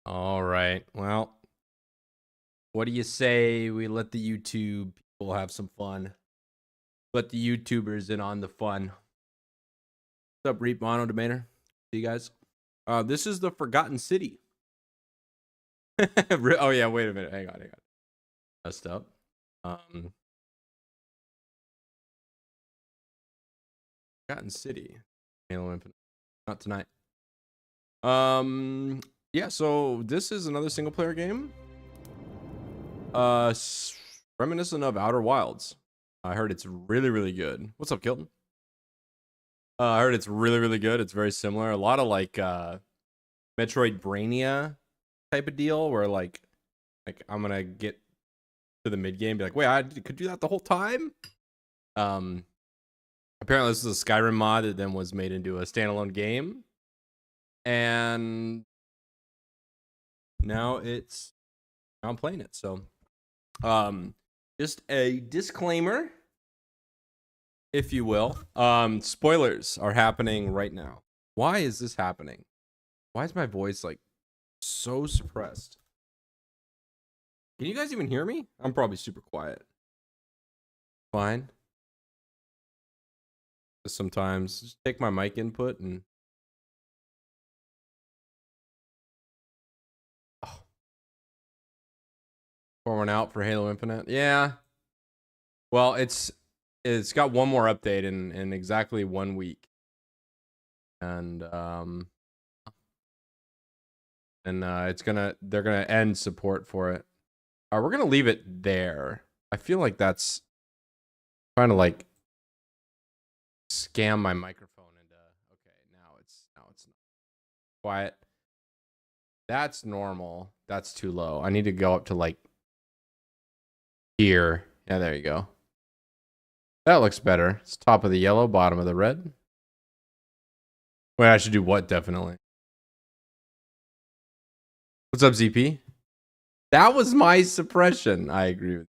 All right. Well, what do you say we let the YouTube people have some fun? Let the YouTubers in on the fun. What's up, Reap Mono Domainer? See you guys. This is the Forgotten City. Oh yeah, wait a minute. Hang on. Messed up. Forgotten City. Halo Infinite. Not tonight. Yeah, so this is another single player game. Reminiscent of Outer Wilds. I heard it's really, really good. What's up, Kilton? I heard it's really, really good. It's very similar. A lot of like Metroid Brainia type of deal where like I'm gonna get to the mid game, be like, wait, I could do that the whole time. Apparently this is a Skyrim mod that then was made into a standalone game, and now I'm playing it. So, just a disclaimer, if you will. Spoilers are happening right now. Why is this happening? Why is my voice like so suppressed? Can you guys even hear me? I'm probably super quiet. Fine. Sometimes just take my mic input and pour one out for Halo Infinite. Yeah. Well, it's got one more update in exactly 1 week. And they're gonna end support for it. We're gonna leave it there. I feel like that's trying to like scam my microphone into okay, now it's not quiet. That's normal. That's too low. I need to go up to like here. Yeah, there you go. That looks better. It's top of the yellow, bottom of the red. Wait, I should do what? Definitely. What's up, ZP? That was my suppression. I agree with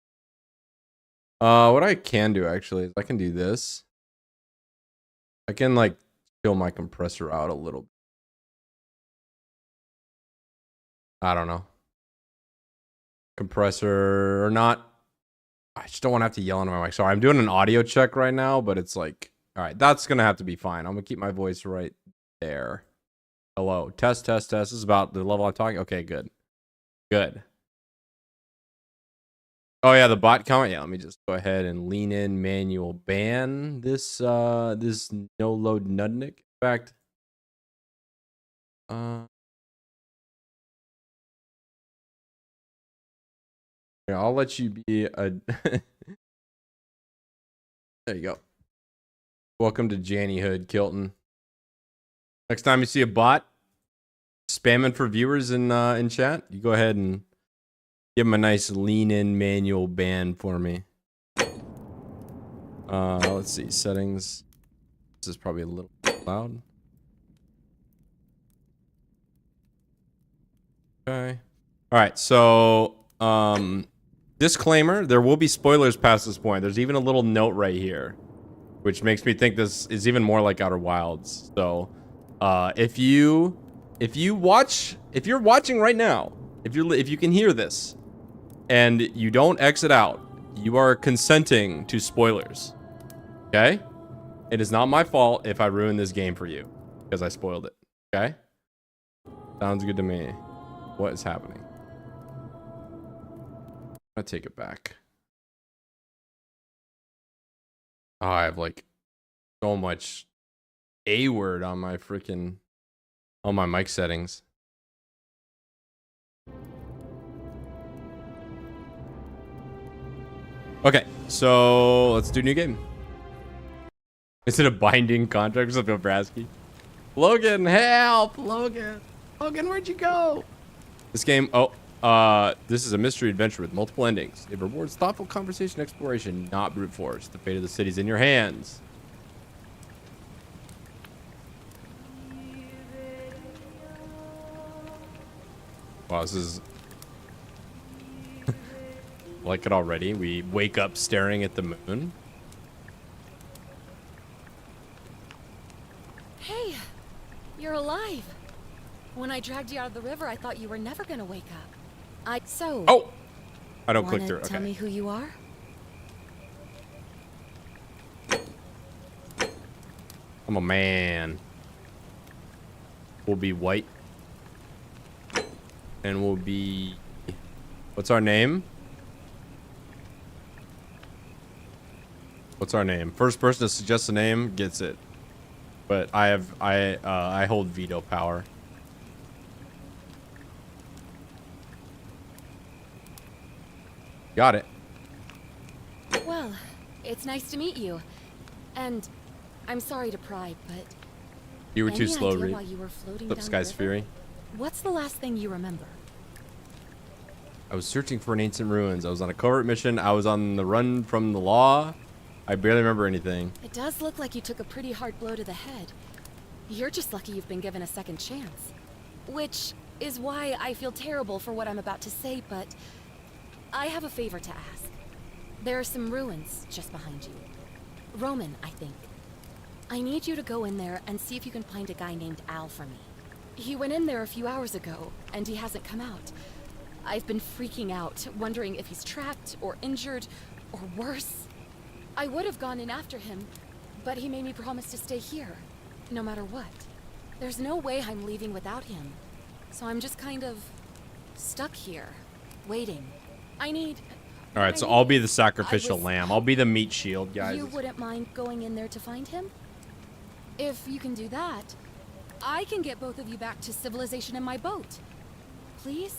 you. What I can do actually is I can do this. I can like fill my compressor out a little bit. I don't know. Compressor or not. I just don't want to have to yell into my mic. Sorry, I'm doing an audio check right now, but it's like, all right, that's gonna have to be fine. I'm gonna keep my voice right there. Hello, test. This is about the level I'm talking. Okay, good. Oh yeah, the bot comment. Yeah, let me just go ahead and lean in manual ban this this no load nudnik. In fact, yeah, I'll let you be a. There you go. Welcome to Janny Hood, Kilton. Next time you see a bot spamming for viewers in chat, you go ahead and give him a nice lean-in manual ban for me. Let's see, settings. This is probably a little loud. Okay. All right, so disclaimer, there will be spoilers past this point. There's even a little note right here, which makes me think this is even more like Outer Wilds. So, if you're watching right now, if you can hear this and you don't exit out, you are consenting to spoilers. Okay? It is not my fault if I ruin this game for you because I spoiled it. Okay? Sounds good to me. What is happening? I'm gonna take it back. Oh, I have like so much A word on my freaking on my mic settings. Okay, so let's do new game. Is it a binding contract with Nebraska? Logan, help! Logan, where'd you go? This game, this is a mystery adventure with multiple endings. It rewards thoughtful conversation, exploration, not brute force. The fate of the city's in your hands. Wow, this is like it already. We wake up staring at the moon. Hey, you're alive. When I dragged you out of the river, I thought you were never gonna wake up. Oh! I don't click wanna through. tell me Okay. who you are? I'm a man. We'll be white. And we'll be... What's our name? What's our name? First person to suggest a name gets it. But I hold veto power. Got it. Well, it's nice to meet you. And I'm sorry to pry, but You were too any slow, idea Reed. why you were floating Flip down Sky's the river? Fury. What's the last thing you remember? I was searching for an ancient ruins. I was on a covert mission. I was on the run from the law. I barely remember anything. It does look like you took a pretty hard blow to the head. You're just lucky you've been given a second chance. Which is why I feel terrible for what I'm about to say, but I have a favor to ask. There are some ruins just behind you. Roman, I think. I need you to go in there and see if you can find a guy named Al for me. He went in there a few hours ago, and he hasn't come out. I've been freaking out, wondering if he's trapped or injured or worse. I would have gone in after him, but he made me promise to stay here, no matter what. There's no way I'm leaving without him, so I'm just kind of stuck here, waiting. I need... All right, I so need- I'll be the sacrificial I was- lamb. I'll be the meat shield, guys. You wouldn't mind going in there to find him? If you can do that, I can get both of you back to civilization in my boat. Please?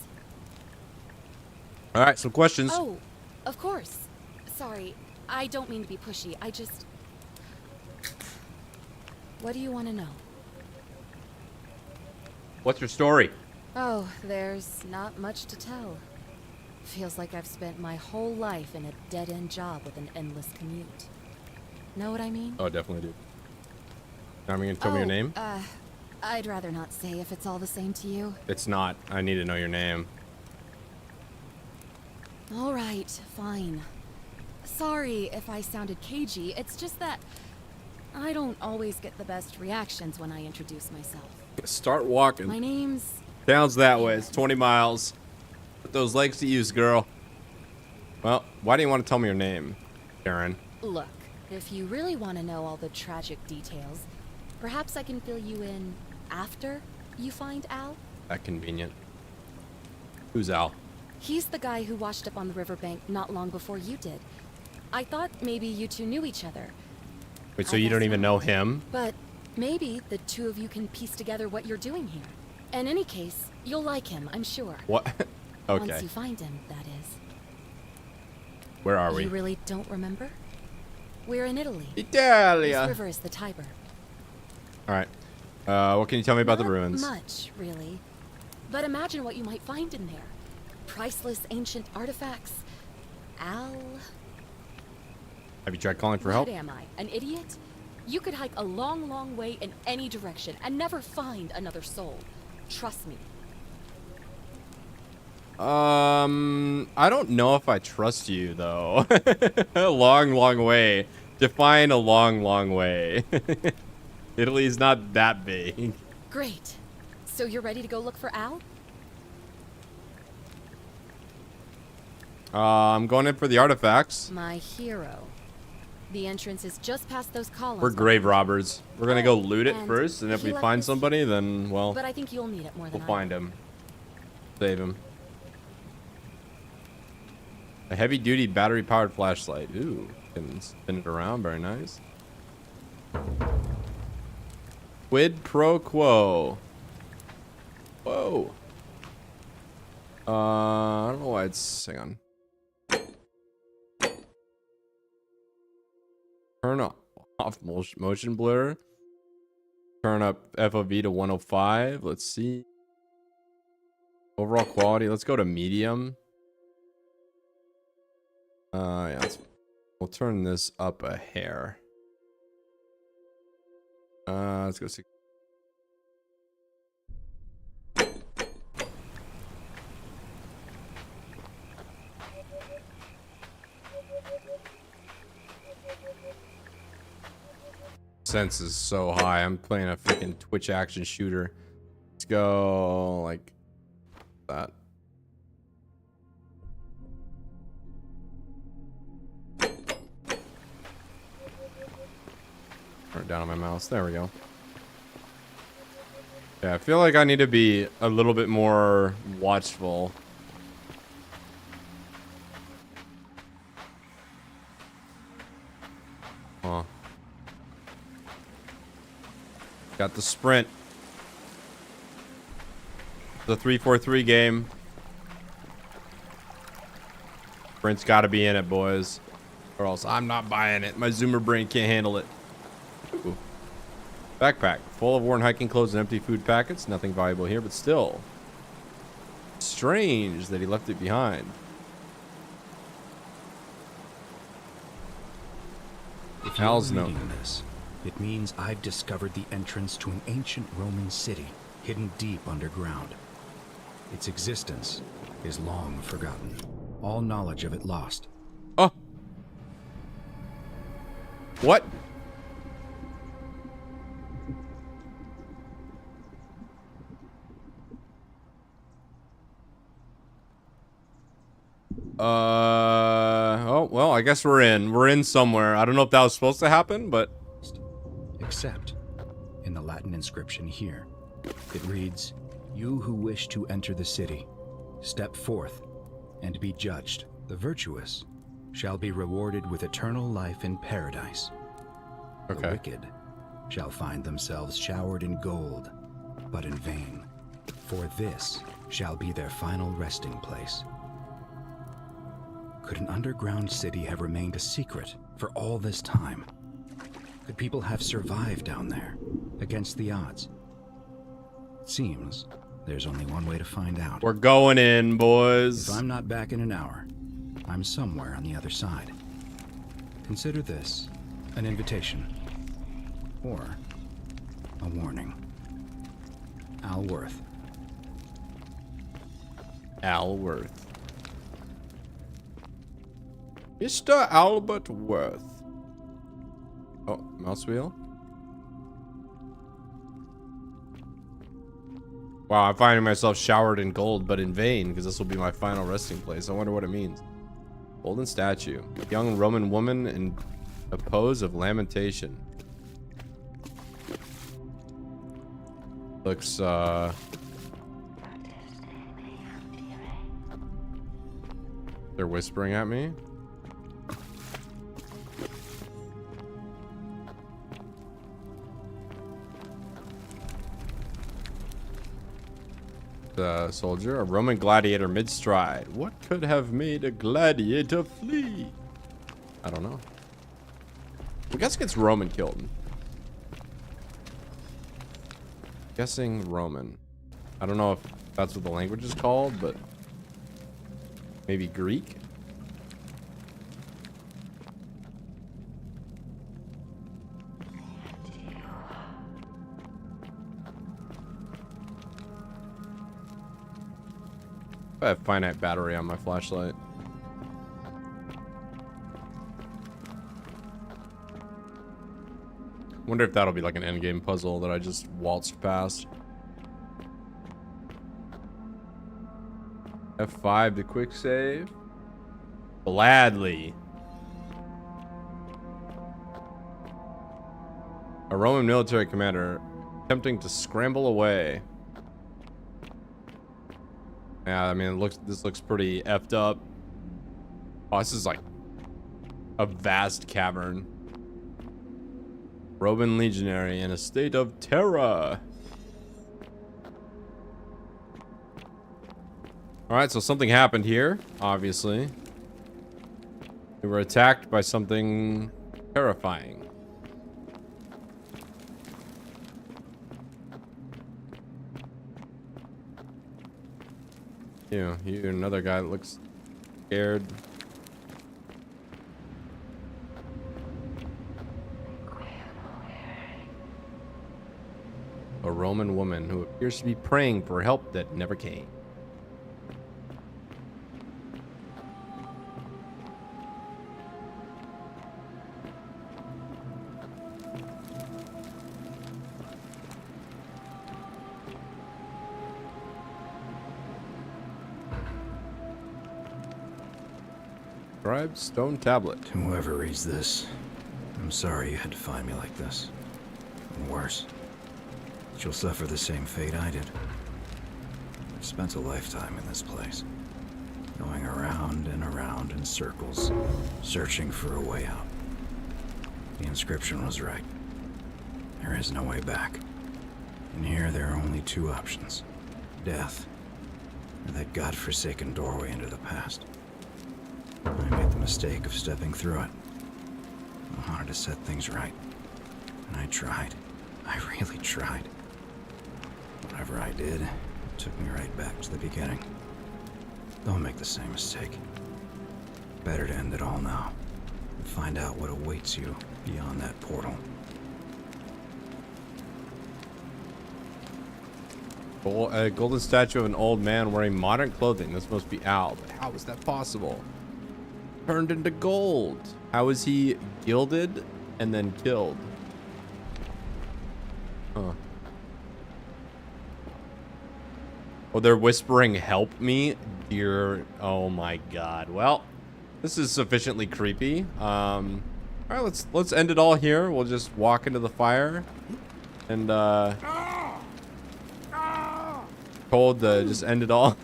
All right, some questions. Oh, of course. Sorry, I don't mean to be pushy. I just... What do you want to know? What's your story? Oh, there's not much to tell. Feels like I've spent my whole life in a dead-end job with an endless commute. Know what I mean? Oh, definitely do. Now, are you gonna tell me your name? I'd rather not say if it's all the same to you. It's not. I need to know your name. All right, fine. Sorry if I sounded cagey. It's just that I don't always get the best reactions when I introduce myself. Start walking. My name's... Sounds that way. It's 20 miles. Put those legs to use, girl. Well, why do you want to tell me your name, Karen? Look, if you really want to know all the tragic details, perhaps I can fill you in after you find Al? That convenient. Who's Al? He's the guy who washed up on the riverbank not long before you did. I thought maybe you two knew each other. Wait, so I you don't guess even not. know him? But maybe the two of you can piece together what you're doing here. In any case, you'll like him, I'm sure. What? Once Okay. you find him, that is. Where are we? You really don't remember? We're in Italy. This Italia. river is the Tiber. All right. What can you tell me about the Not ruins? much, really. But imagine what you might find in there. Priceless ancient artifacts. Al... Have you tried calling for What help? am I, an idiot? You could hike a long, long way in any direction and never find another soul. Trust me. I don't know if I trust you though. A long, long way. Define a long, long way. Italy's not that big. Great. So you're ready to go look for Al? I'm going in for the artifacts. My hero. The entrance is just past those columns. We're grave robbers. We're gonna go loot it And first, and if he we left find this somebody, then, well, But I think you'll need it more than we'll I find will. him. Save him. A heavy-duty battery-powered flashlight. Ooh, can spin it around. Very nice. Quid pro quo. Whoa. I don't know why it's... Hang on. Turn off motion blur. Turn up FOV to 105. Let's see. Overall quality. Let's go to medium. Yeah. We'll turn this up a hair. Let's go 6. Sense is so high. I'm playing a freaking Twitch action shooter. Let's go like that. Turn it down on my mouse. There we go. Yeah, I feel like I need to be a little bit more watchful. Huh. Got the sprint. The 3-4-3 game. Sprint's got to be in it, boys. Or else I'm not buying it. My Zoomer brain can't handle it. Ooh. Backpack. Full of worn hiking clothes and empty food packets. Nothing valuable here, but still. Strange that he left it behind. If you're Al's note. reading this, it means I've discovered the entrance to an ancient Roman city hidden deep underground. Its existence is long forgotten. All knowledge of it lost. Oh. What? Oh, well, I guess we're in. We're in somewhere. I don't know if that was supposed to happen, but Except in the Latin inscription here. It reads, "You who wish to enter the city, step forth and be judged. The virtuous shall be rewarded with eternal life in paradise. The okay. wicked shall find themselves showered in gold, but in vain, for this shall be their final resting place." Could an underground city have remained a secret for all this time? Could people have survived down there, against the odds? It seems there's only one way to find out. We're going in, boys. If I'm not back in an hour, I'm somewhere on the other side. Consider this an invitation, or a warning. Al Worth. Al Worth. Mr. Albert Worth. Oh, mouse wheel. Wow, I'm finding myself showered in gold, but in vain, because this will be my final resting place. I wonder what it means. Golden statue. Young Roman woman in a pose of lamentation. Looks, they're whispering at me. The soldier, a Roman gladiator mid-stride. What could have made a gladiator flee? I don't know. I'm guessing it's Roman killed. Guessing Roman. I don't know if that's what the language is called, but maybe Greek. I have finite battery on my flashlight. Wonder if that'll be like an endgame puzzle that I just waltzed past. F5 to quick save. Gladly. A Roman military commander attempting to scramble away. Yeah, I mean, this looks pretty effed up. Oh, this is like a vast cavern. Roman legionary in a state of terror. All right, so something happened here, obviously. We were attacked by something terrifying. You another guy that looks scared. A Roman woman who appears to be praying for help that never came. Scribe stone tablet. To whoever reads this, I'm sorry you had to find me like this. And worse, that you'll suffer the same fate I did. I've spent a lifetime in this place, going around and around in circles, searching for a way out. The inscription was right. There is no way back. And here there are only two options. Death, or that godforsaken doorway into the past. I made the mistake of stepping through it. I wanted to set things right. And I tried. I really tried. Whatever I did, it took me right back to the beginning. Don't make the same mistake. Better to end it all now. And find out what awaits you beyond that portal. A golden statue of an old man wearing modern clothing. This must be Al, but how is that possible? Turned into gold. How is he gilded and then killed? Huh. Oh, they're whispering, "Help me, dear." Oh my god. Well, this is sufficiently creepy. All right, let's end it all here. We'll just walk into the fire and told to just end it all.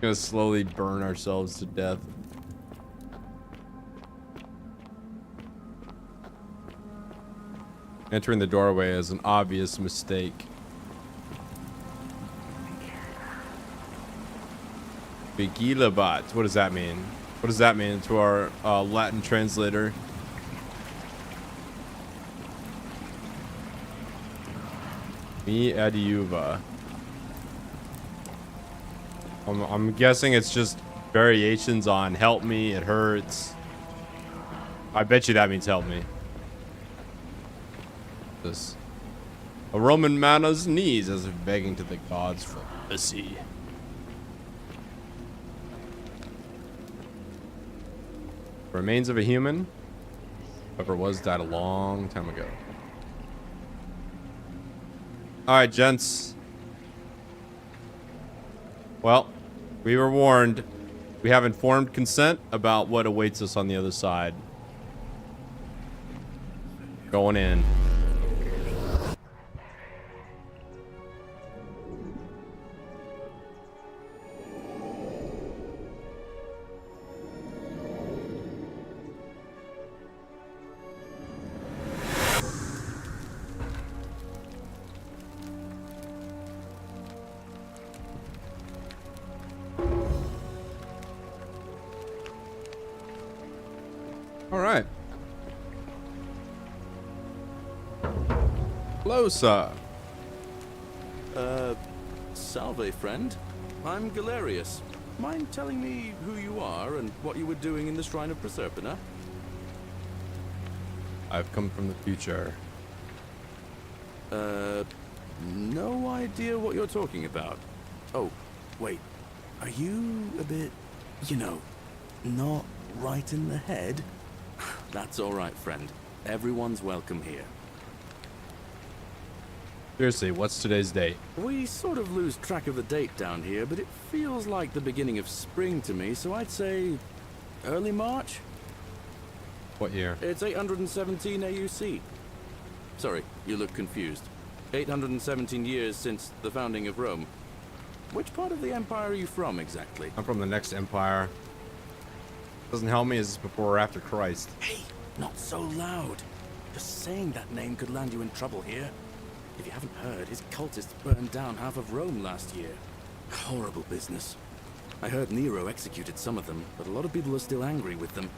Gonna slowly burn ourselves to death. Entering the doorway is an obvious mistake. Vigilabat. What does that mean? What does that mean to our Latin translator? Me adiuva. I'm guessing it's just variations on help me, it hurts. I bet you that means help me. This. A Roman man on his knees as if begging to the gods for mercy. Remains of a human. Whoever was died a long time ago. Alright, gents. Well, we were warned. We have informed consent about what awaits us on the other side. Going in. All right. Hello, sir. Salve, friend. I'm Galerius. Mind telling me who you are and what you were doing in the Shrine of Proserpina? I've come from the future. No idea what you're talking about. Oh, wait. Are you a bit, not right in the head? That's all right, friend. Everyone's welcome here. Seriously, what's today's date? We sort of lose track of the date down here, but it feels like the beginning of spring to me, so I'd say early March? What year? It's 817 AUC. Sorry, you look confused. 817 years since the founding of Rome. Which part of the empire are you from, exactly? I'm from the next empire. Doesn't help me, is this before or after Christ? Hey, not so loud. Just saying that name could land you in trouble here. If you haven't heard, his cultists burned down half of Rome last year. Horrible business. I heard Nero executed some of them, but a lot of people are still angry with them.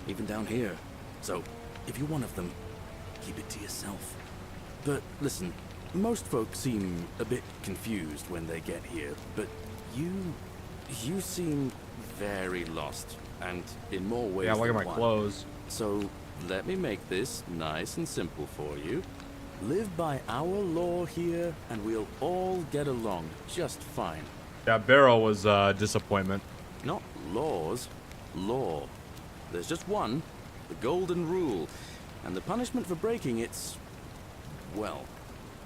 Even down here. So, if you're one of them, keep it to yourself. But listen, most folks seem a bit confused when they get here, but you seem very lost, and in more ways Yeah, look at than my one. clothes. So, let me make this nice and simple for you. Live by our law here, and we'll all get along just fine. Yeah, Barrow was a disappointment. Not laws, law. There's just one, the golden rule, and the punishment for breaking it's, well,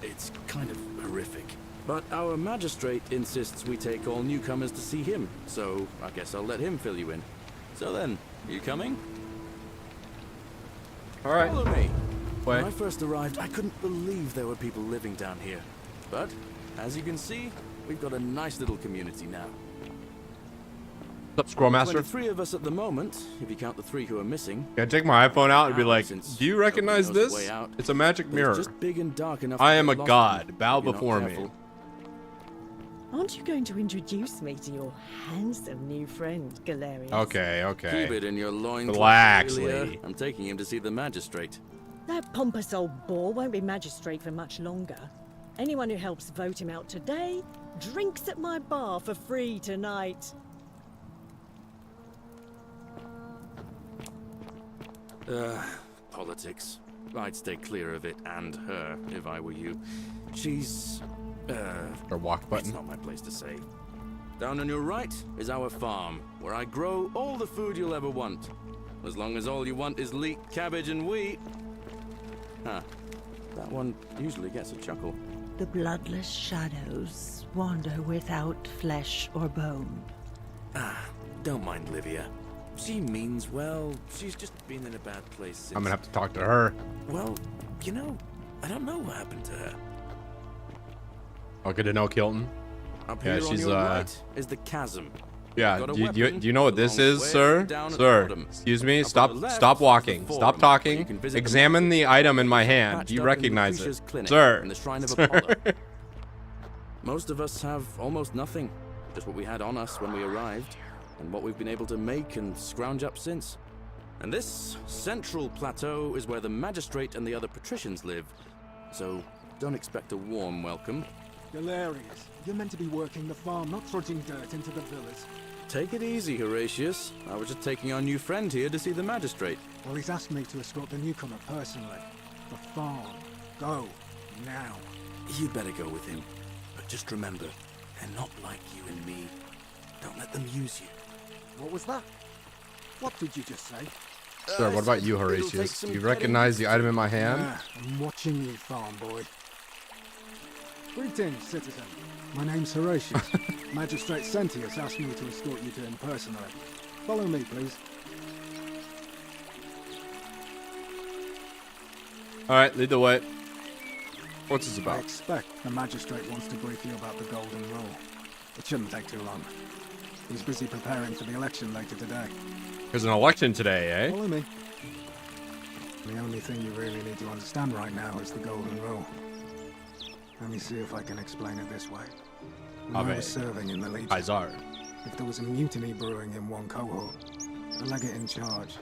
it's kind of horrific. But our magistrate insists we take all newcomers to see him, so I guess I'll let him fill you in. So then, you coming? All right. Follow me. Way. When I first arrived, I couldn't believe there were people living down here. But, as you can see, we've got a nice little community now. What's up, Squirrel Master? 23 of us at the moment, if you count the 3 who are missing. Can I take my iPhone out and be Now, like, since do you recognize nobody knows this? the way out, It's a magic but mirror. it's just big and dark enough I to am get a lost god. in Bow if you're not before me. careful. Aren't you going to introduce me to your handsome new friend, Galerius? Okay, okay. Keep it in your loins. Relax, Ophelia. lady. I'm taking him to see the magistrate. That pompous old bore won't be magistrate for much longer. Anyone who helps vote him out today drinks at my bar for free tonight. Politics. I'd stay clear of it and her if I were you. She's, Or walk it's button. not my place to say. Down on your right is our farm, where I grow all the food you'll ever want. As long as all you want is leek, cabbage, and wheat. Huh. That one usually gets a chuckle. The bloodless shadows wander without flesh or bone. Don't mind Livia. She means well. She's just been in a bad place since... I'm gonna have to talk to her. Well, you know, I don't know what happened to her. Oh, good to know, Kilton. Up Yeah, here on she's, your right is the chasm. Yeah, Got a do you weapon know what this belongs is, way sir? down at the Sir, bottom. excuse me. Up on Stop, the left stop is the walking. forum, Stop where talking. you can visit the Examine market. the item in my hand. Patched Do you up in recognize Lucretia's it, clinic sir? in the Shrine of Sir. Apollo. Most of us have almost nothing. Just what we had on us when we arrived, and what we've been able to make and scrounge up since. And this central plateau is where the magistrate and the other patricians live. So don't expect a warm welcome. Galerius, you're meant to be working the farm, not trudging dirt into the villas. Take it easy, Horatius. I was just taking our new friend here to see the magistrate. Well, he's asked me to escort the newcomer personally. The farm. Go. Now. You'd better go with him. But just remember, they're not like you and me. Don't let them use you. What was that? What did you just say? Sir, what about you, It'll take Horatius? some Do you getting recognize the used item to. in my hand? Ah, I'm watching you, farm boy. Greetings, citizen. My name's Horatius. Magistrate Sentius asked me to escort you to him personally. Follow me, please. All right, lead the way. What's this I about? expect the magistrate wants to brief you about the Golden Rule. It shouldn't take too long. He's busy preparing for the election later today. There's an election today, eh? Follow me. The only thing you really need to understand right now is the Golden Rule. Let me see if I can explain it this way. When I Ave. was serving in the Legion, Izar. if there was a mutiny brewing in one cohort, the legate in charge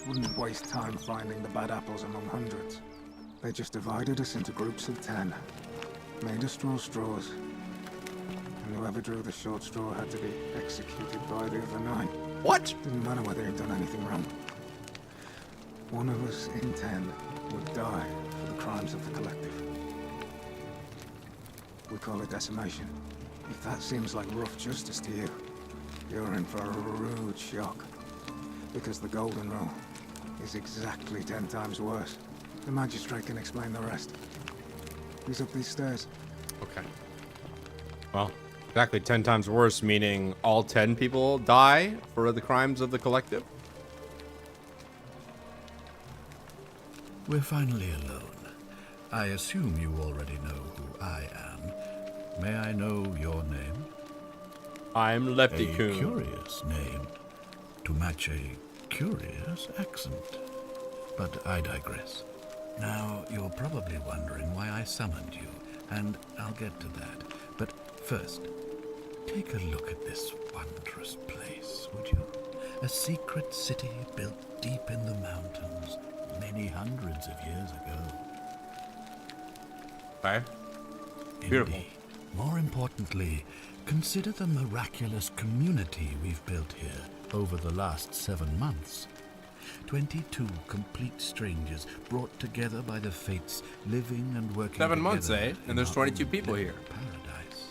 wouldn't waste time finding the bad apples among hundreds. They just divided us into groups of 10, made us draw straws, and whoever drew the short straw had to be executed by the other 9. What? Didn't matter whether he'd done anything wrong. One of us in 10 would die for the crimes of the collective. We call it decimation. If that seems like rough justice to you, you're in for a rude shock. Because the Golden Rule is exactly 10 times worse. The magistrate can explain the rest. He's up these stairs. Okay. Well, exactly 10 times worse, meaning all 10 people die for the crimes of the collective? We're finally alone. I assume you already know who I am. May I know your name? I'm Lefty A Coon. curious name to match a curious accent. But I digress. Now, you're probably wondering why I summoned you, and I'll get to that. But first, take a look at this wondrous place, would you? A secret city built deep in the mountains many hundreds of years ago. Okay. Beautiful. Indeed. More importantly, consider the miraculous community we've built here over the last 7 months. 22 complete strangers brought together by the fates, living and working 7 months, together eh? in And there's our 22 own people little here. Paradise.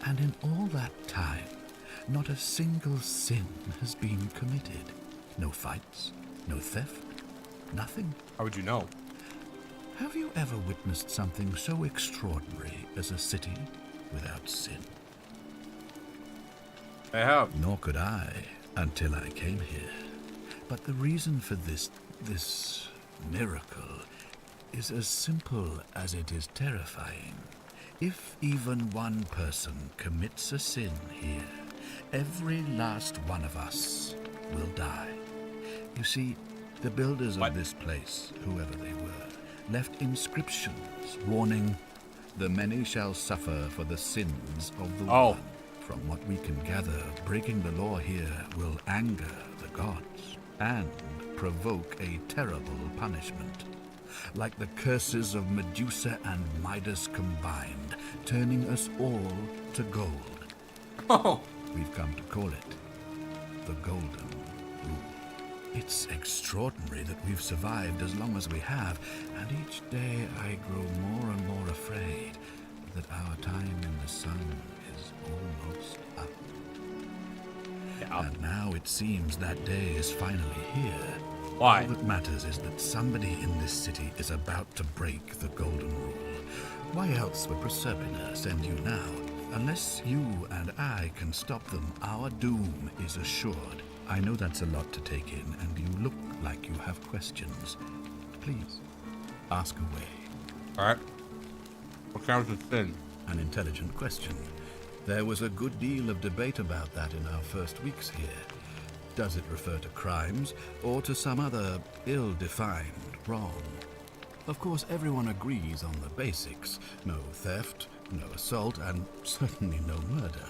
And in all that time, not a single sin has been committed. No fights, no theft, nothing. How would you know? Have you ever witnessed something so extraordinary as a city without sin? I have. Nor could I until I came here. But the reason for this miracle is as simple as it is terrifying. If even one person commits a sin here, every last one of us will die. You see, the builders of this place, whoever they were, left inscriptions warning, "The many shall suffer for the sins of the one." From what we can gather, breaking the law here will anger the gods and provoke a terrible punishment. Like the curses of Medusa and Midas combined, turning us all to gold. Oh. We've come to call it the Golden Rule. It's extraordinary that we've survived as long as we have, and each day I grow more and more afraid that our time in the sun is almost up. Yeah. And now it seems that day is finally here. Why? All that matters is that somebody in this city is about to break the Golden Rule. Why else would Proserpina send you now? Unless you and I can stop them, our doom is assured. I know that's a lot to take in, and you look like you have questions. Please, ask away. All right. What counts as sin? An intelligent question. There was a good deal of debate about that in our first weeks here. Does it refer to crimes or to some other ill-defined wrong? Of course, everyone agrees on the basics. No theft, no assault, and certainly no murder.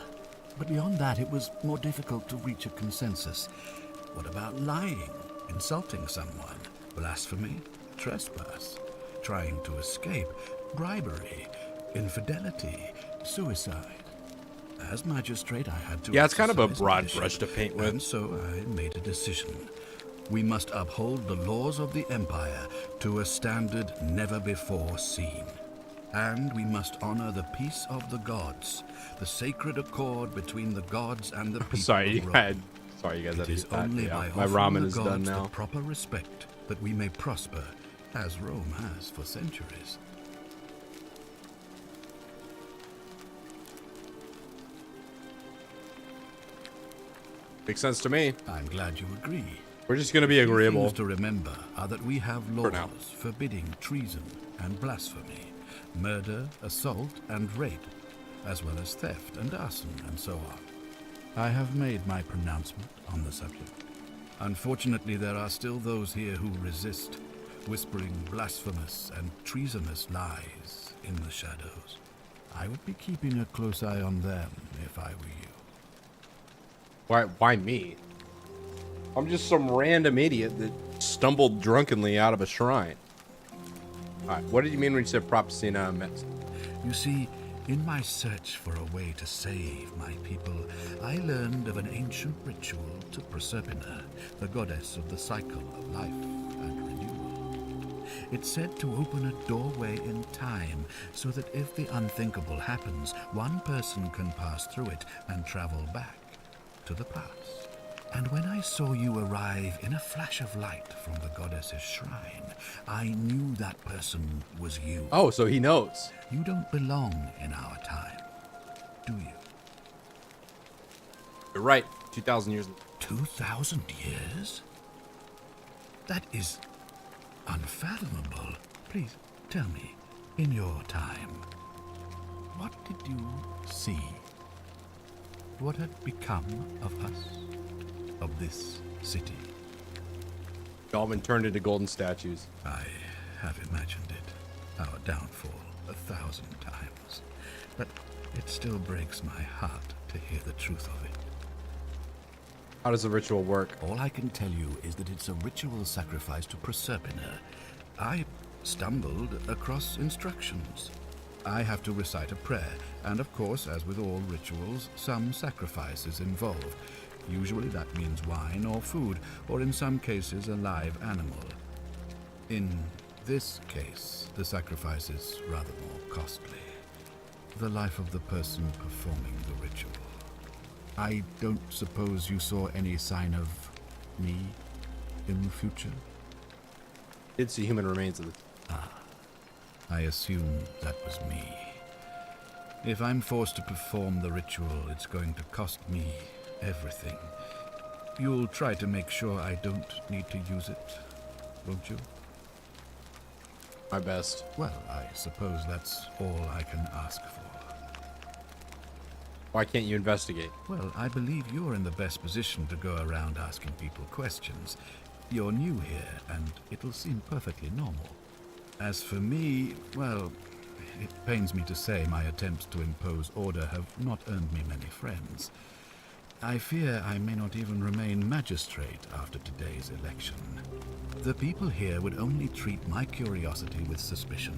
But beyond that, it was more difficult to reach a consensus. What about lying, insulting someone, blasphemy, trespass, trying to escape, bribery, infidelity, suicide? As magistrate, I had to... Yeah, it's kind of a exercise broad leadership, brush to paint with. And so I made a decision. We must uphold the laws of the Empire to a standard never before seen. And we must honor the peace of the gods, the sacred accord between the gods and the people Sorry, of you Rome. guys It had to is eat that. only Yeah. by My offering ramen the is done gods now. the proper respect that we may prosper, as Rome has for centuries. Makes sense to me. I'm glad you agree. We're just going to be Two agreeable. things to remember are that we have For now. laws forbidding treason and blasphemy, murder, assault, and rape, as well as theft and arson, and so on. I have made my pronouncement on the subject. Unfortunately, there are still those here who resist, whispering blasphemous and treasonous lies in the shadows. I would be keeping a close eye on them if I were you. Why me? I'm just some random idiot that stumbled drunkenly out of a shrine. Alright, what did you mean when you said Propacina Metz? You see, in my search for a way to save my people, I learned of an ancient ritual to Proserpina, the goddess of the cycle of life and renewal. It's said to open a doorway in time so that if the unthinkable happens, one person can pass through it and travel back to the past. And when I saw you arrive in a flash of light from the goddess's shrine, I knew that person was you. Oh, so he knows. You don't belong in our time, do you? You're right. 2,000 years. 2,000 years? That is unfathomable. Please, tell me, in your time, what did you see? What had become of us? Of this city? All been turned into golden statues. I have imagined it, our downfall, 1,000 times. But it still breaks my heart to hear the truth of it. How does the ritual work? All I can tell you is that it's a ritual sacrifice to Proserpina. I stumbled across instructions. I have to recite a prayer, and of course, as with all rituals, some sacrifice is involved. Usually that means wine or food, or in some cases a live animal. In this case, the sacrifice is rather more costly. The life of the person performing the ritual. I don't suppose you saw any sign of me in the future? Did see human remains of the... I assume that was me. If I'm forced to perform the ritual, it's going to cost me everything. You'll try to make sure I don't need to use it, won't you? My best. Well, I suppose that's all I can ask for. Why can't you investigate? Well, I believe you're in the best position to go around asking people questions. You're new here, and it'll seem perfectly normal. As for me, well, it pains me to say my attempts to impose order have not earned me many friends. I fear I may not even remain magistrate after today's election. The people here would only treat my curiosity with suspicion.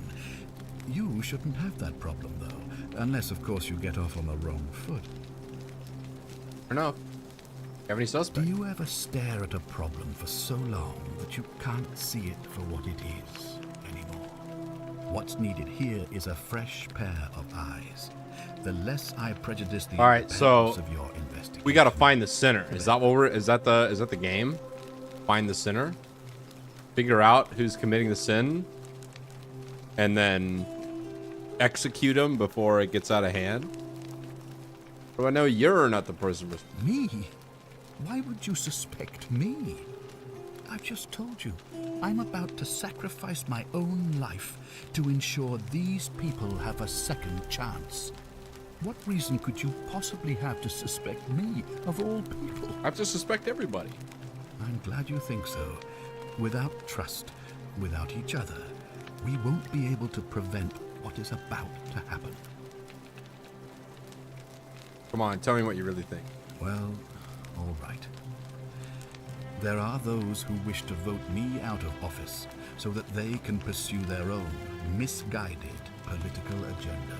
You shouldn't have that problem, though, unless, of course, you get off on the wrong foot. Fair enough. Have any Do suspects? you ever stare at a problem for so long that you can't see it for what it is anymore? What's needed here is a fresh pair of eyes. The less I prejudice the All right, so independence of your investigation. we got to find the sinner. Is that what we're? Is that the game? Find the sinner. Figure out who's committing the sin, and then execute him before it gets out of hand. Do I know you're not the person? Me? Why would you suspect me? I've just told you. I'm about to sacrifice my own life to ensure these people have a second chance. What reason could you possibly have to suspect me, of all people? I have to suspect everybody. I'm glad you think so. Without trust, without each other, we won't be able to prevent what is about to happen. Come on, tell me what you really think. Well, all right. There are those who wish to vote me out of office so that they can pursue their own misguided political agenda.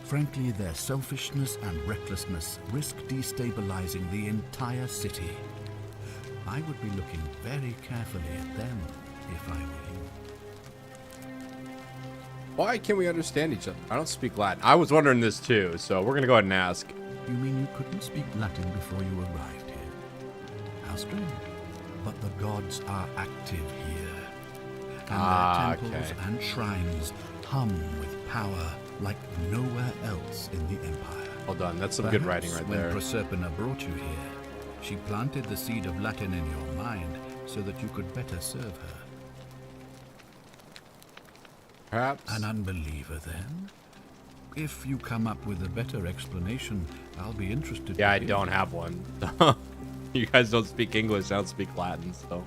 Frankly, their selfishness and recklessness risk destabilizing the entire city. I would be looking very carefully at them if I were you. Why can't we understand each other? I don't speak Latin. I was wondering this too, so we're gonna go ahead and ask. You mean you couldn't speak Latin before you arrived here? How strange. But the gods are active here. And their temples and shrines hum with power like nowhere else in the Empire. Well done. That's some good writing right when there. Proserpina brought you here, she planted the seed of Latin in your mind so that you could better serve her. Perhaps. An unbeliever, then? If you come up with a better explanation, I'll be interested. Yeah, to I hear. don't have one. You guys don't speak English. I don't speak Latin, so.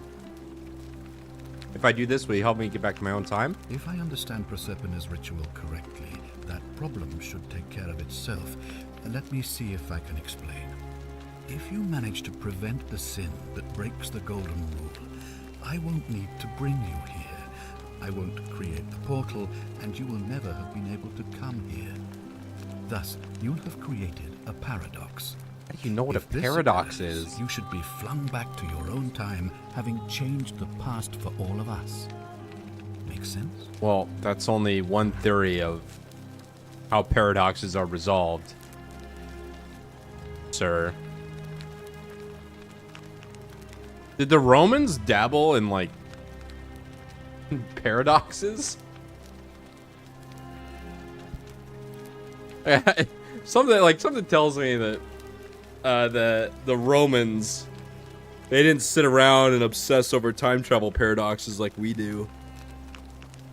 If I do this, will you help me get back to my own time? If I understand Proserpina's ritual correctly, that problem should take care of itself. Let me see if I can explain. If you manage to prevent the sin that breaks the Golden Rule, I won't need to bring you here. I won't create the portal, and you will never have been able to come here. Thus, you'll have created a paradox. You know what If a this paradox occurs, is. You should be flung back to your own time, having changed the past for all of us. Make sense? Well, that's only one theory of how paradoxes are resolved, sir. Did the Romans dabble in, like, paradoxes? Something tells me that the Romans, they didn't sit around and obsess over time travel paradoxes like we do.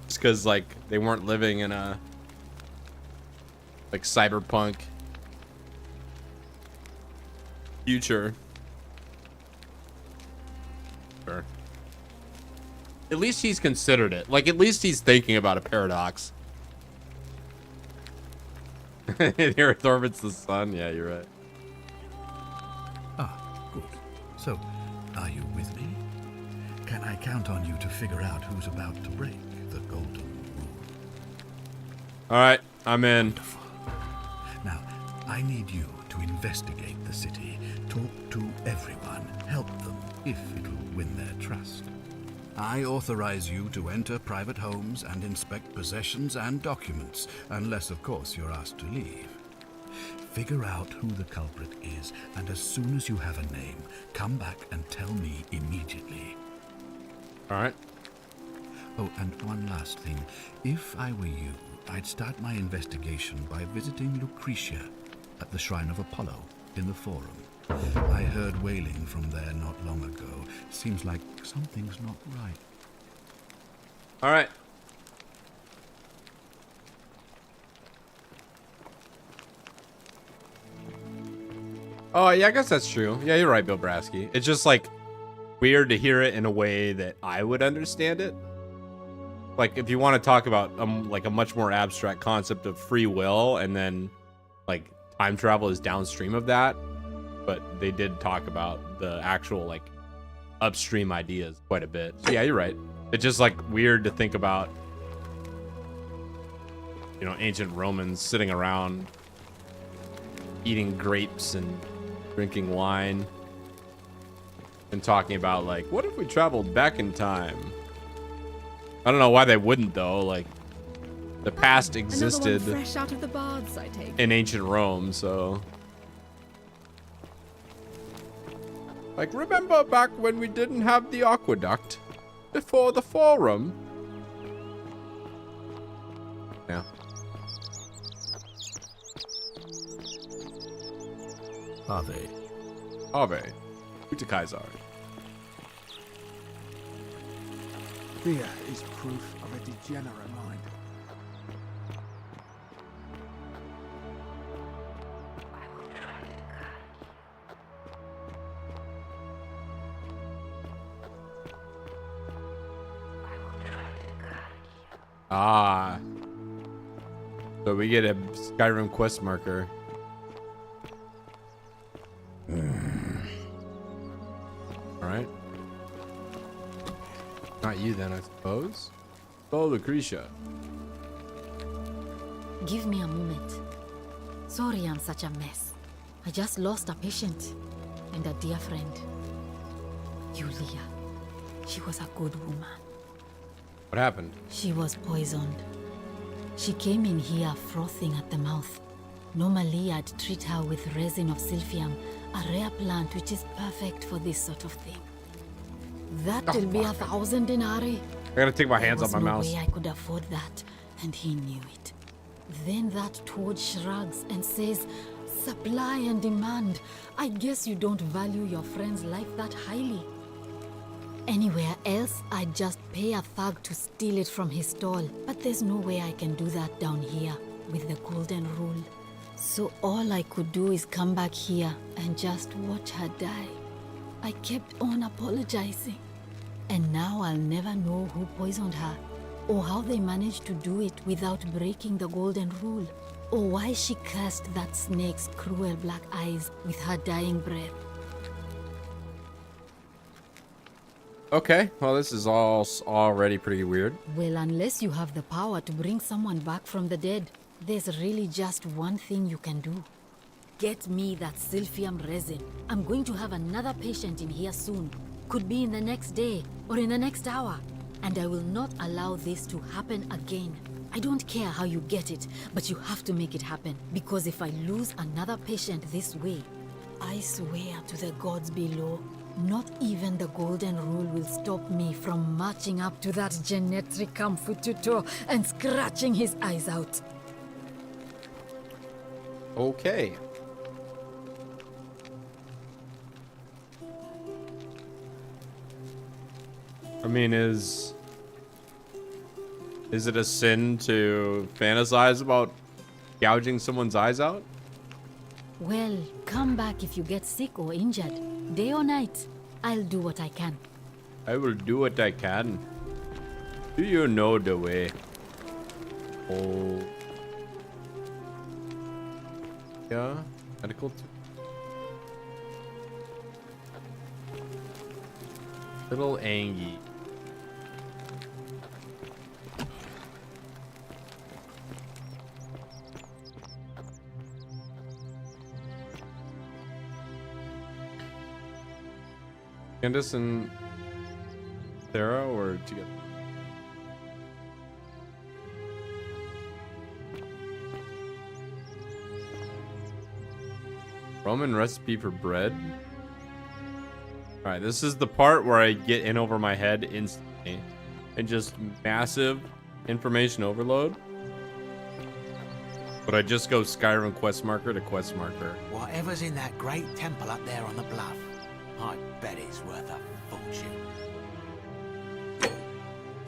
Just because, like, they weren't living in a, like, cyberpunk future. Sure. At least he's considered it. Like, at least he's thinking about a paradox. The Earth orbits the sun. Yeah, you're right. Ah, good. So, are you with me? Can I count on you to figure out who's about to break the Golden Rule? All right, I'm in. Wonderful. Now, I need you to investigate the city, talk to everyone, help them if it will win their trust. I authorize you to enter private homes and inspect possessions and documents, unless, of course, you're asked to leave. Figure out who the culprit is, and as soon as you have a name, come back and tell me immediately. All right. Oh, and one last thing. If I were you, I'd start my investigation by visiting Lucretia at the Shrine of Apollo in the Forum. I heard wailing from there not long ago. Seems like something's not right. All right. Oh, yeah, I guess that's true. Yeah, you're right, Bill Brasky. It's just like weird to hear it in a way that I would understand it. Like if you want to talk about like a much more abstract concept of free will, and then like time travel is downstream of that, but they did talk about the actual like upstream ideas quite a bit. So yeah, you're right. It's just like weird to think about, you know, ancient Romans sitting around eating grapes and drinking wine and talking about like, what if we traveled back in time? I don't know why they wouldn't though. Like the past existed fresh out of the baths, I take. in ancient Rome, so like, remember back when we didn't have the aqueduct before the Forum? Yeah. Ave. Ave. Gute Kaiser. Fear is proof of a degenerate mind. Ah. So we get a Skyrim quest marker. Alright. Not you then, I suppose. Oh, Lucretia. Give me a moment. Sorry I'm such a mess. I just lost a patient and a dear friend. Yulia. She was a good woman. What happened? She was poisoned. She came in here frothing at the mouth. Normally I'd treat her with resin of silphium, a rare plant which is perfect for this sort of thing. That'll be 1,000 denarii. I gotta take my hands off my There mouse. was no way I could afford that, and he knew it. Then that toad shrugs and says, supply and demand. I guess you don't value your friend's life that highly. Anywhere else, I'd just pay a thug to steal it from his stall. But there's no way I can do that down here with the golden rule. So all I could do is come back here and just watch her die. I kept on apologizing. And now I'll never know who poisoned her, or how they managed to do it without breaking the golden rule, or why she cursed that snake's cruel black eyes with her dying breath. Okay, well this is all already pretty weird. Well, unless you have the power to bring someone back from the dead, there's really just one thing you can do. Get me that silphium resin. I'm going to have another patient in here soon. Could be in the next day, or in the next hour. And I will not allow this to happen again. I don't care how you get it, but you have to make it happen. Because if I lose another patient this way, I swear to the gods below, not even the golden rule will stop me from marching up to that Genetricum Fututo and scratching his eyes out. Okay. I mean, is it a sin to fantasize about gouging someone's eyes out? Well, come back if you get sick or injured. Day or night, I'll do what I can. I will do what I can. Do you know the way? Oh. Yeah, medical. Little Angie. Candace and Sarah, or together? Roman recipe for bread. All right, this is the part where I get in over my head instantly. and just massive information overload? Would I just go Skyrim quest marker to quest marker? Whatever's in that great temple up there on the bluff, I bet it's worth a fortune.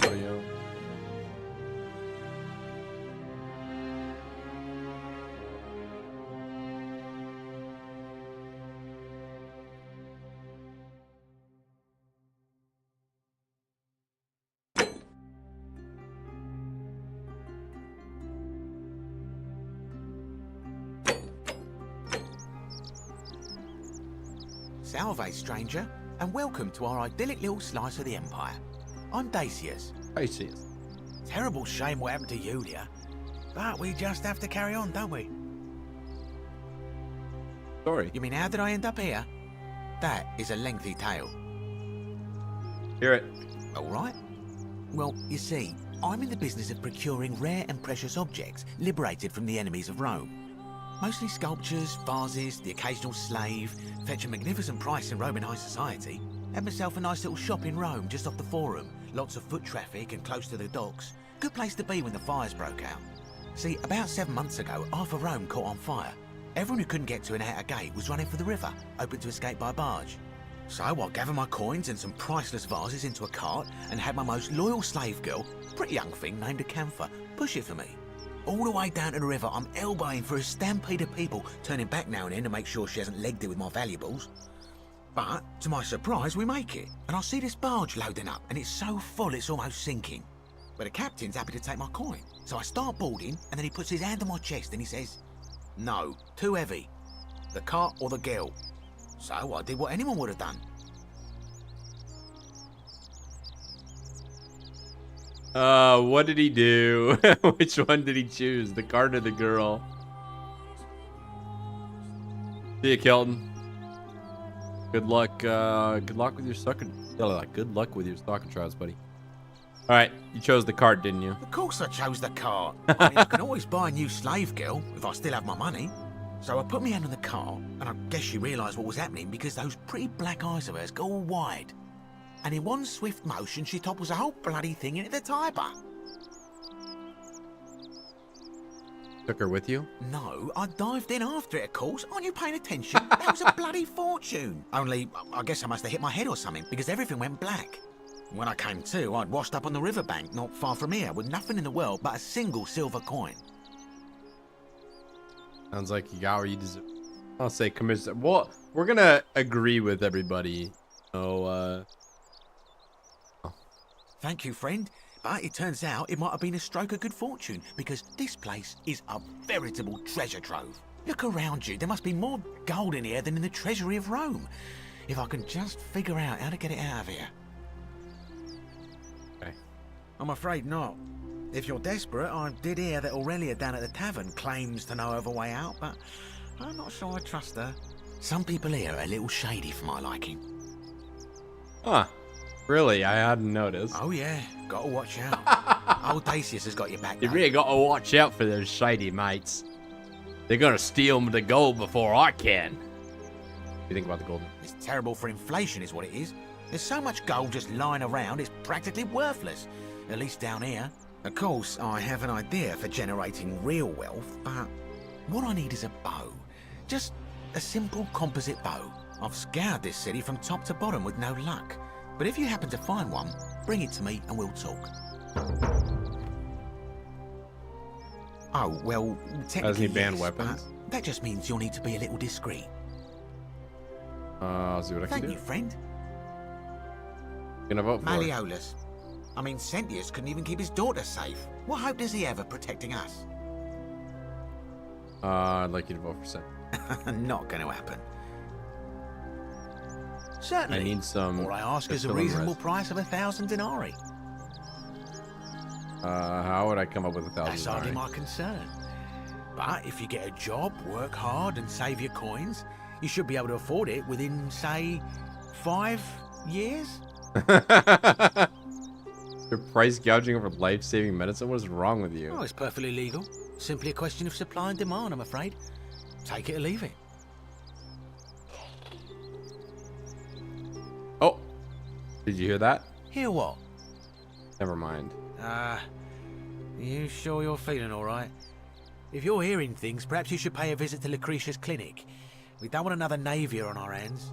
Audio. Salve, stranger, and welcome to our idyllic little slice of the Empire. I'm Dacius. I see it. Terrible shame what happened to Yulia, but we just have to carry on, don't we? Sorry. You mean, how did I end up here? That is a lengthy tale. Hear it. All right. Well, you see, I'm in the business of procuring rare and precious objects liberated from the enemies of Rome. Mostly sculptures, vases, the occasional slave, fetch a magnificent price in Roman high society. Had myself a nice little shop in Rome just off the Forum. Lots of foot traffic and close to the docks. Good place to be when the fires broke out. See, about 7 months ago, half of Rome caught on fire. Everyone who couldn't get to an outer gate was running for the river, open to escape by barge. So I gathered my coins and some priceless vases into a cart and had my most loyal slave girl, pretty young thing named Acantha, push it for me. All the way down to the river, I'm elbowing through a stampede of people, turning back now and then to make sure she hasn't legged it with my valuables. But, to my surprise, we make it, and I see this barge loading up, and it's so full it's almost sinking. But the captain's happy to take my coin, so I start boarding, and then he puts his hand on my chest and he says, "No, too heavy. The cart or the girl." So I did what anyone would have done. What did he do? Which one did he choose? The card or the girl? See ya, Kelton. Good luck. Good luck with your sucking. Good luck with your stalking trials, buddy. All right, you chose the card, didn't you? Of course I chose the cart. I mean, I can always buy a new slave girl if I still have my money. So I put my hand on the cart, and I guess she realised what was happening because those pretty black eyes of hers go all wide. And in one swift motion, she topples the whole bloody thing into the Tiber. Took her with you? No, I dived in after it, of course. Aren't you paying attention? That was a bloody fortune. Only, I guess I must have hit my head or something, because everything went black. When I came to, I'd washed up on the riverbank, not far from here, with nothing in the world but a single silver coin. Sounds like you got where you deserve. I'll say commissioner. Well, we're gonna agree with everybody. So, Thank you, friend. But it turns out it might have been a stroke of good fortune, because this place is a veritable treasure trove. Look around you. There must be more gold in here than in the treasury of Rome. If I can just figure out how to get it out of here. Okay. I'm afraid not. If you're desperate, I did hear that Aurelia down at the tavern claims to know of a way out, but I'm not sure I trust her. Some people here are a little shady for my liking. Huh. Really? I hadn't noticed. Oh yeah, gotta watch out. Old Dacius has got your back. You though. really got to watch out for those shady mates. They're gonna steal the gold before I can. What do you think about the gold? It's terrible for inflation is what it is. There's so much gold just lying around, it's practically worthless. At least down here. Of course, I have an idea for generating real wealth, but what I need is a bow. Just a simple composite bow. I've scoured this city from top to bottom with no luck. But if you happen to find one, bring it to me and we'll talk. Oh, well, technically Doesn't he ban yes, weapons? but that just means you'll need to be a little discreet. I'll see what I can Thank do. you, friend. Gonna vote for it. Malleolus. I mean, Sentius couldn't even keep his daughter safe. What hope does he have of protecting us? I'd like you to vote for Seth. Not going to happen. Certainly. I need some. All I ask is a Priscilla reasonable rest. price of 1,000 denarii. How would I come up with 1,000? That's hardly my concern. But if you get a job, work hard, and save your coins, you should be able to afford it within, say, 5 years? You're price gouging over life-saving medicine? What is wrong with you? Oh, it's perfectly legal. Simply a question of supply and demand, I'm afraid. Take it or leave it. Oh, did you hear that? Hear what? Never mind. You sure you're feeling all right? If you're hearing things, perhaps you should pay a visit to Lucretia's clinic. We don't want another Navia on our hands.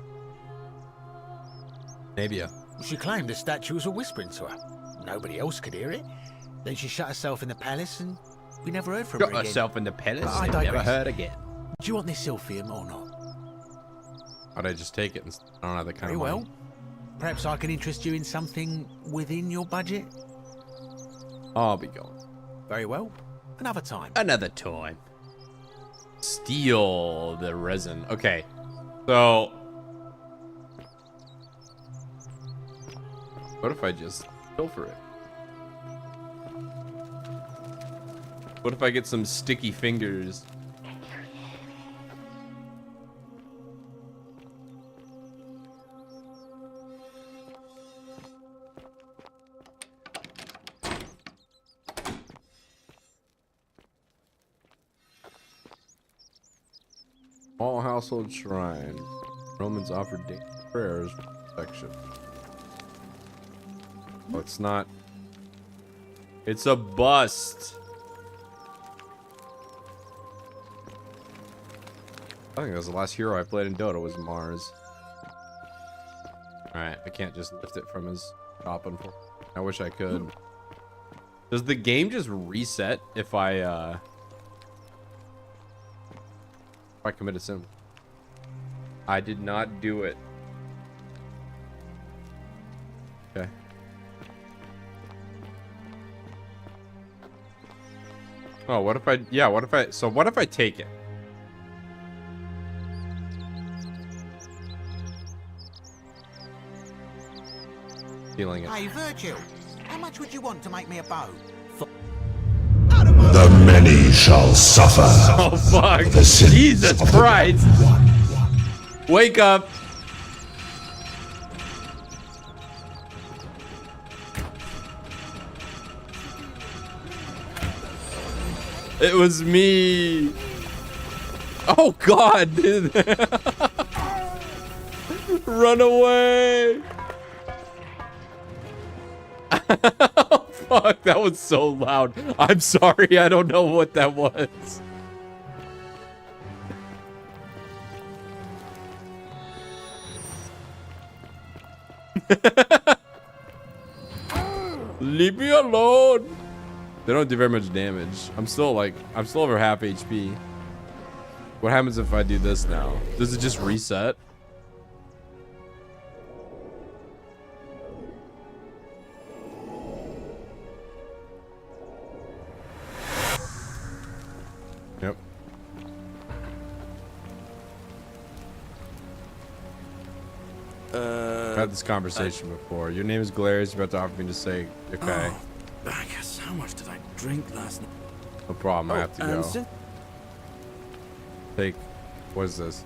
Navia. She claimed the statue was whispering to her. Nobody else could hear it. Then she shut herself in the palace and we never heard from her Got again. herself in the palace I and never digress. heard again. Do you want this Silphium or not? Why'd I just take it? I don't have that kind Very of well. money. Perhaps I can interest you in something within your budget? I'll be going. Very well. Another time. Another time. Steal the resin. Okay. So. What if I just pilfer it? What if I get some sticky fingers? All household shrines. Romans offered daily prayers protection. Oh, it's not. It's a bust. I think that was the last hero I played in Dota was Mars. Alright, I can't just lift it from his top, unfortunately. I wish I could. Does the game just reset if I commit a sin? I did not do it. Okay. Oh, what if I, yeah, what if I, so what if I take it? Feeling it. Hey, Virgil, how much would you want to make me a bow? The many shall suffer. Oh, fuck. Jesus Christ. Wake up. It was me. Oh, God, dude. Run away. Oh, fuck, that was so loud. I'm sorry, I don't know what that was. Leave me alone. They don't do very much damage. I'm still over half HP. What happens if I do this now? Does it just reset? Yep. I've had this conversation before. Your name is Galerius. You're about to offer me to say, okay. Oh, Bacchus, how much did I drink last night? No problem. I have to go. and Take. What is this?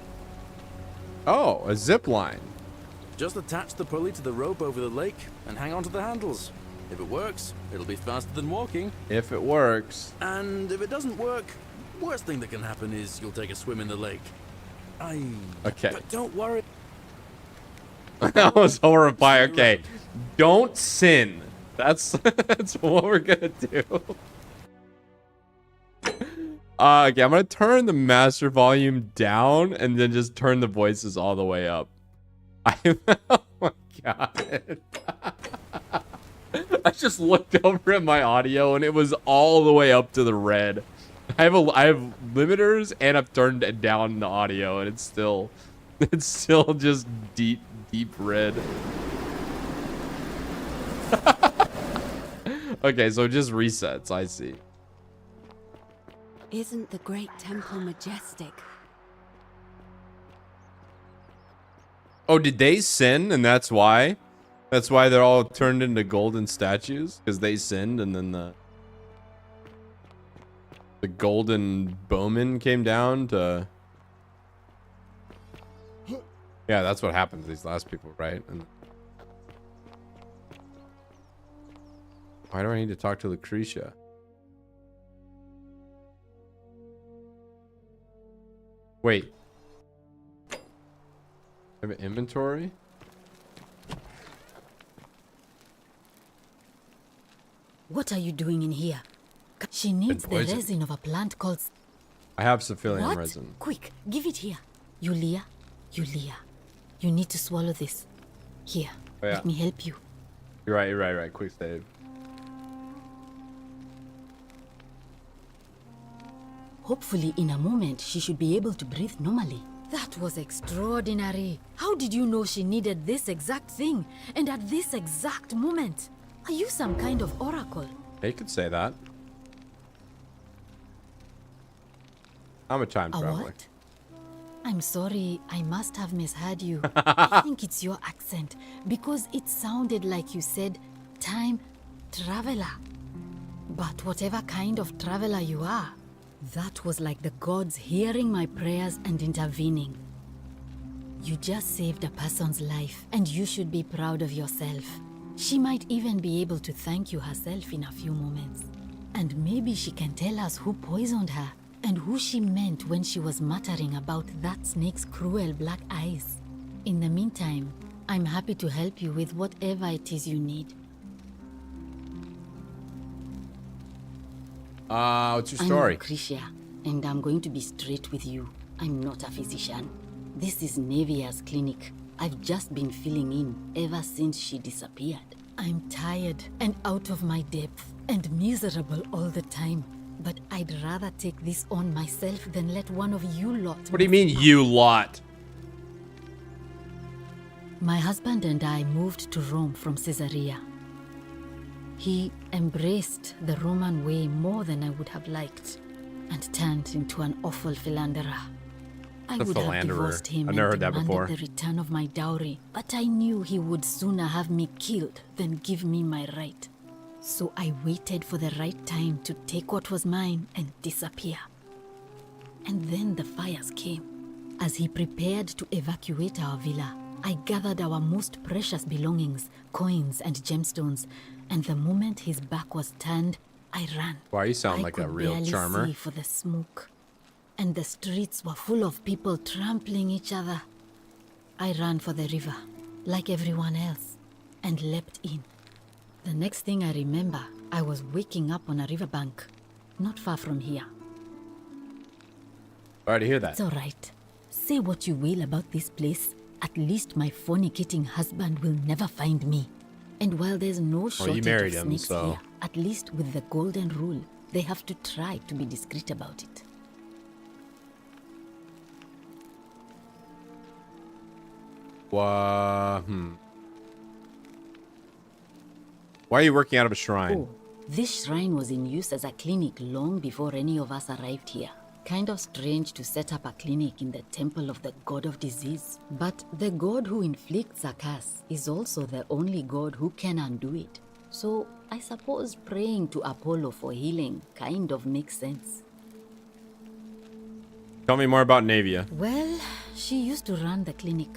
Oh, a zip line. just attach the pulley to the rope over the lake and hang on to the handles. If it works, it'll be faster than walking. If it works. And if it doesn't work, worst thing that can happen is you'll take a swim in the lake. Okay. But don't worry. That was horrifying. Okay. Don't sin. That's what we're gonna do. Okay, I'm gonna turn the master volume down and then just turn the voices all the way up. Oh my god. I just looked over at my audio and it was all the way up to the red. I have limiters and I've turned it down the audio and it's still just deep red. Okay, so it just resets. I see. Isn't the great temple majestic? Oh, did they sin and that's why? That's why they're all turned into golden statues? Because they sinned and then the golden bowman came down to... Yeah, that's what happened to these last people, right? And why do I need to talk to Lucretia? Wait. I have an inventory? What are you doing in here? She needs the poisoned. resin of a plant called... I have psyphilium What? resin. Quick, give it here. Yulia, you need to swallow this. Here, Oh, yeah. let me help you. You're right. Quick save. Hopefully, in a moment, she should be able to breathe normally. That was extraordinary. How did you know she needed this exact thing? And at this exact moment? Are you some kind of oracle? They could say that. I'm a time A traveler. what? I'm sorry, I must have misheard you. I think it's your accent, because it sounded like you said time traveler. But whatever kind of traveler you are, that was like the gods hearing my prayers and intervening. You just saved a person's life, and you should be proud of yourself. She might even be able to thank you herself in a few moments. And maybe she can tell us who poisoned her, and who she meant when she was muttering about that snake's cruel black eyes. In the meantime, I'm happy to help you with whatever it is you need. What's your story? I'm Lucretia, and I'm going to be straight with you. I'm not a physician. This is Nevia's clinic. I've just been filling in ever since she disappeared. I'm tired and out of my depth and miserable all the time. But I'd rather take this on myself than let one of you lot... What do you mean, you lot? My husband and I moved to Rome from Caesarea. He embraced the Roman way more than I would have liked, and turned into an awful philanderer. I would have divorced him I've never and heard that before. demanded the return of my dowry, but I knew he would sooner have me killed than give me my right. So I waited for the right time to take what was mine and disappear. And then the fires came. As he prepared to evacuate our villa, I gathered our most precious belongings, coins and gemstones, and the moment his back was turned, I ran. Why you sound like a real I could charmer? barely see for the smoke, and the streets were full of people trampling each other. I ran for the river, like everyone else, and leapt in. The next thing I remember, I was waking up on a riverbank, not far from here. Sorry to hear that. It's all right. Say what you will about this place. At least my fornicating husband will never find me. And while there's no shortage married of him, snakes so- here, at least with the golden rule, they have to try to be discreet about it. Why are you working out of a shrine? Oh, this shrine was in use as a clinic long before any of us arrived here. Kind of strange to set up a clinic in the temple of the god of disease. But the god who inflicts a curse is also the only god who can undo it. So I suppose praying to Apollo for healing kind of makes sense. Tell me more about Navia. Well, she used to run the clinic.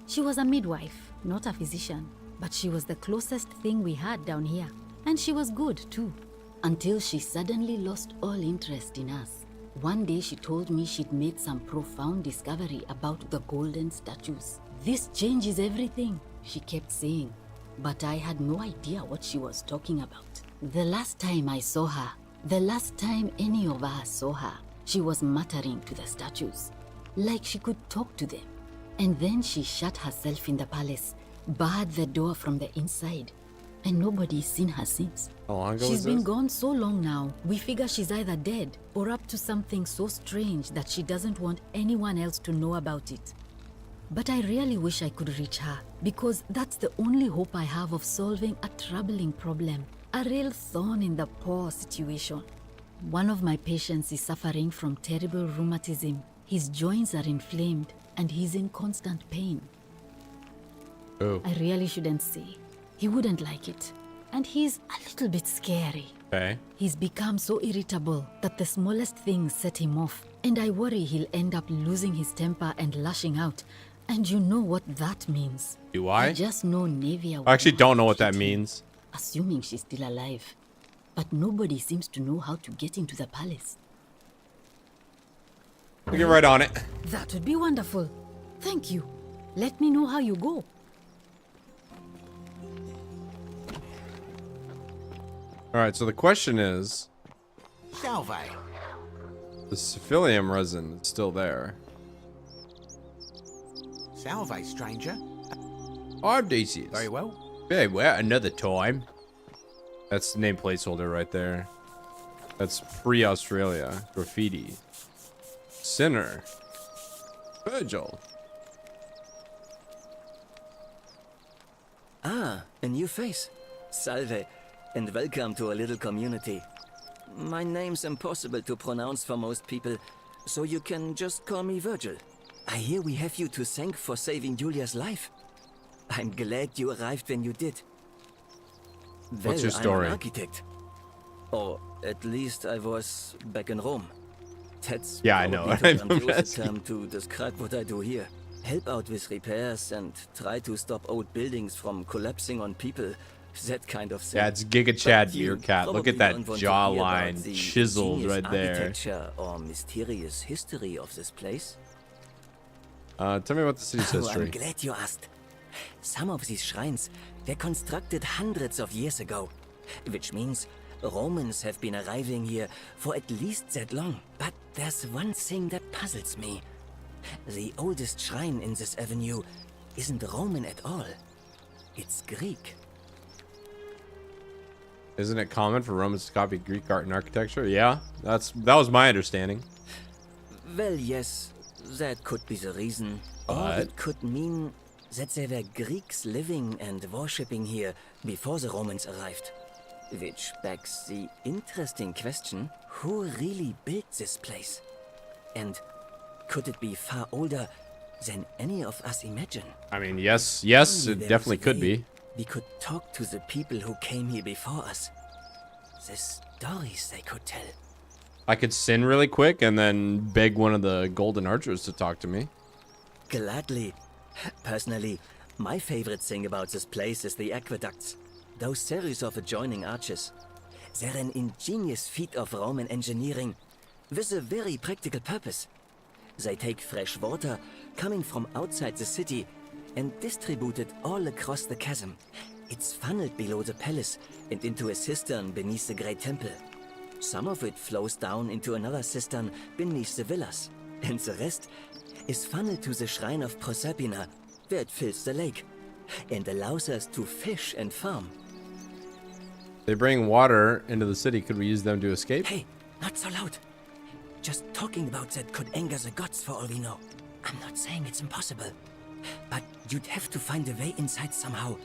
She was a midwife, not a physician. But she was the closest thing we had down here. And she was good, too. Until she suddenly lost all interest in us. One day she told me she'd made some profound discovery about the golden statues. This changes everything, she kept saying. But I had no idea what she was talking about. The last time I saw her, the last time any of us saw her, she was muttering to the statues, like she could talk to them. And then she shut herself in the palace, barred the door from the inside, and nobody's seen her since. How long ago She's was been this? gone so long now, we figure she's either dead or up to something so strange that she doesn't want anyone else to know about it. But I really wish I could reach her, because that's the only hope I have of solving a troubling problem, a real thorn in the paw situation. One of my patients is suffering from terrible rheumatism. His joints are inflamed, and he's in constant pain. Oh. I really shouldn't say. He wouldn't like it. And he's a little bit scary. Okay. He's become so irritable that the smallest things set him off. And I worry he'll end up losing his temper and lashing out. And you know what that means. Do I? I just know Navia I actually would don't know have what that hit him, means. assuming she's still alive. But nobody seems to know how to get into the palace. We'll get right on it. That would be wonderful. Thank you. Let me know how you go. All right, so the question is, Salve. the Cephalium resin is still there. Salve, stranger. I'm Decius. Very well. Hey, well, another time. That's the name placeholder right there. That's pre-Australia. Graffiti. Sinner. Virgil. Ah, a new face. Salve, and welcome to a little community. My name's impossible to pronounce for most people, so you can just call me Virgil. I hear we have you to thank for saving Julia's life. I'm glad you arrived when you did. What's your story? I'm an architect. Or at least I was back in Rome. That's Yeah, I know. probably too grandiose a term to describe what I do here. Help out with repairs and try to stop old buildings from collapsing on people. That kind of thing. Yeah, it's Giga Chad But you Meerkat. Look at probably that don't want to hear about jawline the chiseled genius right there. architecture or mysterious history of this place. Tell me about the city's Oh, history. I'm glad you asked. Some of these shrines were constructed hundreds of years ago, which means Romans have been arriving here for at least that long. But there's one thing that puzzles me. The oldest shrine in this avenue isn't Roman at all. It's Greek. Isn't it common for Romans to copy Greek art and architecture? Yeah, that was my understanding. Well, yes, that could be the reason. Or But it could mean that there were Greeks living and worshipping here before the Romans arrived. Which begs the interesting question, who really built this place? And could it be far older than any of us imagine? I mean, yes, Only it there definitely is a could way be. We could talk to the people who came here before us. The stories they could tell. I could sin really quick and then beg one of the golden archers to talk to me. Gladly. Personally, my favorite thing about this place is the aqueducts. Those series of adjoining arches. They're an ingenious feat of Roman engineering with a very practical purpose. They take fresh water coming from outside the city and distribute it all across the chasm. It's funneled below the palace and into a cistern beneath the great temple. Some of it flows down into another cistern beneath the villas, and the rest is funneled to the shrine of Proserpina, where it fills the lake and allows us to fish and farm. They bring water into the city. Could we use them to escape? Hey, not so loud. Just talking about that could anger the gods for all we know. I'm not saying it's impossible, but you'd have to find a way inside somehow.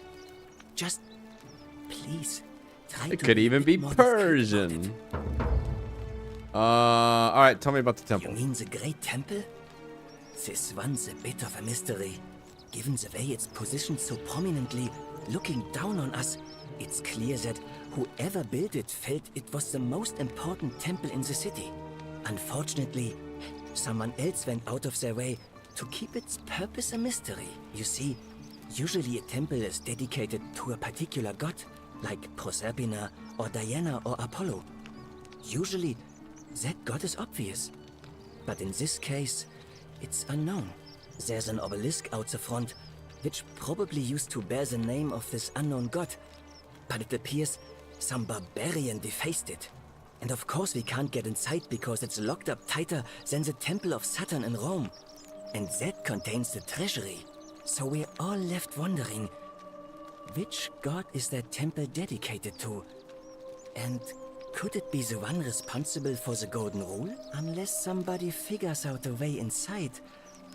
Just, please, try It to could be a even bit be more discreet about Persian. All right, tell me about the temple. You mean the Great Temple? This one's a bit of a mystery. Given the way it's positioned so prominently, looking down on us, it's clear that whoever built it felt it was the most important temple in the city. Unfortunately, someone else went out of their way to keep its purpose a mystery. You see, usually a temple is dedicated to a particular god, like Proserpina or Diana or Apollo. Usually, that god is obvious. But in this case, it's unknown. There's an obelisk out the front, which probably used to bear the name of this unknown god. But it appears some barbarian defaced it. And of course we can't get inside because it's locked up tighter than the Temple of Saturn in Rome. And that contains the treasury. So we're all left wondering, which god is that temple dedicated to? And could it be the one responsible for the Golden Rule? Unless somebody figures out a way inside,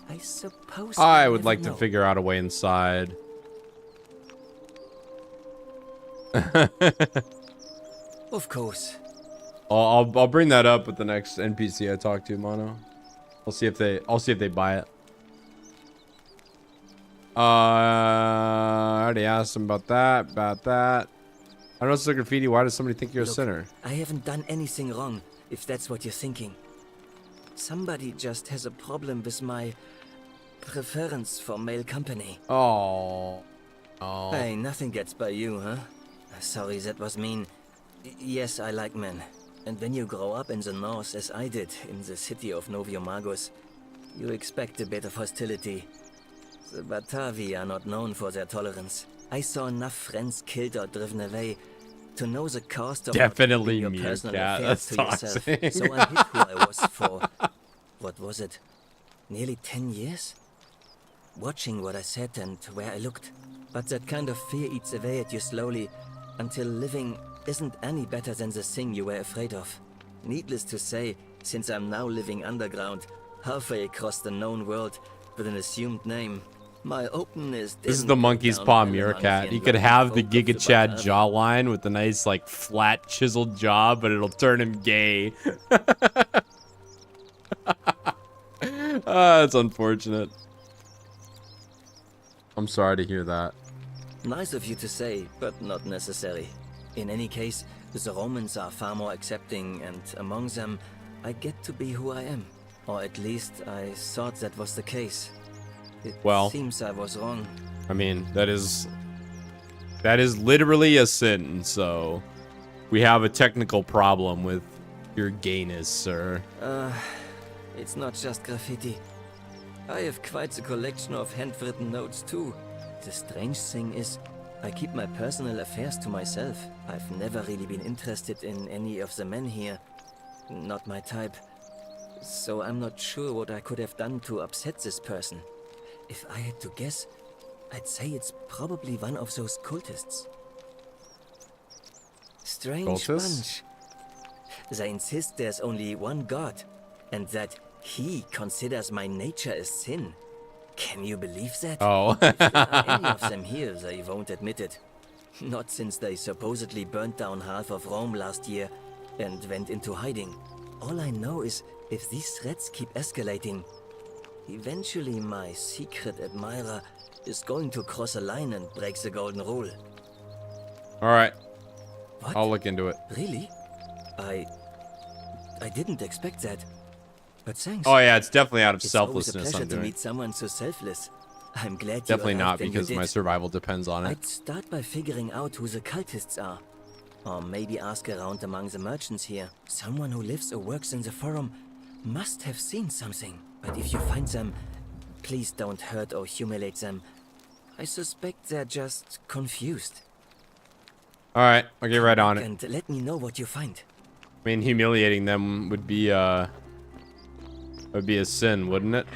I suppose I we'll would never like know. to figure out a way inside. Of course. I'll bring that up with the next NPC I talk to, Mono. I'll see if they buy it. I already asked them about that. I know it's the graffiti. Why does somebody think you're a Look, sinner? I haven't done anything wrong, if that's what you're thinking. Somebody just has a problem with my preference for male company. Oh. Hey, nothing gets by you, huh? Sorry, that was mean. Yes, I like men. And when you grow up in the north, as I did, in the city of Noviomagus, you expect a bit of hostility. The Batavi are not known for their tolerance. I saw enough friends killed or driven away to know the cost of Definitely your personal Meerkat. affairs That's to yourself. toxic. So I hid who I was for, what was it, nearly 10 years? Watching what I said and where I looked. But that kind of fear eats away at you slowly, until living isn't any better than the thing you were afraid of. Needless to say, since I'm now living underground, halfway across the known world, with an assumed name, my openness... This is the monkey's paw meerkat. He could have the Giga Chad jawline with the nice, like, flat, chiseled jaw, but it'll turn him gay. That's unfortunate. I'm sorry to hear that. Nice of you to say, but not necessary. In any case, the Romans are far more accepting, and among them, I get to be who I am. Or at least, I thought that was the case. It seems I was wrong. I mean, that is literally a sin, so we have a technical problem with your gayness, sir. It's not just graffiti. I have quite the collection of handwritten notes too. The strange thing is, I keep my personal affairs to myself. I've never really been interested in any of the men here. Not my type. So I'm not sure what I could have done to upset this person. If I had to guess, I'd say it's probably one of those cultists. Strange bunch. They insist there's only one God, and that he considers my nature a sin. Can you believe that? Oh. If there are any of them here, they won't admit it. Not since they supposedly burnt down half of Rome last year and went into hiding. All I know is, if these threats keep escalating, eventually my secret admirer is going to cross a line and break the golden rule. Alright. What? I'll look into it. Really? I didn't expect that. But thanks. Oh yeah, it's definitely out of It's selflessness always a pleasure I'm to doing. meet someone so selfless. I'm glad Definitely you not, arrived when you because my did. survival depends on it. I'd start by figuring out who the cultists are. Or maybe ask around among the merchants here. Someone who lives or works in the forum must have seen something. But if you find them, please don't hurt or humiliate them. I suspect they're just confused. Alright, I'll get right on it. And let me know what you find. I mean, humiliating them would be a sin, wouldn't it?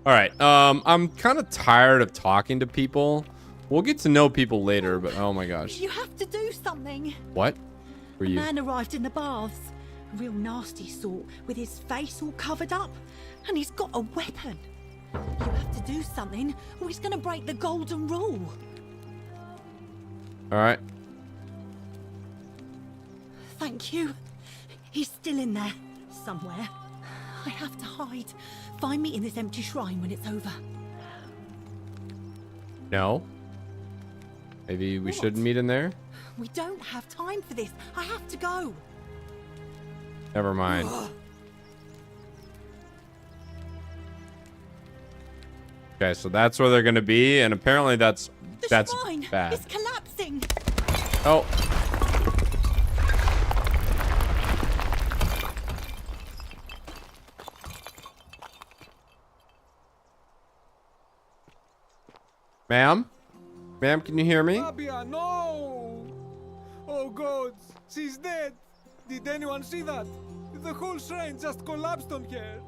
Alright, I'm kind of tired of talking to people. We'll get to know people later, but oh my gosh. You have to do something. What? Were A you? man arrived in the baths. A real nasty sort, with his face all covered up. And he's got a weapon. You have to do something, or he's gonna break the golden rule. Alright. Thank you. He's still in there, somewhere. I have to hide. Find me in this empty shrine when it's over. No. Maybe we shouldn't meet in there? We don't have time for this. I have to go. Never mind. Okay, so that's where they're gonna be, and apparently that's Shrine bad. is collapsing. Oh. Ma'am? Ma'am, can you hear me? Fabia, no! Oh gods, she's dead! Did anyone see that? The whole shrine just collapsed on her.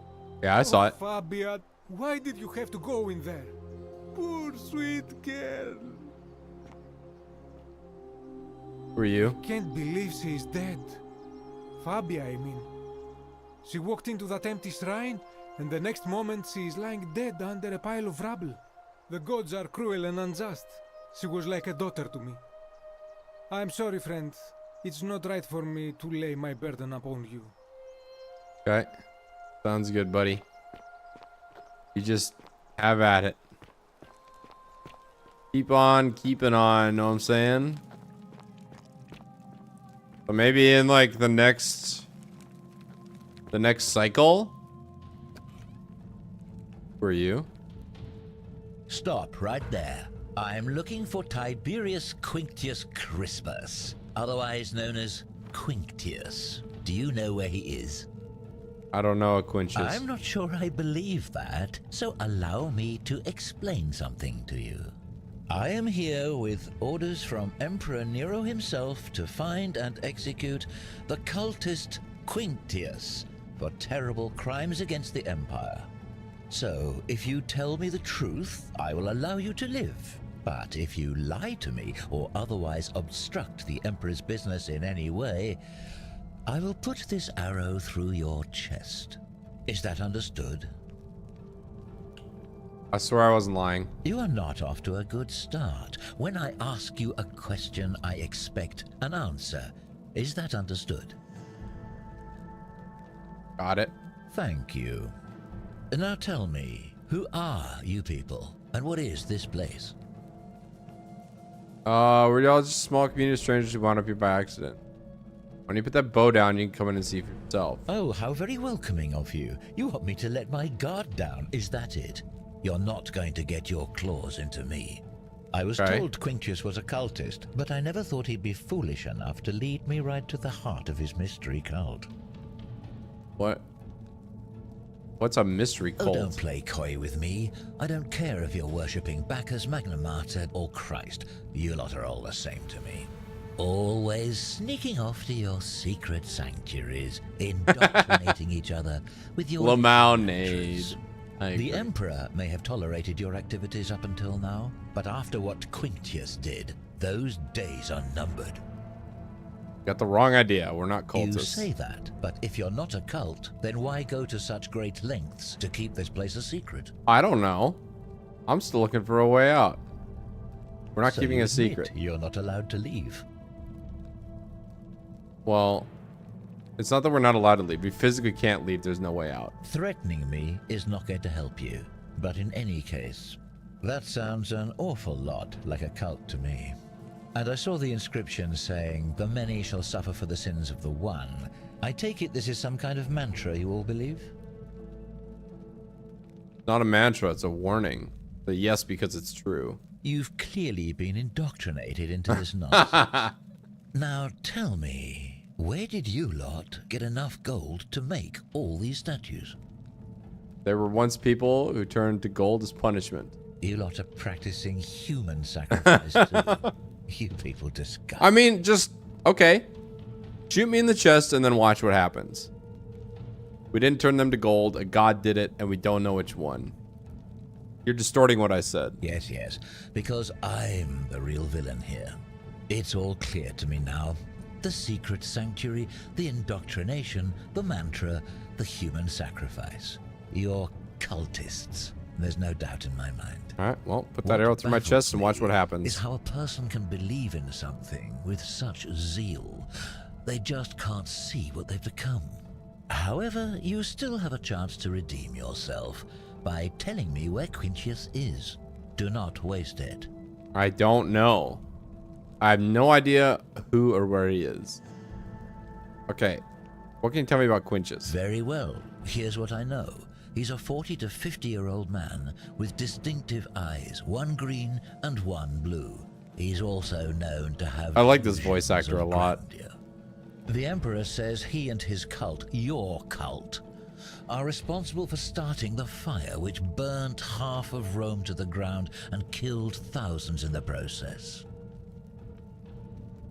Yeah, I saw it. Fabia, why did you have to go in there? Poor sweet girl. Who are you? Can't believe she's dead. Fabia, I mean. She walked into that empty shrine, and the next moment she's lying dead under a pile of rubble. The gods are cruel and unjust. She was like a daughter to me. I'm sorry, friend. It's not right for me to lay my burden upon you. Okay. Sounds good, buddy. You just have at it. Keep on keeping on, know what I'm saying? But maybe in like the next cycle? Who are you? Stop right there. I'm looking for Tiberius Quinctius Crispus, otherwise known as Quinctius. Do you know where he is? I don't know, Quintius. I'm not sure I believe that, so allow me to explain something to you. I am here with orders from Emperor Nero himself to find and execute the cultist Quinctius for terrible crimes against the Empire. So, if you tell me the truth, I will allow you to live. But if you lie to me or otherwise obstruct the Emperor's business in any way, I will put this arrow through your chest. Is that understood? I swear I wasn't lying. You are not off to a good start. When I ask you a question, I expect an answer. Is that understood? Got it. Thank you. Now tell me, who are you people, and what is this place? We're all just small community of strangers who wound up here by accident. When you put that bow down, you can come in and see for yourself. Oh, how very welcoming of you. You want me to let my guard down, is that it? You're not going to get your claws into me. I was told Quinctius was a cultist, but I never thought he'd be foolish enough to lead me right to the heart of his mystery cult. What? What's a mystery cult? Oh, don't play coy with me. I don't care if you're worshipping Bacchus, Magna Mater, or Christ. You lot are all the same to me. Always sneaking off to your secret sanctuaries, indoctrinating each other with your... Lemonade. The Emperor may have tolerated your activities up until now, but after what Quinctius did, those days are numbered. Got the wrong idea. We're not cultists. You say that, but if you're not a cult, then why go to such great lengths to keep this place a secret? I don't know. I'm still looking for a way out. We're not keeping you a admit secret. You're not allowed to leave. Well, it's not that we're not allowed to leave. We physically can't leave. There's no way out. Threatening me is not going to help you. But in any case, that sounds an awful lot like a cult to me. And I saw the inscription saying, "The many shall suffer for the sins of the one." I take it this is some kind of mantra you all believe? Not a mantra. It's a warning. But yes, because it's true. You've clearly been indoctrinated into this nonsense. Now tell me, where did you lot get enough gold to make all these statues? There were once people who turned to gold as punishment. You lot are practicing human sacrifice too. You people disgust. I mean, just, okay. Shoot me in the chest and then watch what happens. We didn't turn them to gold. A god did it, and we don't know which one. You're distorting what I said. Yes, because I'm the real villain here. It's all clear to me now. The secret sanctuary, the indoctrination, the mantra, the human sacrifice. You're cultists. There's no doubt in my mind. All right, well, put that arrow through my chest and watch what happens. Is how a person can believe in something with such zeal. They just can't see what they've become. However, you still have a chance to redeem yourself by telling me where Quinctius is. Do not waste it. I don't know. I have no idea who or where he is. Okay, what can you tell me about Quinctius? Very well. Here's what I know. He's a 40 to 50-year-old man with distinctive eyes, one green and one blue. He's also known to have... I like this voice actor a lot. The Emperor says he and his cult, your cult, are responsible for starting the fire which burnt half of Rome to the ground and killed thousands in the process.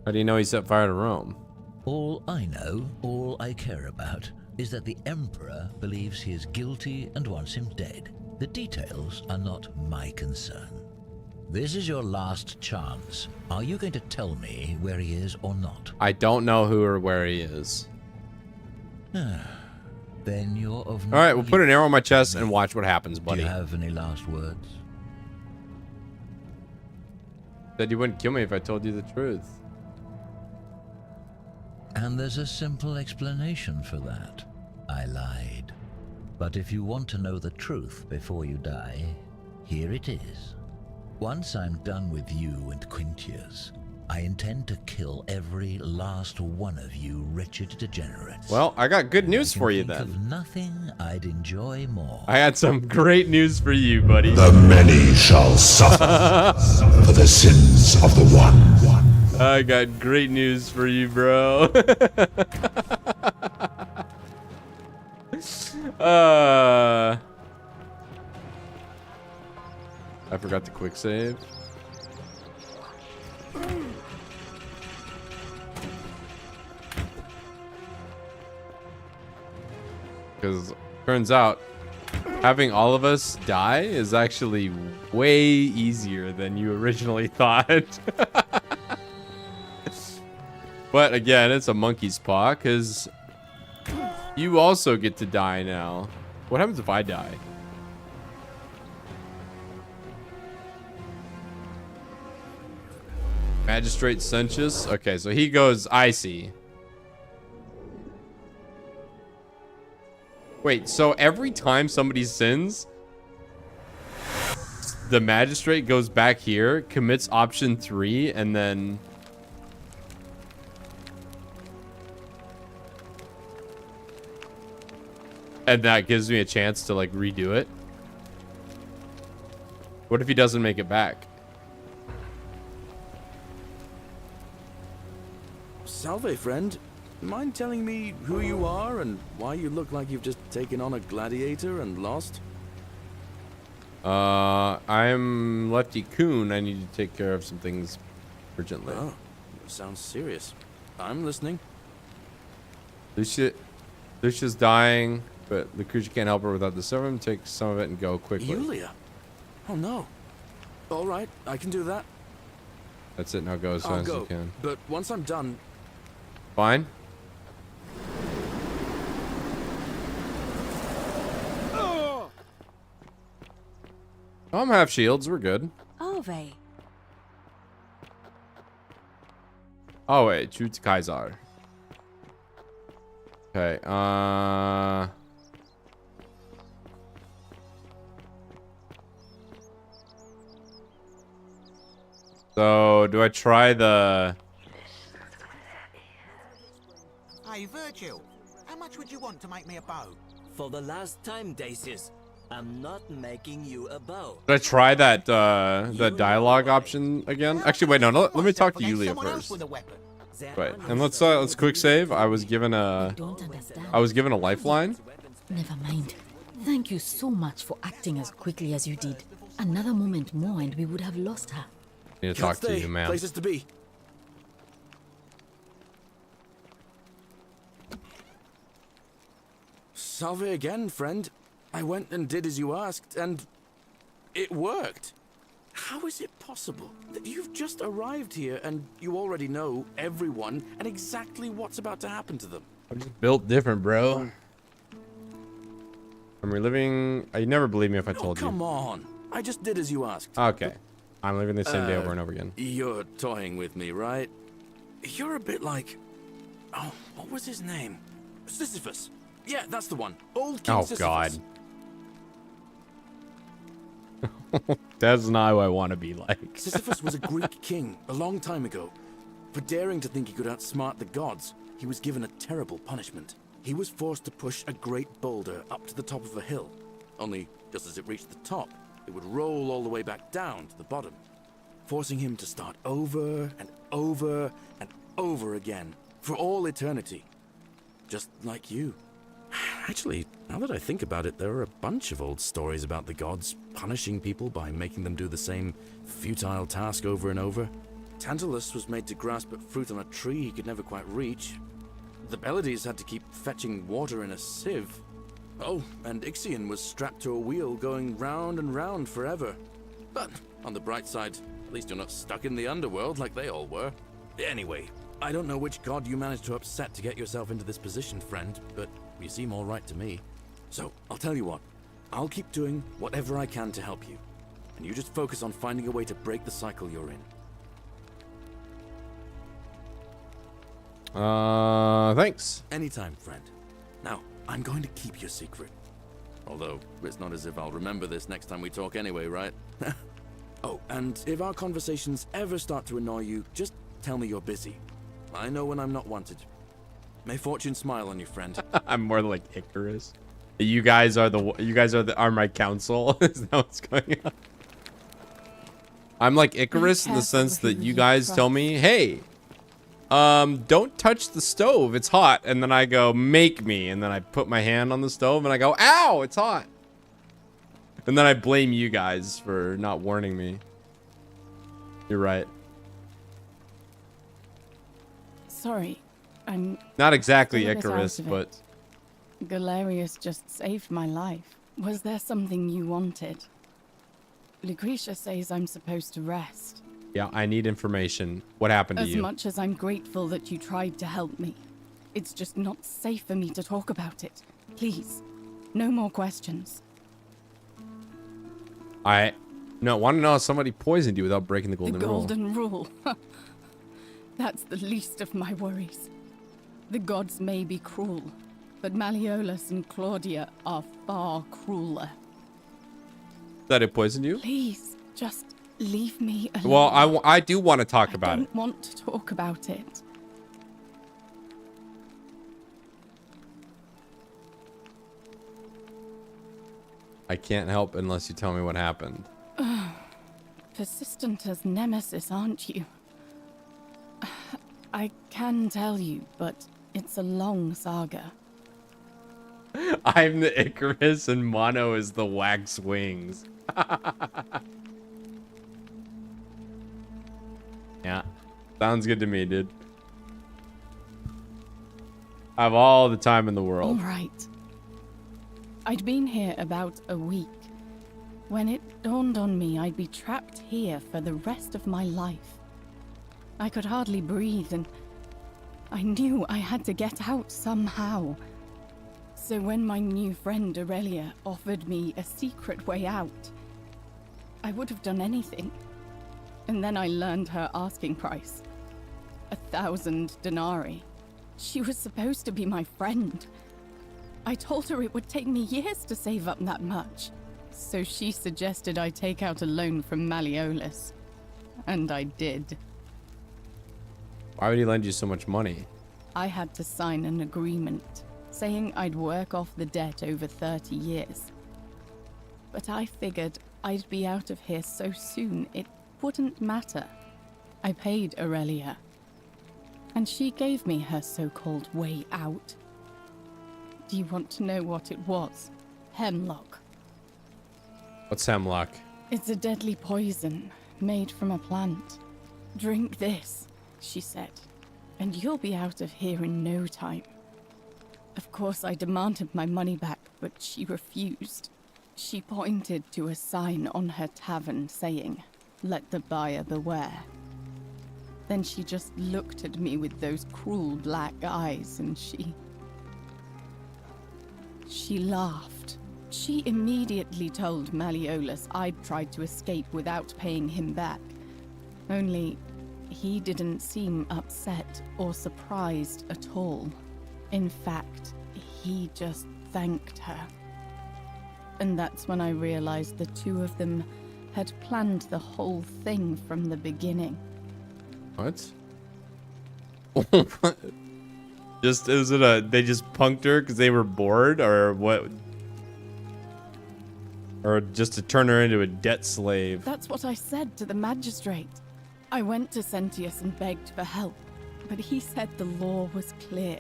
How do you know he set fire to Rome? All I know, all I care about, is that the Emperor believes he is guilty and wants him dead. The details are not my concern. This is your last chance. Are you going to tell me where he is or not? I don't know who or where he is. Then you're of... All right, we'll put an arrow on my chest and watch what happens, buddy. Do you have any last words? Said you wouldn't kill me if I told you the truth. And there's a simple explanation for that. I lied. But if you want to know the truth before you die, here it is. Once I'm done with you and Quinctius, I intend to kill every last one of you wretched degenerates. Well, I got good news for you Think then. of nothing I'd enjoy more. I had some great news for you, buddy. The many shall suffer for the sins of the one. I got great news for you, bro. I forgot the quick save. because turns out having all of us die is actually way easier than you originally thought. But again, it's a monkey's paw because you also get to die now. What happens if I die? Magistrate Sanchez. Okay, so he goes icy. Wait, so every time somebody sins, the magistrate goes back here, commits option 3, and then... And that gives me a chance to, like, redo it? What if he doesn't make it back? Salve, friend. Mind telling me who you are and why you look like you've just taken on a gladiator and lost? I'm Lefty Coon. I need to take care of some things urgently. Oh, sounds serious. I'm listening. Lucia's dying, but Lucretia can't help her without the serum. Take some of it and go quickly. Yulia? Oh no. All right, I can do that. That's it. Now go as I'll fast as go, you can. but once I'm done... Fine. I'm half shields. We're good. Ove. Oh wait, shoot Kaiser. Okay. So do I try the? Hey, Virgil, how much would you want to make me a bow? For the last time, Dacius, I'm not making you a bow. Did I try that the dialogue option again? Actually, wait, no. Let me talk to Yulia first. Wait, and let's quick save. I was given a lifeline. Never mind. Thank you so much for acting as quickly as you did. Another moment more and we would have lost her. I need to talk to you, man. Places to be. Salve again, friend. I went and did as you asked, and it worked. How is it possible that you've just arrived here and you already know everyone and exactly what's about to happen to them? I'm just built different, bro. I'm reliving. You never believe me if I told you. Come on. I just did as you asked. Okay. I'm living the same day over and over again. You're toying with me, right? You're a bit like... Oh, what was his name? Sisyphus. Yeah, that's the one. Old King Sisyphus. God. That's not who I want to be like. Sisyphus was a Greek king a long time ago. For daring to think he could outsmart the gods, he was given a terrible punishment. He was forced to push a great boulder up to the top of a hill. Only, just as it reached the top, it would roll all the way back down to the bottom, forcing him to start over and over and over again for all eternity. Just like you. Actually, now that I think about it, there are a bunch of old stories about the gods punishing people by making them do the same futile task over and over. Tantalus was made to grasp at fruit on a tree he could never quite reach. The Pleiades had to keep fetching water in a sieve. Oh, and Ixion was strapped to a wheel going round and round forever. But on the bright side, at least you're not stuck in the underworld like they all were. Anyway, I don't know which god you managed to upset to get yourself into this position, friend, but you seem all right to me. So, I'll tell you what. I'll keep doing whatever I can to help you. And you just focus on finding a way to break the cycle you're in. Thanks. Anytime, friend. Now, I'm going to keep your secret. Although, it's not as if I'll remember this next time we talk anyway, right? Oh, and if our conversations ever start to annoy you, just tell me you're busy. I know when I'm not wanted. May fortune smile on you, friend. I'm more like Icarus. You guys are my council. Is that what's going on? I'm like Icarus in the sense that you guys tell me, hey, don't touch the stove, it's hot. And then I go, make me. And then I put my hand on the stove and I go, ow, it's hot. And then I blame you guys for not warning me. You're right. Sorry, I'm Not exactly a little bit out Icarus, of it. but Galerius just saved my life. Was there something you wanted? Lucretia says I'm supposed to rest. Yeah, I need information. What happened to As you? much as I'm grateful that you tried to help me, it's just not safe for me to talk about it. Please, no more questions. I want to know if somebody poisoned you without breaking the golden The rule. golden rule. That's the least of my worries. The gods may be cruel, but Malleolus and Claudia are far crueler. That it poisoned you? Please, just leave me alone. Well, I do want to talk I about it. don't want to talk about it. I can't help unless you tell me what happened. Persistent as Nemesis, aren't you? I can tell you, but it's a long saga. I'm the Icarus and Mono is the wax wings. Yeah. Sounds good to me, dude. I have all the time in the world. All right. I'd been here about a week when it dawned on me I'd be trapped here for the rest of my life. I could hardly breathe, and I knew I had to get out somehow. So when my new friend Aurelia offered me a secret way out, I would have done anything. And then I learned her asking price. 1,000 denarii. She was supposed to be my friend. I told her it would take me years to save up that much. So she suggested I take out a loan from Malleolus. And I did. Why would he lend you so much money? I had to sign an agreement saying I'd work off the debt over 30 years. But I figured I'd be out of here so soon it wouldn't matter. I paid Aurelia, and she gave me her so-called way out. Do you want to know what it was? Hemlock. What's hemlock? It's a deadly poison made from a plant. Drink this, she said, and you'll be out of here in no time. Of course, I demanded my money back, but she refused. She pointed to a sign on her tavern saying, "Let the buyer beware." Then she just looked at me with those cruel black eyes and she laughed. She immediately told Malleolus I'd tried to escape without paying him back. Only, he didn't seem upset or surprised at all. In fact, he just thanked her. And that's when I realized the two of them had planned the whole thing from the beginning. What? Just is it they just punked her because they were bored, or what? Or just to turn her into a debt slave? That's what I said to the magistrate. I went to Sentius and begged for help, but he said the law was clear.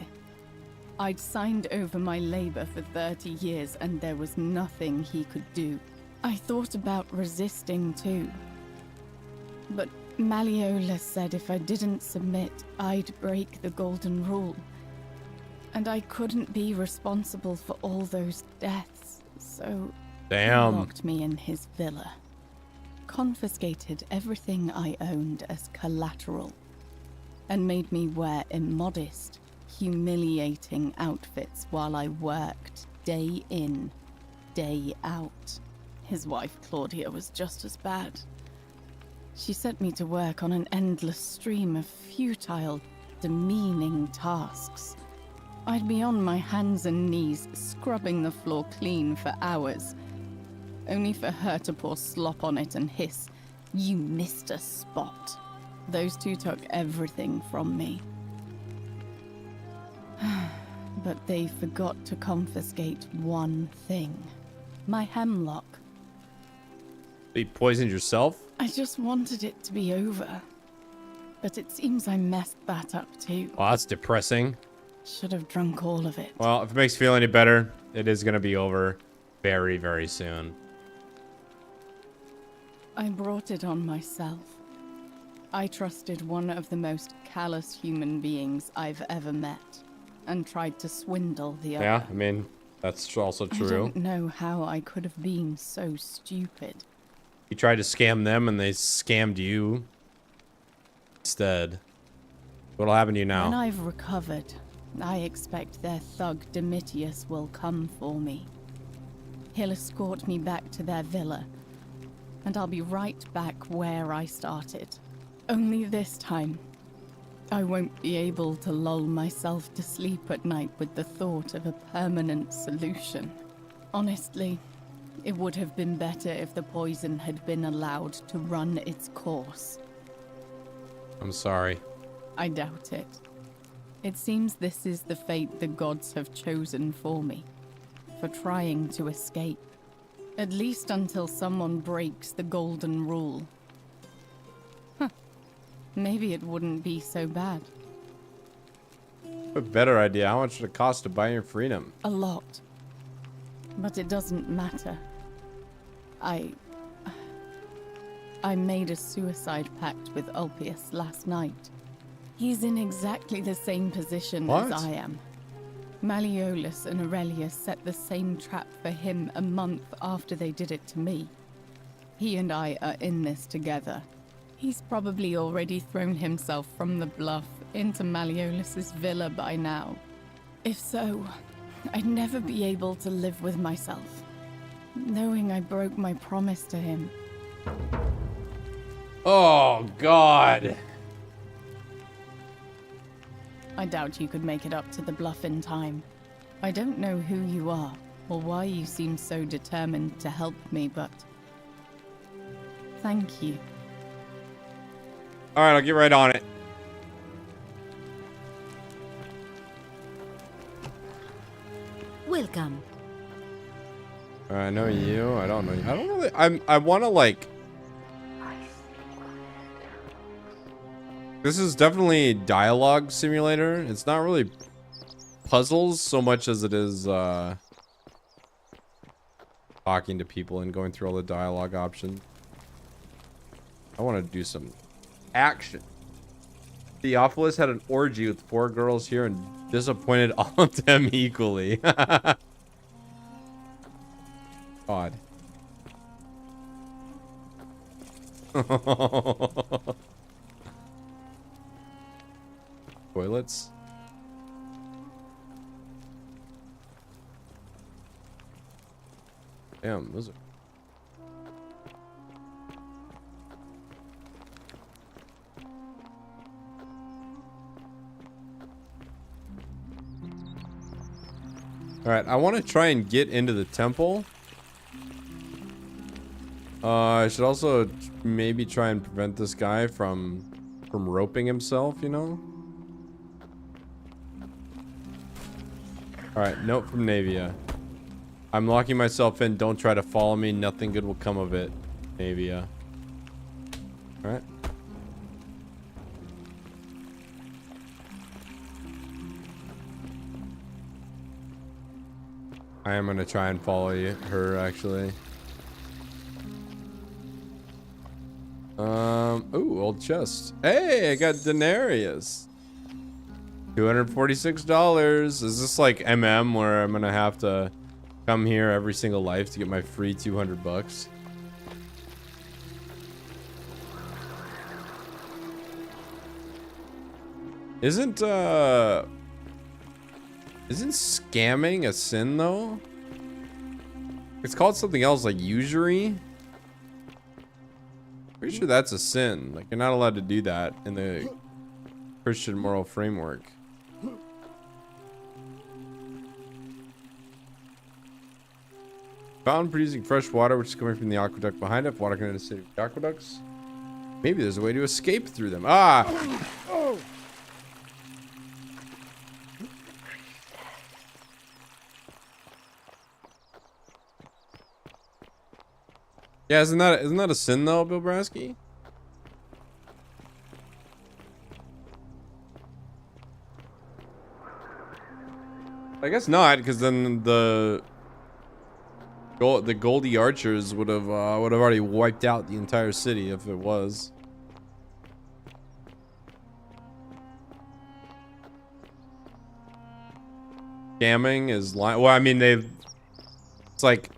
I'd signed over my labor for 30 years and there was nothing he could do. I thought about resisting too. But Malleolus said if I didn't submit, I'd break the golden rule. And I couldn't be responsible for all those deaths, so Damn. he locked me in his villa. Confiscated everything I owned as collateral, and made me wear immodest, humiliating outfits while I worked day in, day out. His wife Claudia was just as bad. She sent me to work on an endless stream of futile, demeaning tasks. I'd be on my hands and knees, scrubbing the floor clean for hours, only for her to pour slop on it and hiss, "You missed a spot." Those two took everything from me. But they forgot to confiscate one thing. My hemlock. You poisoned yourself? I just wanted it to be over. But it seems I messed that up too. Well, that's depressing. Should have drunk all of it. Well, if it makes you feel any better, it is going to be over very, very soon. I brought it on myself. I trusted one of the most callous human beings I've ever met. and tried to swindle the other. Yeah, I mean, that's also I true. don't know how I could have been so stupid. You tried to scam them and they scammed you instead. What'll happen to you now? When I've recovered, I expect their thug Domitius will come for me. He'll escort me back to their villa, and I'll be right back where I started. Only this time, I won't be able to lull myself to sleep at night with the thought of a permanent solution. Honestly, it would have been better if the poison had been allowed to run its course. I'm sorry. I doubt it. It seems this is the fate the gods have chosen for me, for trying to escape. At least until someone breaks the golden rule. Huh. Maybe it wouldn't be so bad. A better idea. How much would it cost to buy your freedom? A lot. But it doesn't matter. I made a suicide pact with Ulpius last night. He's in exactly the same position as I am. Malleolus and Aurelius set the same trap for him a month after they did it to me. He and I are in this together. He's probably already thrown himself from the bluff into Malleolus's villa by now. If so, I'd never be able to live with myself, knowing I broke my promise to him. Oh, God. I doubt you could make it up to the bluff in time. I don't know who you are, or why you seem so determined to help me, but... thank you. Alright, I'll get right on it. Welcome. I know you. I don't know you. I don't really... I want to, like... This is definitely a dialogue simulator. It's not really puzzles so much as it is talking to people and going through all the dialogue options. I want to do some action. Theophilus had an orgy with 4 girls here and disappointed all of them equally. God. Toilets. Damn, those are... Alright, I want to try and get into the temple. I should also maybe try and prevent this guy from roping himself, you know? Alright, note from Navia. I'm locking myself in. Don't try to follow me. Nothing good will come of it. Navia. Alright. I am gonna try and follow her, actually. Ooh, old chest. Hey, I got denarius. $246. Is this like MM where I'm gonna have to come here every single life to get my free 200 bucks? Isn't scamming a sin though? It's called something else like usury. Pretty sure that's a sin. Like you're not allowed to do that in the Christian moral framework. Fountain producing fresh water, which is coming from the aqueduct behind it. Water connected to the city of aqueducts. Maybe there's a way to escape through them. Ah! Yeah, isn't that a sin though, Bill Brasky? I guess not, because then the Goldie Archers would have already wiped out the entire city if it was. scamming is lying. Well, I mean, it's like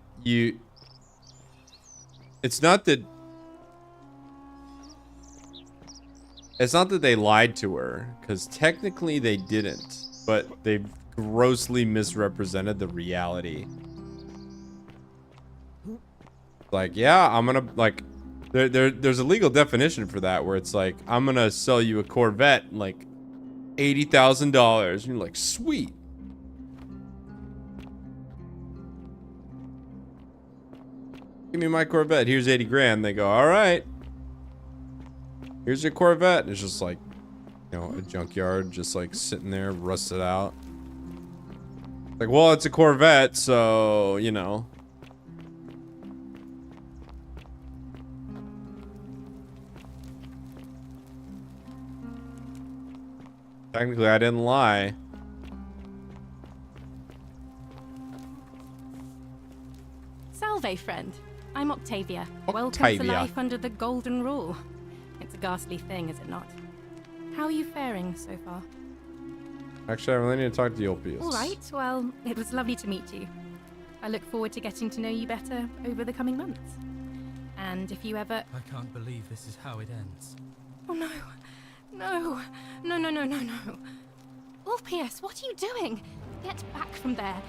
it's not that they lied to her, because technically they didn't, but they grossly misrepresented the reality. Like, yeah, I'm gonna, like, there's a legal definition for that, where it's like, I'm gonna sell you a Corvette, like $80,000, and you're like, sweet. Give me my Corvette. Here's 80 grand. They go, all right. Here's your Corvette. And it's just like, you know, a junkyard, just like sitting there, rusted out. Like, well, it's a Corvette, so, you know. Technically, I didn't lie. Salve, friend. I'm Octavia. Welcome to Octavia. life under the Golden Rule. It's a ghastly thing, is it not? How are you faring so far? Actually, I really need to talk to Ulpius. All right. Well, it was lovely to meet you. I look forward to getting to know you better over the coming months. And if you ever... I can't believe this is how it ends. Oh, no. No. No, no, no, no, no. Ulpius, what are you doing? Get back from there.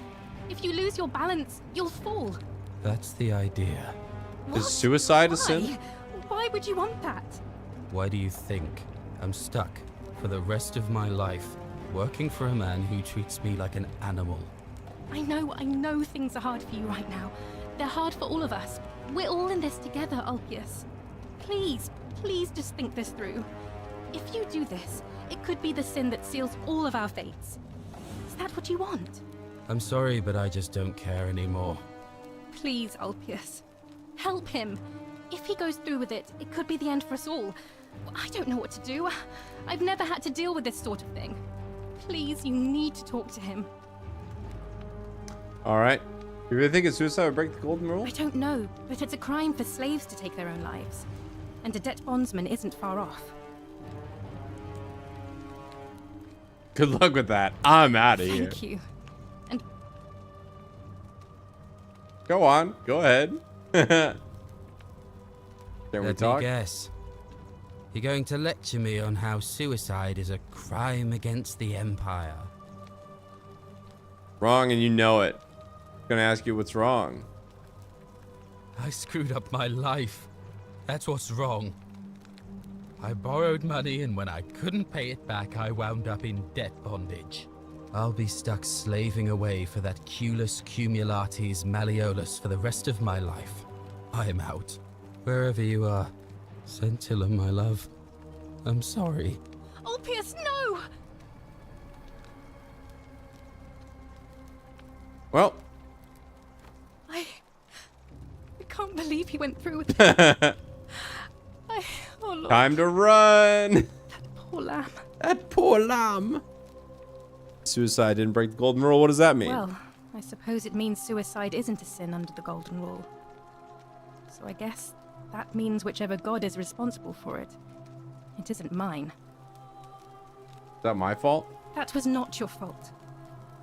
If you lose your balance, you'll fall. That's the idea. Is suicide a Why? sin? Why would you want that? Why do you think I'm stuck for the rest of my life working for a man who treats me like an animal? I know things are hard for you right now. They're hard for all of us. We're all in this together, Ulpius. Please just think this through. If you do this, it could be the sin that seals all of our fates. Is that what you want? I'm sorry, but I just don't care anymore. Please, Ulpius. Help him. If he goes through with it, it could be the end for us all. I don't know what to do. I've never had to deal with this sort of thing. Please, you need to talk to him. All right. You really think it's suicide would break the golden rule? I don't know, but it's a crime for slaves to take their own lives. And a debt bondsman isn't far off. Good luck with that. I'm out of here. Thank you. And go on. Go ahead. Can we Let talk? me guess. You're going to lecture me on how suicide is a crime against the Empire. Wrong, and you know it. I'm gonna ask you what's wrong. I screwed up my life. That's what's wrong. I borrowed money, and when I couldn't pay it back, I wound up in debt bondage. I'll be stuck slaving away for that Culus Cumulatis Malleolus for the rest of my life. I am out. Wherever you are, Scintilla, my love, I'm sorry. Ulpius, no! Well. I can't believe he went through with it. Oh Lord. Time to run. Poor lamb. That poor lamb. Suicide didn't break the golden rule. What does that mean? Well, I suppose it means suicide isn't a sin under the Golden Rule. So I guess that means whichever god is responsible for it. It isn't mine. Is that my fault? That was not your fault.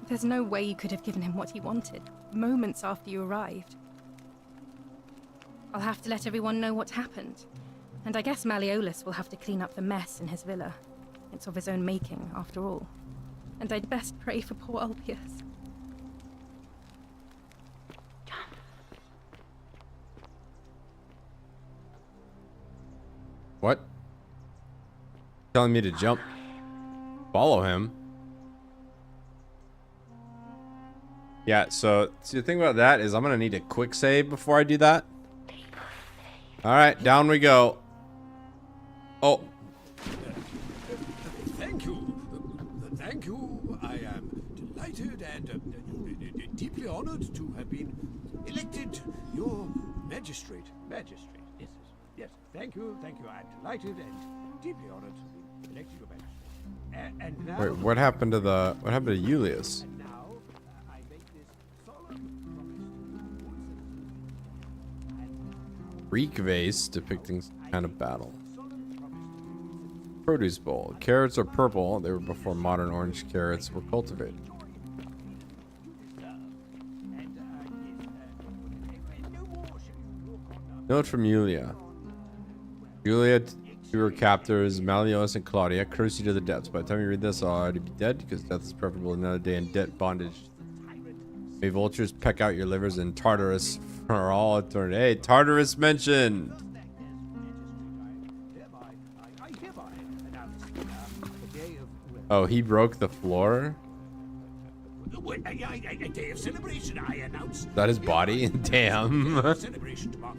There's no way you could have given him what he wanted, moments after you arrived. I'll have to let everyone know what happened. And I guess Malleolus will have to clean up the mess in his villa. It's of his own making, after all. And I'd best pray for poor Ulpius. What? Telling me to jump? Follow him? Yeah, so see, the thing about that is I'm gonna need a quick save before I do that. Alright, down we go. Oh. Thank you. Thank you. I am delighted and deeply honored to have been elected your magistrate. Magistrate. Yes. Yes. Thank you. Thank you. I'm delighted and deeply honored to be elected your magistrate. And now. Wait, what happened to Julius? And now I make this solemn promise. Greek vase depicting some kind of battle. Produce bowl. Carrots are purple. They were before modern orange carrots were cultivated. Note from Julia. Julia to her captors, Malleus and Claudia, curse you to the depths. By the time you read this, I'll already be dead, because death is preferable to another day in debt bondage. May vultures peck out your livers in Tartarus for all eternity. Hey, Tartarus mentioned! Oh, he broke the floor? A day of celebration, I announce. Is that his body? Damn. Celebration tomorrow.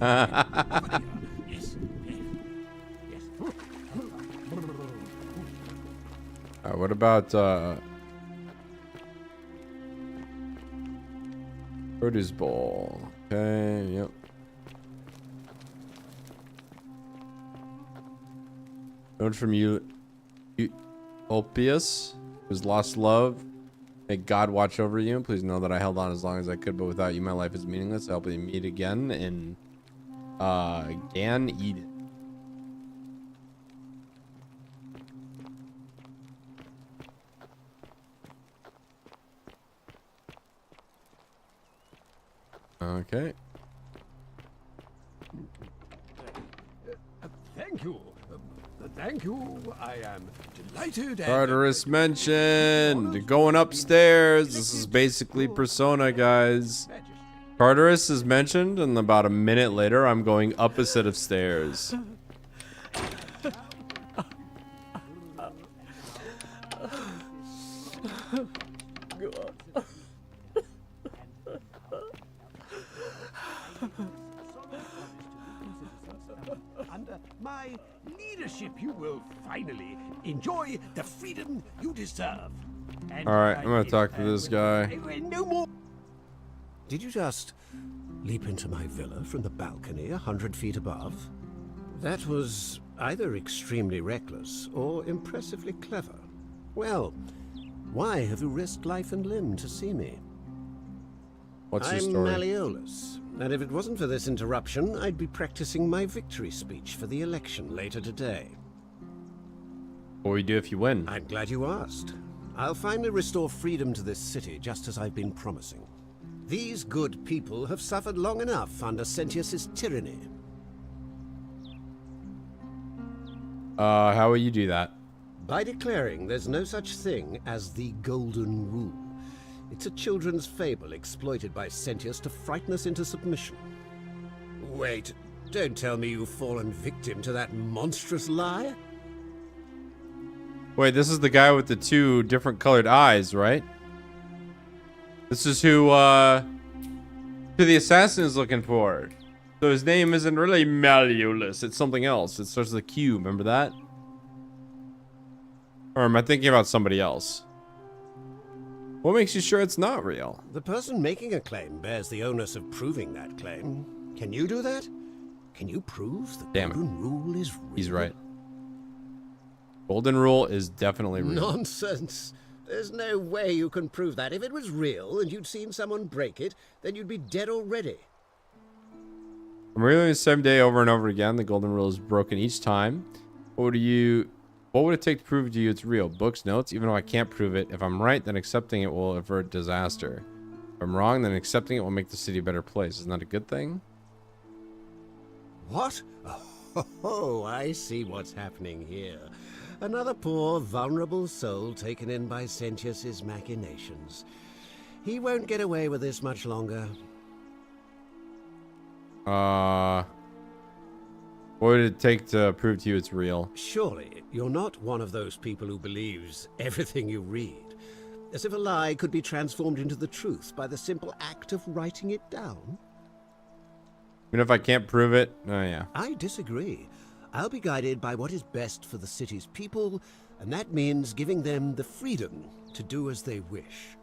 Yes. What about produce bowl? Okay, yep. Note from you, Ulpius, who's lost love. May God watch over you. Please know that I held on as long as I could, but without you, my life is meaningless. I hope we meet again in Gan Eden. Okay. Thank you. Thank you. I am delighted. Tartarus mentioned going upstairs. This is basically Persona, guys. Tartarus is mentioned, and about a minute later, I'm going up a set of stairs. Under my leadership, you will finally enjoy the freedom you deserve. All right, I'm gonna talk to this guy. No more. Did you just leap into my villa from the balcony 100 feet above? That was either extremely reckless or impressively clever. Well, why have you risked life and limb to see me? What's your I'm story? Malleolus, and if it wasn't for this interruption, I'd be practicing my victory speech for the election later today. What will you do if you win? I'm glad you asked. I'll finally restore freedom to this city, just as I've been promising. These good people have suffered long enough under Sentius's tyranny. How will you do that? By declaring there's no such thing as the Golden Rule. It's a children's fable exploited by Sentius to frighten us into submission. Wait, don't tell me you've fallen victim to that monstrous lie? Wait, this is the guy with the two different colored eyes, right? This is who the assassin is looking for. So his name isn't really Malleolus, it's something else. It starts with a Q, remember that? Or am I thinking about somebody else? What makes you sure it's not real? The person making a claim bears the onus of proving that claim. Can you do that? Can you prove the Golden Rule is real? He's right. Golden Rule is definitely real. Nonsense. There's no way you can prove that. If it was real and you'd seen someone break it, then you'd be dead already. I'm reeling the same day over and over again. The Golden Rule is broken each time. What would it take to prove to you it's real? Books, notes, even though I can't prove it. If I'm right, then accepting it will avert disaster. If I'm wrong, then accepting it will make the city a better place. Isn't that a good thing? What? Oh, I see what's happening here. Another poor, vulnerable soul taken in by Sentius's machinations. He won't get away with this much longer. What would it take to prove to you it's real? Surely, you're not one of those people who believes everything you read. As if a lie could be transformed into the truth by the simple act of writing it down. Even if I can't prove it? Oh, yeah. I disagree. I'll be guided by what is best for the city's people, and that means giving them the freedom to do as they wish.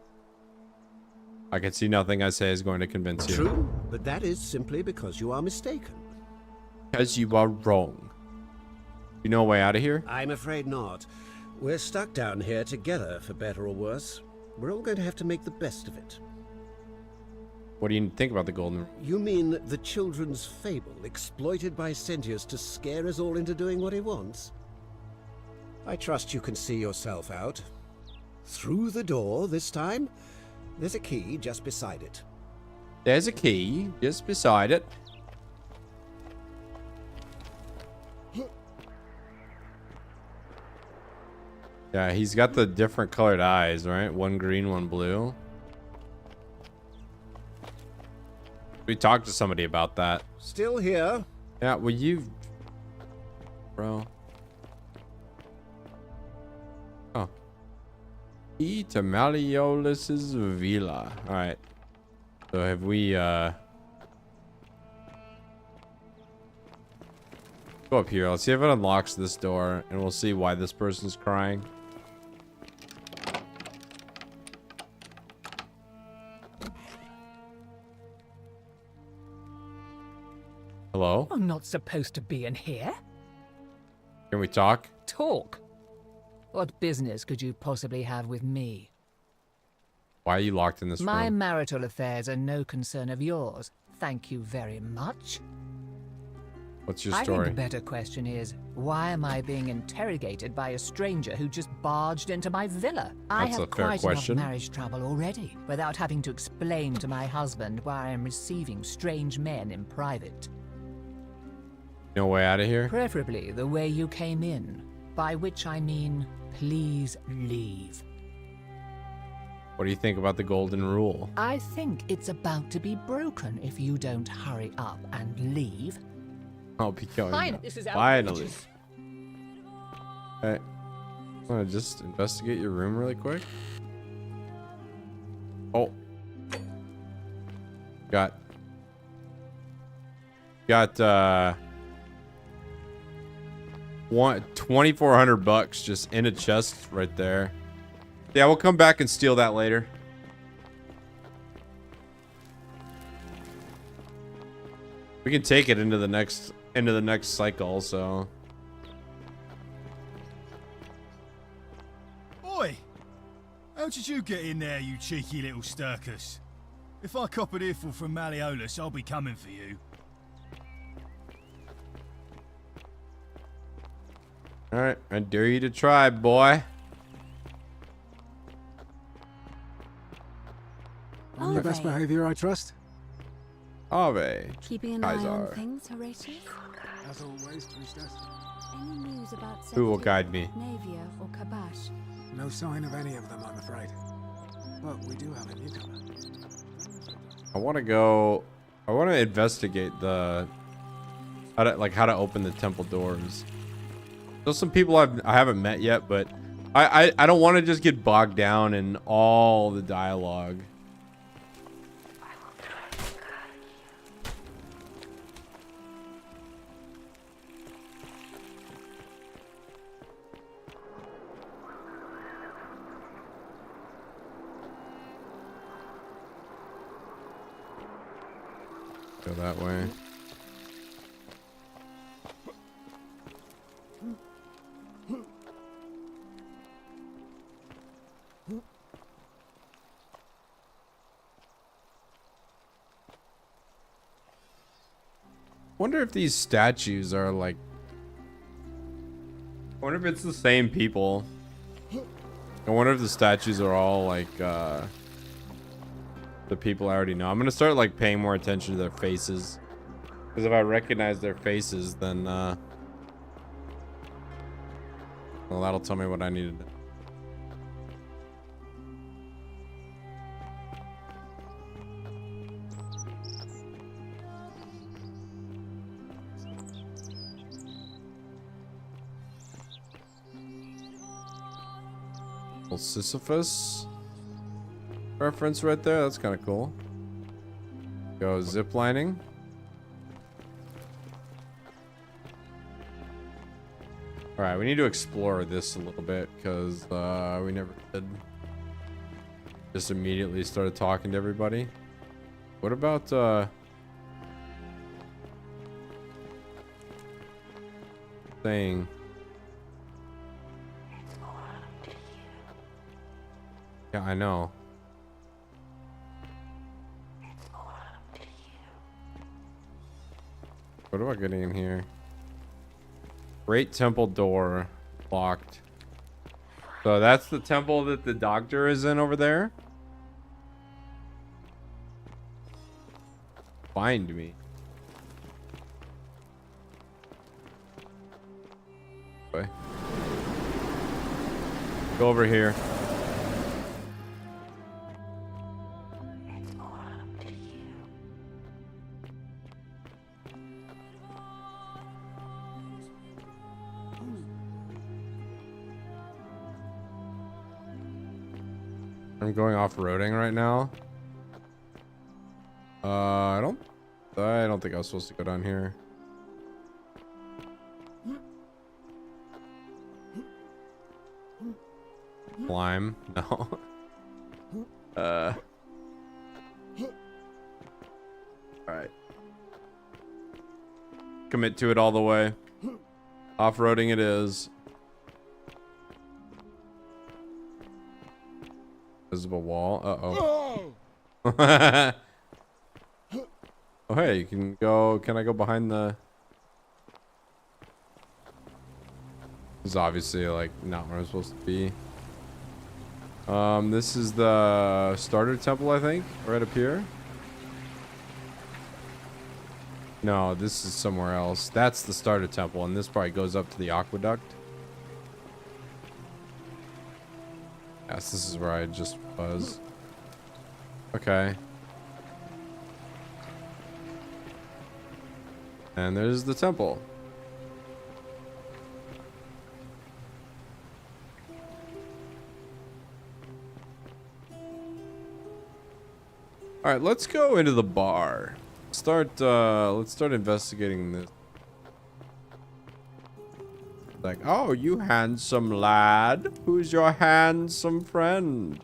I can see nothing I say is going to convince you. True, but that is simply because you are mistaken. Because you are wrong. You know a way out of here? I'm afraid not. We're stuck down here together, for better or worse. We're all going to have to make the best of it. What do you think about the Golden Rule? You mean the children's fable exploited by Sentius to scare us all into doing what he wants? I trust you can see yourself out. Through the door this time. There's a key just beside it. There's a key just beside it. Yeah, he's got the different colored eyes, right? One green, one blue. We talked to somebody about that. Still here? Yeah, well, you... Bro. Oh. E to Malleolus' villa. Alright. So have we, Go up here. Let's see if it unlocks this door, and we'll see why this person's crying. Hello? I'm not supposed to be in here. Can we talk? Talk? What business could you possibly have with me? Why are you locked in this My room? marital affairs are no concern of yours. Thank you very much. What's your I think story? the better question is, why am I being interrogated by a stranger who just barged into my villa? I That's have a fair quite question. enough marriage trouble already, without having to explain to my husband why I am receiving strange men in private. No way out of here? Preferably the way you came in, by which I mean, please leave. What do you think about the golden rule? I think it's about to be broken if you don't hurry up and leave. I'll be going Fine, now. this is Finally. outrageous. Okay. Want to just investigate your room really quick? Oh. Got 2,400 bucks just in a chest right there. Yeah, we'll come back and steal that later. We can take it into the next cycle, so. Oi! How did you get in there, you cheeky little Sturkus? If I cop an earful from Malleolus, I'll be coming for you. Alright, I dare you to try, boy. On your best behavior, I trust. Ave. Keeping an eye on Kaiser. things, Horatius? As always, priestess. Any news about Who will Septimus, guide me? Navia, or Kabash? No sign of any of them, I'm afraid. But we do have a newcomer. I want to investigate the how to open the temple doors. There's some people I haven't met yet, but I don't want to just get bogged down in all the dialogue. Go that way. Wonder if these statues are like. I wonder if it's the same people. I wonder if the statues are all like the people I already know. I'm gonna start like paying more attention to their faces, because if I recognize their faces, then well, that'll tell me what I need to do. Little Sisyphus reference right there. That's kind of cool. Go ziplining. All right, we need to explore this a little bit because we never did. Just immediately started talking to everybody. What about saying? Yeah, I know. What am I getting in here? Great temple door locked. So that's the temple that the doctor is in over there. Find me. Okay. Go over here. I'm going off-roading right now. I don't think I was supposed to go down here. Climb? No. Alright. Commit to it all the way. Off-roading it is. Visible wall. Uh-oh. Oh, hey, you can go... Can I go behind the... This is obviously, like, not where I'm supposed to be. This is the starter temple, I think. Right up here. No, this is somewhere else. That's the starter temple, and this probably goes up to the aqueduct. Yes, this is where I just was. Okay. And there's the temple. All right, let's go into the bar. Let's start investigating this. Like, oh, you handsome lad. Who's your handsome friend?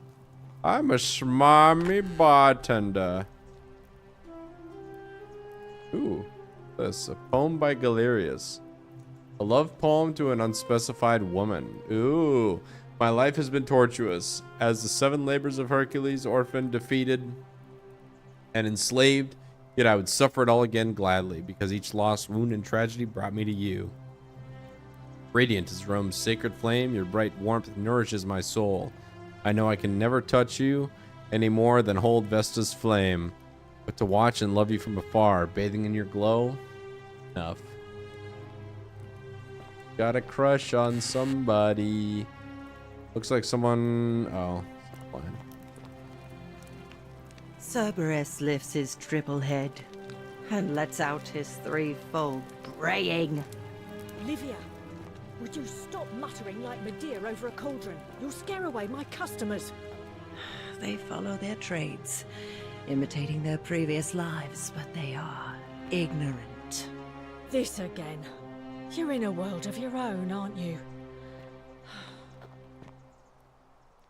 I'm a smarmy bartender. Ooh, this a poem by Galerius. A love poem to an unspecified woman. Ooh, my life has been tortuous. As the 7 labors of Hercules, orphaned, defeated, and enslaved, yet I would suffer it all again gladly, because each loss, wound, and tragedy brought me to you. Radiant is Rome's sacred flame, your bright warmth nourishes my soul. I know I can never touch you any more than hold Vesta's flame, but to watch and love you from afar, bathing in your glow, enough. Got a crush on somebody. Looks like someone... Oh, fine. Cerberus lifts his triple head and lets out his threefold braying. Livia, would you stop muttering like Medea over a cauldron? You'll scare away my customers. They follow their trades, imitating their previous lives, but they are ignorant. This again. You're in a world of your own, aren't you?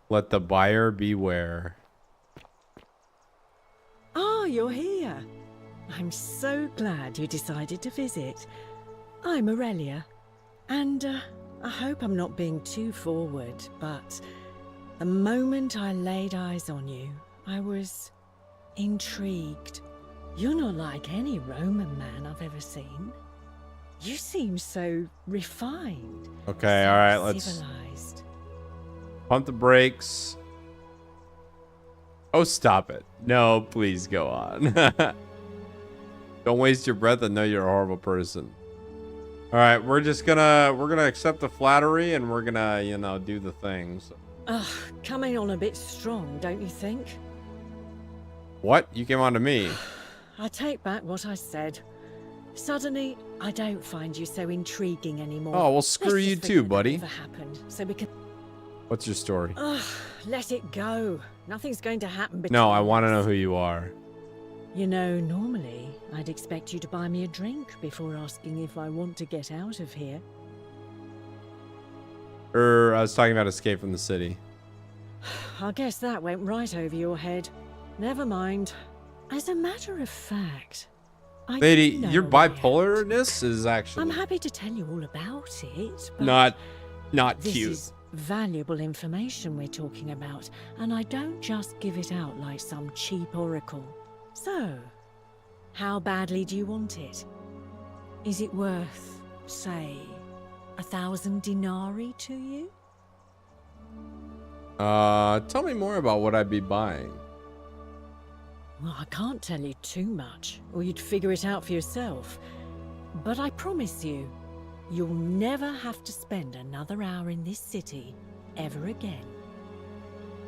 Let the buyer beware. Ah, you're here. I'm so glad you decided to visit. I'm Aurelia, and I hope I'm not being too forward, but the moment I laid eyes on you, I was intrigued. You're not like any Roman man I've ever seen. You seem so refined. Okay, so all right, let's civilized. Pump the brakes. Oh, stop it. No, please go on. Don't waste your breath and know you're a horrible person. All right, we're gonna accept the flattery and we're gonna, you know, do the things. Ugh, coming on a bit strong, don't you think? What? You came on to me. I take back what I said. Suddenly, I don't find you so intriguing anymore. Oh, well, screw Let's you just too, forget buddy. that ever happened, so we can... What's your story? Ugh, let it go. Nothing's going to happen between No, I want to us. know who you are. You know, normally, I'd expect you to buy me a drink before asking if I want to get out of here. I was talking about escape from the city. I guess that went right over your head. Never mind. As a matter of fact, I Lady, do know your a way out. bipolarness is actually I'm happy to tell you all about it, but not this cute. is valuable information we're talking about, and I don't just give it out like some cheap oracle. So, how badly do you want it? Is it worth, say, 1,000 denarii to you? Tell me more about what I'd be buying. Well, I can't tell you too much, or you'd figure it out for yourself. But I promise you, you'll never have to spend another hour in this city ever again.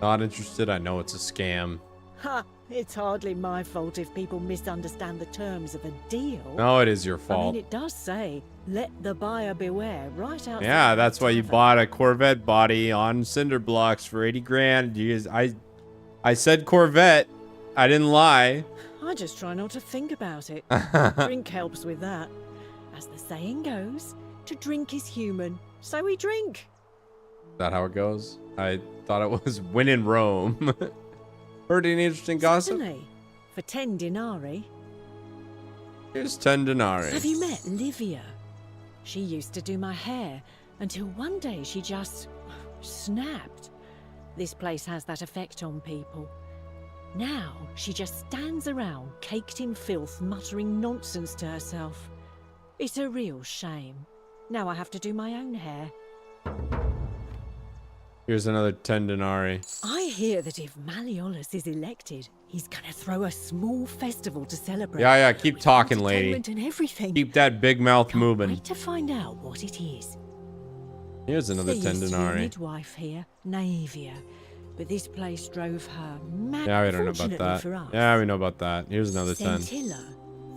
Not interested. I know it's a scam. Ha! It's hardly my fault if people misunderstand the terms of a deal. No, it is your I fault. mean, it does say, let the buyer beware, right outside. Yeah, that's the why you tavern. bought a Corvette body on cinder blocks for 80 grand. You guys, I said Corvette. I didn't lie. I just try not to think about it. Drink helps with that. As the saying goes, to drink is human, so we drink. Is that how it goes? I thought it was when in Rome. Heard any interesting gossip? Certainly. For 10 denarii. Here's 10 denarii. Have you met Livia? She used to do my hair until one day she just snapped. This place has that effect on people. Now she just stands around caked in filth, muttering nonsense to herself. It's a real shame. Now I have to do my own hair. Here's another 10 denarii. I hear that if Malleolus is elected, he's gonna throw a small festival to celebrate. Yeah, keep talking, lady. Entertainment and everything. Keep that big mouth moving. Wait to find out what it is. Here's another There 10 used to be a denarii. midwife here, Naevia, but this place drove her mad. Yeah, we don't know about Fortunately that. for us, Yeah, we know about that. Here's another 10. Scintilla,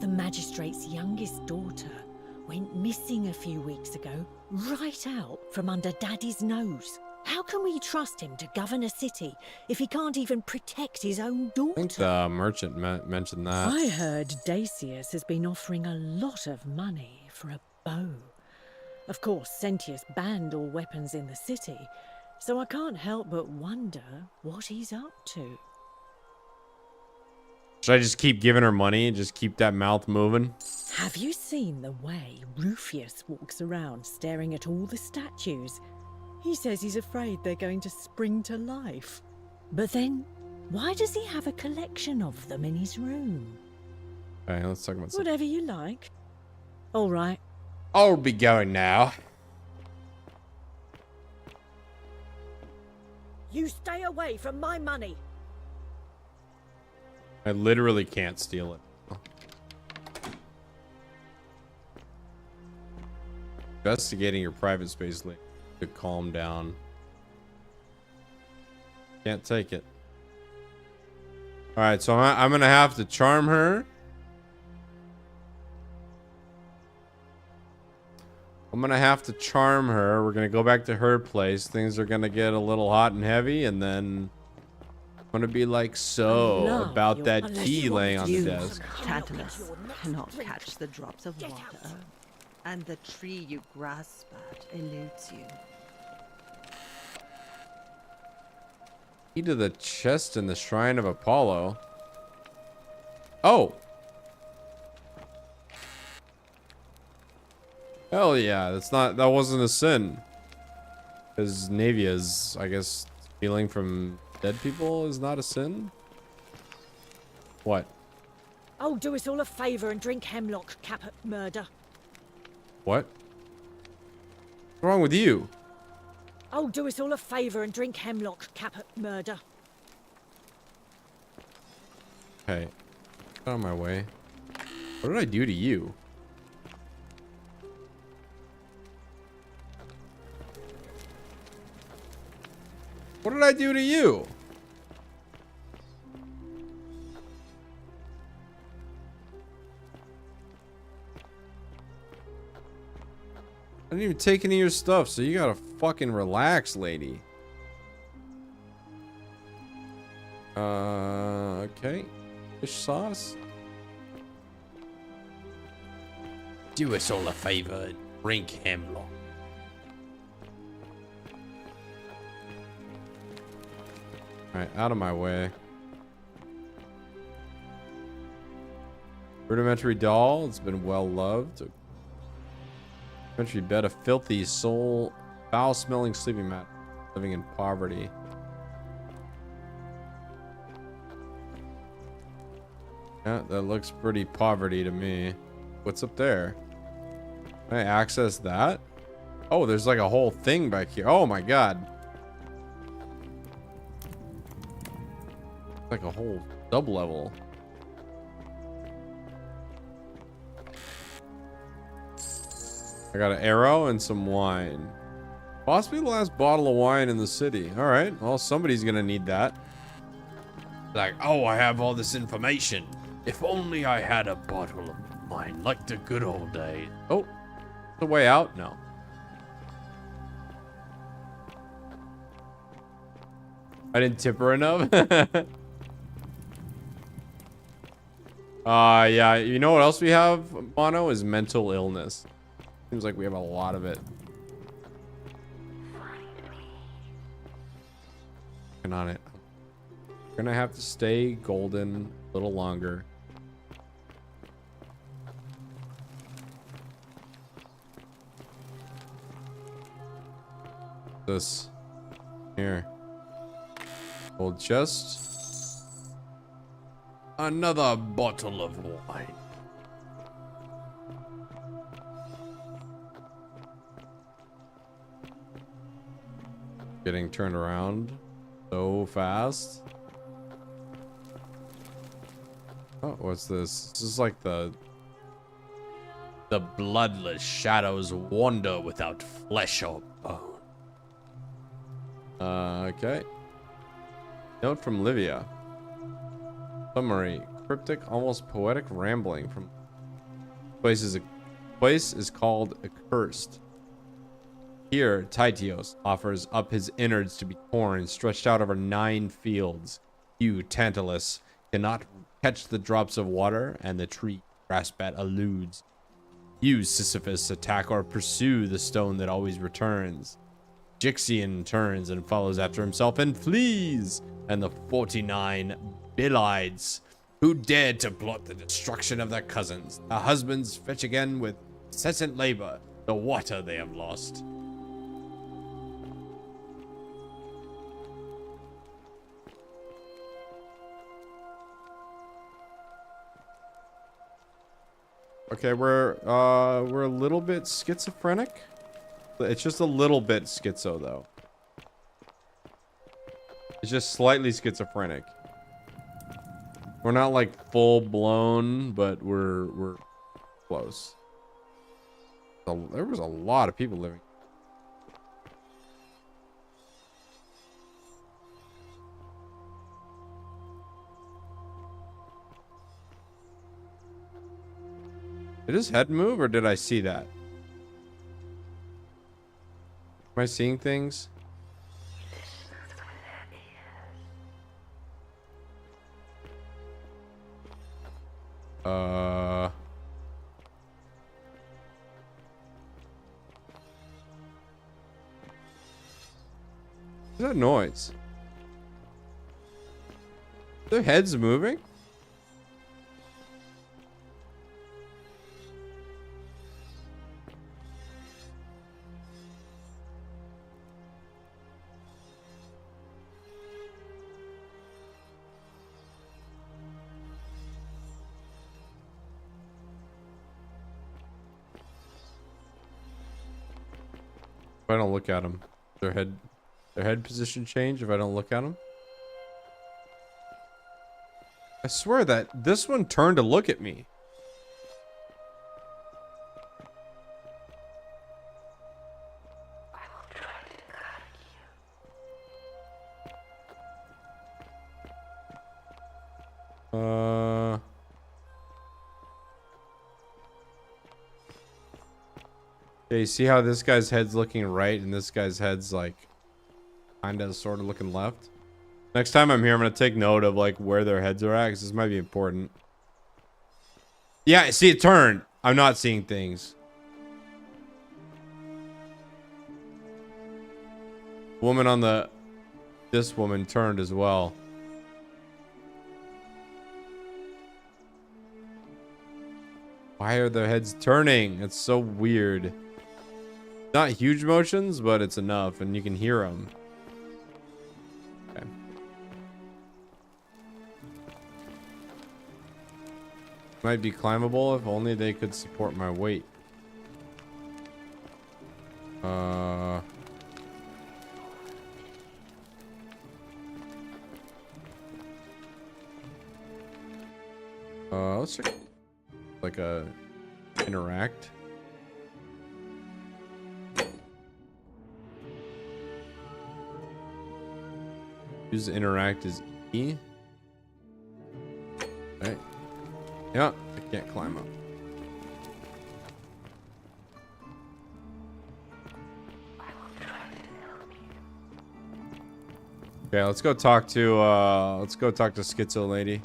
the magistrate's youngest daughter, went missing a few weeks ago, right out from under Daddy's nose. How can we trust him to govern a city if he can't even protect his own I daughter? think the merchant mentioned that. I heard Dacius has been offering a lot of money for a bow. Of course, Sentius banned all weapons in the city, so I can't help but wonder what he's up to. Should I just keep giving her money and just keep that mouth moving? Have you seen the way Rufius walks around staring at all the statues? He says he's afraid they're going to spring to life. But then, why does he have a collection of them in his room? Okay, let's talk about something. Whatever you like. All right. I'll be going now. You stay away from my money. I literally can't steal it. Investigating your private space to calm down. Can't take it. Alright, so I'm gonna have to charm her. I'm gonna have to charm her. We're gonna go back to her place. Things are gonna get a little hot and heavy, and then I'm gonna be like, so about that key laying on the desk. Tantalus cannot catch the drops of water, and the tree you grasp at eludes you. Key to the chest in the shrine of Apollo. Oh. Hell yeah, that wasn't a sin. Because Naevia's, I guess, stealing from dead people is not a sin? What? Oh, do us all a favour and drink hemlock, Caput Murder. What? What's wrong with you? Oh, do us all a favour and drink hemlock, Caput Murder. Hey, get out of my way. What did I do to you? What did I do to you? I didn't even take any of your stuff, so you gotta fucking relax, lady. Okay. Fish sauce. Do us all a favor, drink hemlock. Alright, out of my way. Rudimentary doll, it's been well loved. Rudimentary bed, a filthy soul, foul-smelling sleeping mat, living in poverty. Yeah, that looks pretty poverty to me. What's up there? Can I access that? Oh, there's like a whole thing back here. Oh my god. Like a whole sub-level. I got an arrow and some wine. Possibly the last bottle of wine in the city. All right. Well, somebody's gonna need that. Like, oh, I have all this information. If only I had a bottle of wine, like the good old days. Oh, the way out? No. I didn't tip her enough. Yeah. You know what else we have, Mono? Is mental illness. Seems like we have a lot of it. Working on it. We're gonna have to stay golden a little longer. This here. We'll just another bottle of wine. Getting turned around so fast. Oh, what's this? This is like the bloodless shadows wander without flesh or bone. Okay. Note from Livia. Summary. Cryptic, almost poetic rambling from place is called Accursed. Here, Titios offers up his innards to be torn, stretched out over 9 fields. You, Tantalus, cannot catch the drops of water, and the tree grasp at eludes. You, Sisyphus, attack or pursue the stone that always returns. Jixian turns and follows after himself and flees, and the 49 Bilides, who dared to plot the destruction of their cousins, their husbands fetch again with incessant labor the water they have lost. Okay, we're a little bit schizophrenic. It's just a little bit schizo though. It's just slightly schizophrenic. We're not like full blown, but we're close. There was a lot of people living. Did his head move, or did I see that? Am I seeing things? What's that noise? Their heads moving? If I don't look at them, their head position change if I don't look at them. I swear that this one turned to look at me. Okay, see how this guy's head's looking right and this guy's head's like kind of sort of looking left? Next time I'm here, I'm going to take note of like where their heads are at because this might be important. Yeah, see it turned. I'm not seeing things. Woman on the... This woman turned as well. Why are their heads turning? It's so weird. Not huge motions, but it's enough, and you can hear them. Okay. Might be climbable if only they could support my weight. Let's check. Like a interact. Use to interact is E. Right. Yeah, I can't climb up. Okay, let's go talk to Schizo Lady.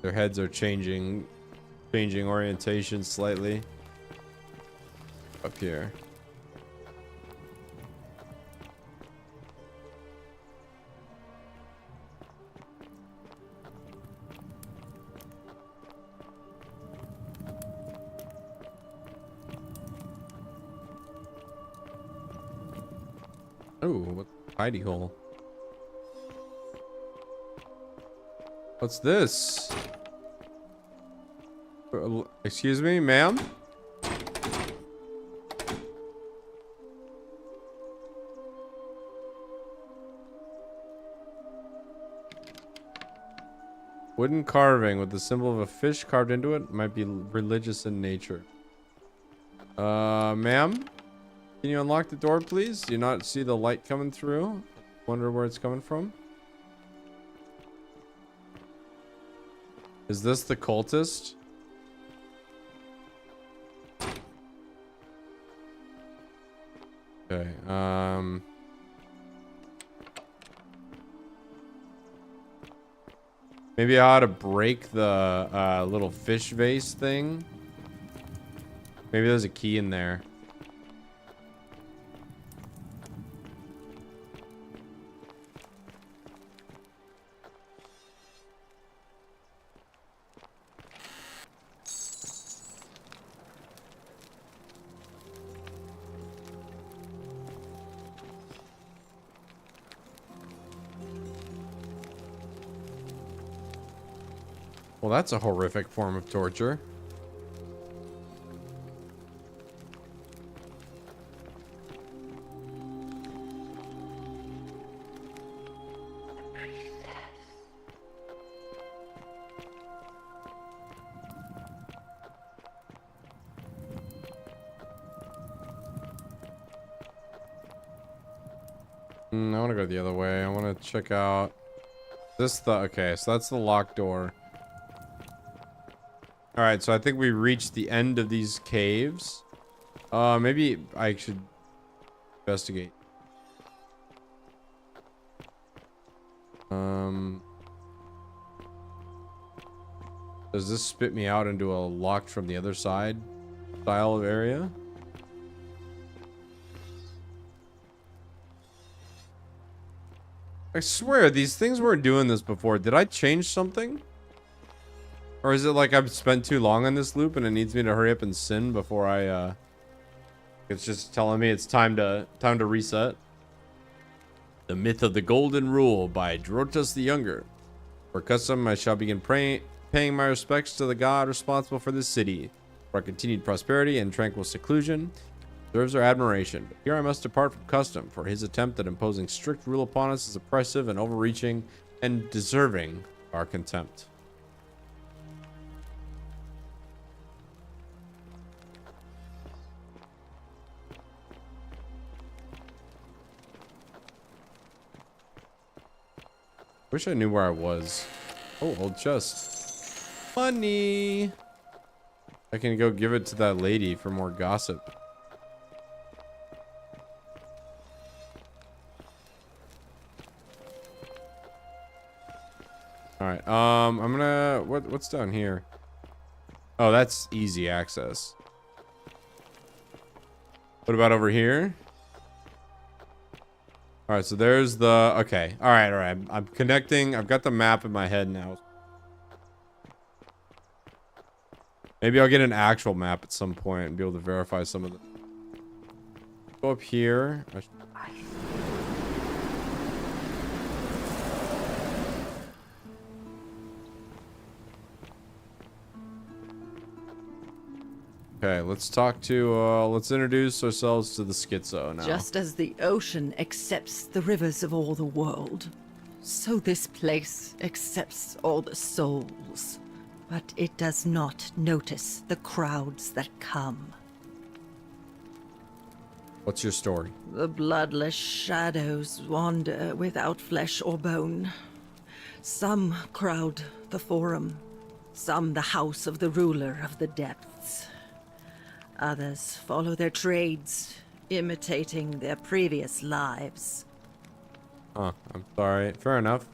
Their heads are changing orientation slightly. Up here. Oh, what hidey hole? What's this? Excuse me, ma'am? Wooden carving with the symbol of a fish carved into it. Might be religious in nature. Ma'am? Can you unlock the door, please? Do you not see the light coming through? Wonder where it's coming from? Is this the cultist? Okay, maybe I ought to break the little fish vase thing. Maybe there's a key in there. Well, that's a horrific form of torture. I want to go the other way. I want to check out this. Okay, so that's the locked door. All right, so I think we reached the end of these caves. Maybe I should investigate. Does this spit me out into a locked from the other side style of area? I swear, these things weren't doing this before. Did I change something? Or is it like I've spent too long on this loop and it needs me to hurry up and sin before I, it's just telling me it's time to reset? The Myth of the Golden Rule by Drotus the Younger. For custom, I shall begin paying my respects to the god responsible for this city. For our continued prosperity and tranquil seclusion, deserves our admiration. But here I must depart from custom, for his attempt at imposing strict rule upon us is oppressive and overreaching and deserving our contempt. Wish I knew where I was. Oh, old chest. Money! I can go give it to that lady for more gossip. Alright, I'm gonna... What's down here? Oh, that's easy access. What about over here? Alright, so there's the... Okay, alright. I'm connecting. I've got the map in my head now. Maybe I'll get an actual map at some point and be able to verify some of the... Go up here. Okay, let's talk to, let's introduce ourselves to the Schizo now. Just as the ocean accepts the rivers of all the world, so this place accepts all the souls. But it does not notice the crowds that come. What's your story? The bloodless shadows wander without flesh or bone. Some crowd the Forum, some the house of the ruler of the depths. Others follow their trades, imitating their previous lives. Huh, I'm sorry. Fair enough.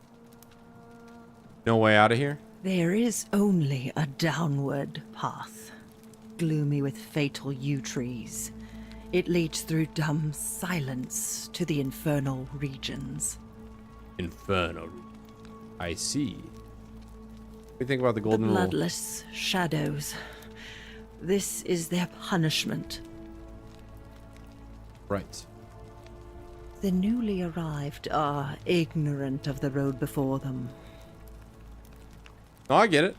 No way out of here? There is only a downward path, gloomy with fatal yew trees. It leads through dumb silence to the infernal regions. Infernal. I see. What do you think about the The golden rule? bloodless shadows. This is their punishment. Right. The newly arrived are ignorant of the road before them. No, I get it.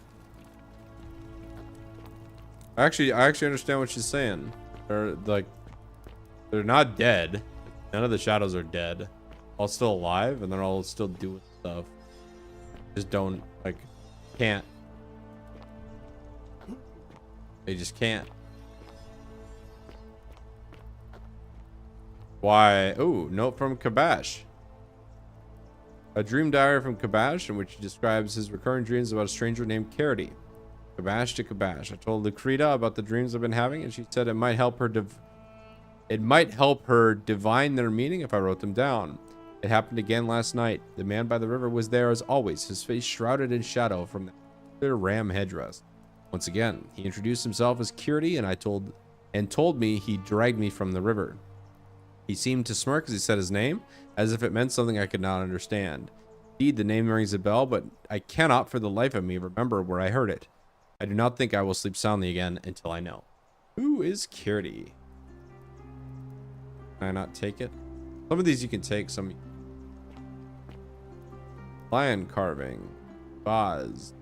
I actually understand what she's saying. They're not dead. None of the shadows are dead. All still alive, and they're all still doing stuff. Just don't, like, can't. They just can't. Why? Oh, note from Kabash. A dream diary from Kabash in which he describes his recurring dreams about a stranger named Carity. Kabash to Kabash. I told Lucrita about the dreams I've been having, and she said it might help her divine their meaning if I wrote them down. It happened again last night. The man by the river was there as always, his face shrouded in shadow from the clear ram headdress. Once again, he introduced himself as Kirti, and told me he dragged me from the river. He seemed to smirk as he said his name, as if it meant something I could not understand. Indeed, the name rings a bell, but I cannot for the life of me remember where I heard it. I do not think I will sleep soundly again until I know. Who is Kirti? Can I not take it? Some of these you can take, some... Lion carving. Vase.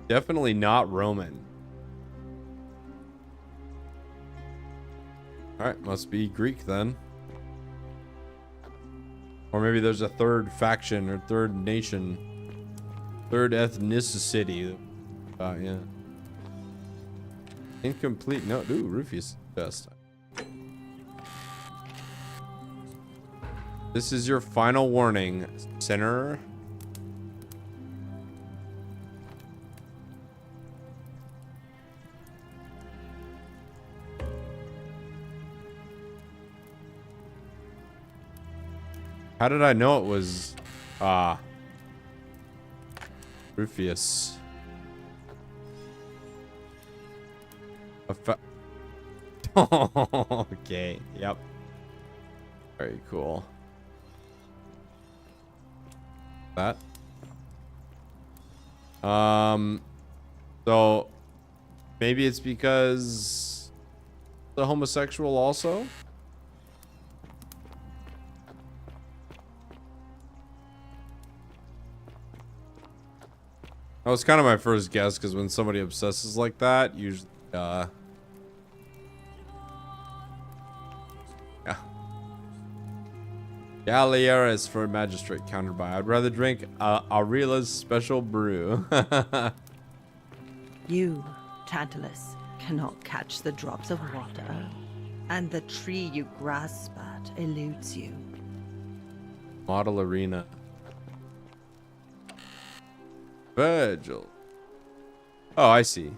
Definitely not Roman. Alright, must be Greek then. Or maybe there's a third faction or third nation. Third ethnicity. Yeah. Incomplete note. Ooh, Rufius chest. This is your final warning, sinner. How did I know it was Rufius? Okay, yep. Very cool. That. So maybe it's because the homosexual also? That was kind of my first guess, because when somebody obsesses like that, usually, yeah. Galliaris for magistrate, countered by, I'd rather drink Aurela's special brew. You, Tantalus, cannot catch the drops of water, and the tree you grasp at eludes you. Model arena. Virgil. Oh, I see.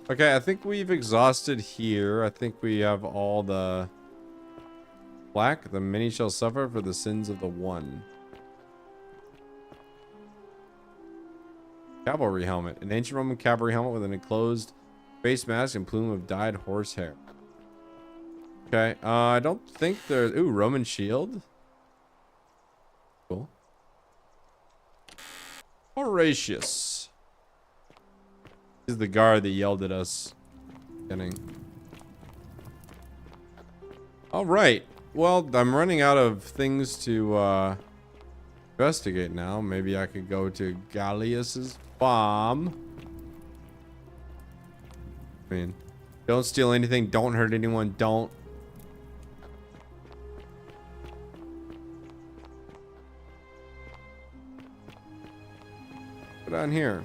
Okay, I think we've exhausted here. I think we have all the... Black, the many shall suffer for the sins of the one. Cavalry helmet. An ancient Roman cavalry helmet with an enclosed face mask and plume of dyed horsehair. Okay, I don't think there's... Ooh, Roman shield. Cool. Horatius. He's the guard that yelled at us. All right. Well, I'm running out of things to investigate now. Maybe I could go to Gallius's farm. I mean, don't steal anything. Don't hurt anyone. Don't. Put on here.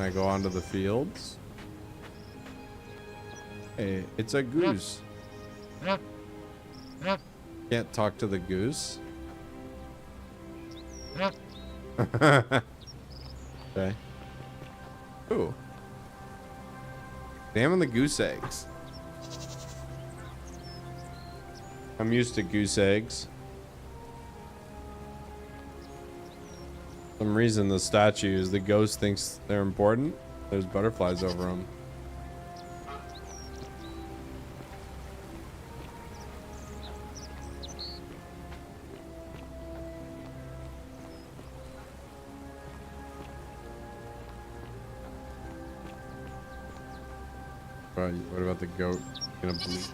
Can I go onto the fields? Hey, it's a goose. Can't talk to the goose. Okay. Ooh. Examine the goose eggs. I'm used to goose eggs. For some reason the statues, the ghost thinks they're important. There's butterflies over them. Right, what about the goat? Gonna bleed.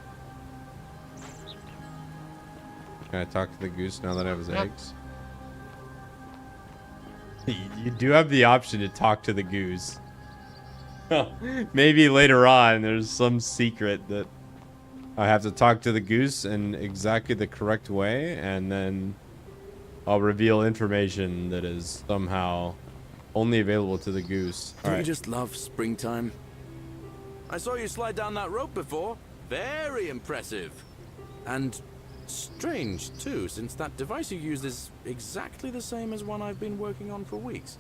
Can I talk to the goose now that I have his eggs? You do have the option to talk to the goose. Maybe later on there's some secret that I have to talk to the goose in exactly the correct way, and then I'll reveal information that is somehow only available to the goose. Don't you just love springtime? I saw you slide down that rope before. Very impressive. And strange, too, since that device you used is exactly the same as one I've been working on for weeks.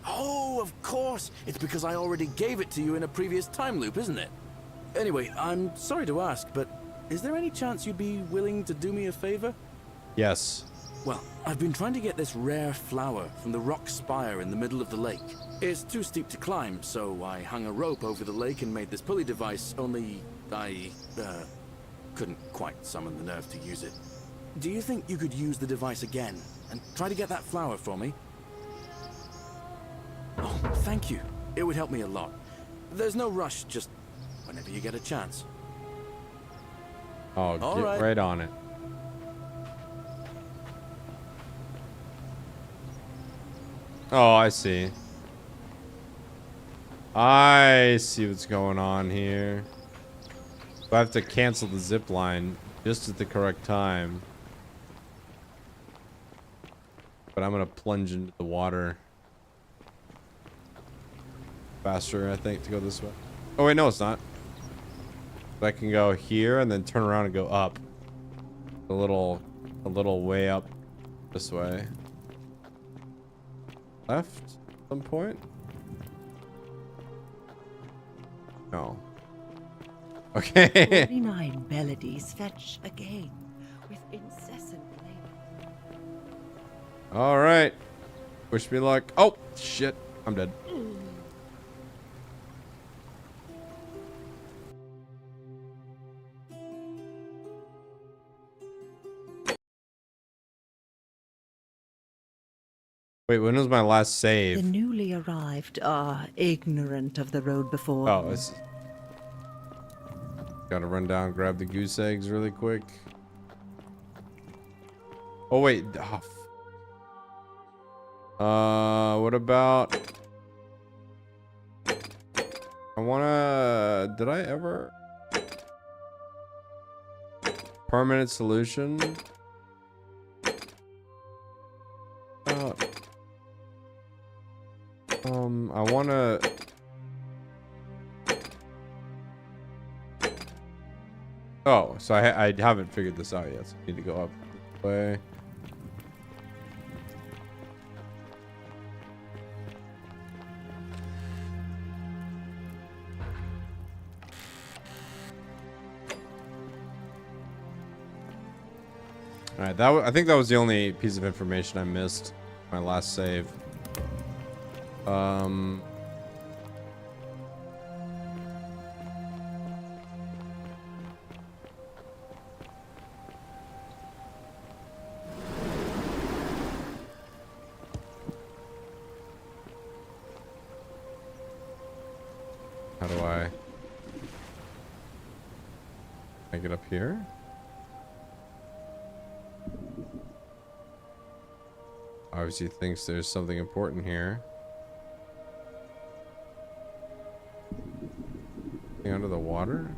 Oh, of course. It's because I already gave it to you in a previous time loop, isn't it? Anyway, I'm sorry to ask, but is there any chance you'd be willing to do me a favor? Yes. Well, I've been trying to get this rare flower from the rock spire in the middle of the lake. It's too steep to climb, so I hung a rope over the lake and made this pulley device, only I couldn't quite summon the nerve to use it. Do you think you could use the device again and try to get that flower for me? Oh, thank you. It would help me a lot. There's no rush, just whenever you get a chance. Oh, All get right. right on it. Oh, I see. I see what's going on here. I have to cancel the zip line just at the correct time. But I'm gonna plunge into the water. Faster, I think, to go this way. Oh wait, no, it's not. I can go here and then turn around and go up. A little way up this way. Left at some point? No. Okay. 49 melodies fetch again with incessant labor. All right. Wish me luck. Oh, shit. I'm dead. Wait, when was my last save? The newly arrived are ignorant of the road before Oh, them. it's... Gotta run down, grab the goose eggs really quick. Oh, wait. Oh, what about... I wanna... Did I ever... Permanent solution? I wanna... Oh, so I haven't figured this out yet, so I need to go up this way. Alright, I think that was the only piece of information I missed. My last save. How do I get up here? Obviously thinks there's something important here. Anything under the water?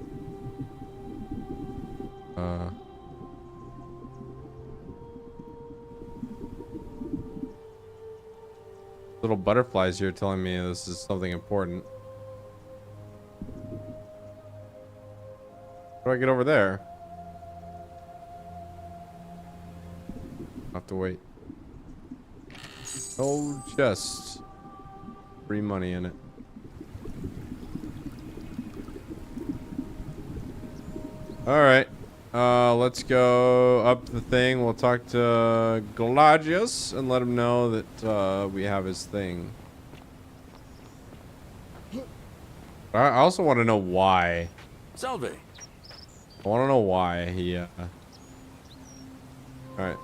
Little butterflies here telling me this is something important. How do I get over there? I'll have to wait. Oh, chest. Free money in it. Alright. Let's go up the thing. We'll talk to Gladius and let him know that we have his thing. I also want to know why. Salve. I want to know why he Alright.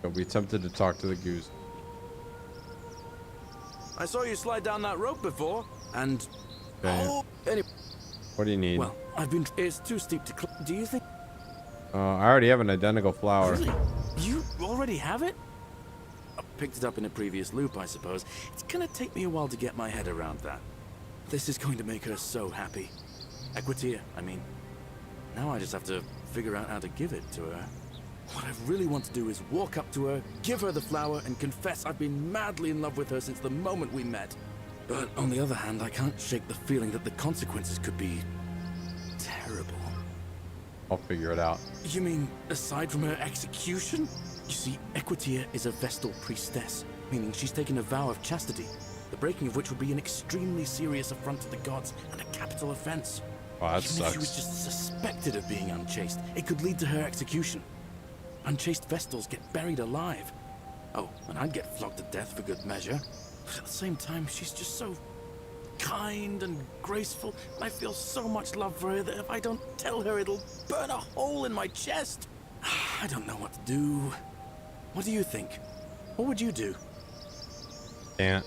I'll be tempted to talk to the goose. I saw you slide down that rope before, and Okay. oh, anyway. What do you need? Well, it's too steep to climb. Do you think? I already have an identical flower. Really? You already have it? I picked it up in a previous loop, I suppose. It's gonna take me a while to get my head around that. This is going to make her so happy. Equitia, I mean. Now I just have to figure out how to give it to her. What I really want to do is walk up to her, give her the flower, and confess I've been madly in love with her since the moment we met. But on the other hand, I can't shake the feeling that the consequences could be terrible. I'll figure it out. You mean, aside from her execution? You see, Equitia is a Vestal priestess, meaning she's taken a vow of chastity, the breaking of which would be an extremely serious affront to the gods and a capital offense. Oh, that Even if she was sucks. just suspected of being unchaste, it could lead to her execution. Unchaste Vestals get buried alive. Oh, and I'd get flogged to death for good measure. But at the same time, she's just so kind and graceful. I feel so much love for her that if I don't tell her, it'll burn a hole in my chest. I don't know what to do. What do you think? What would you do? Can't.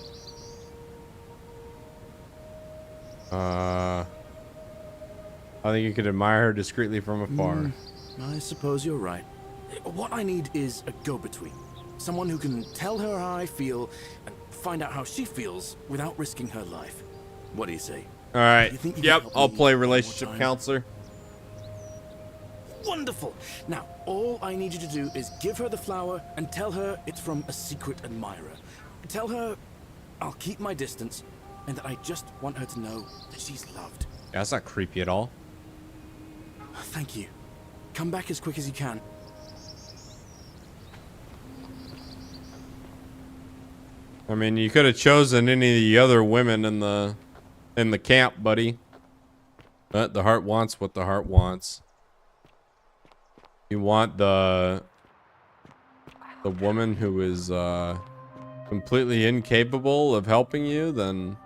I think you could admire her discreetly from afar. I suppose you're right. What I need is a go-between. Someone who can tell her how I feel and find out how she feels without risking her life. What do you say? All right. You think you Yep. can help I'll me play one more relationship time? counselor. Wonderful! Now, all I need you to do is give her the flower and tell her it's from a secret admirer. Tell her I'll keep my distance and that I just want her to know that she's loved. Yeah, that's not creepy at all. Thank you. Come back as quick as you can. I mean, you could have chosen any of the other women in the camp, buddy. But the heart wants what the heart wants. You want the woman who is completely incapable of helping you, then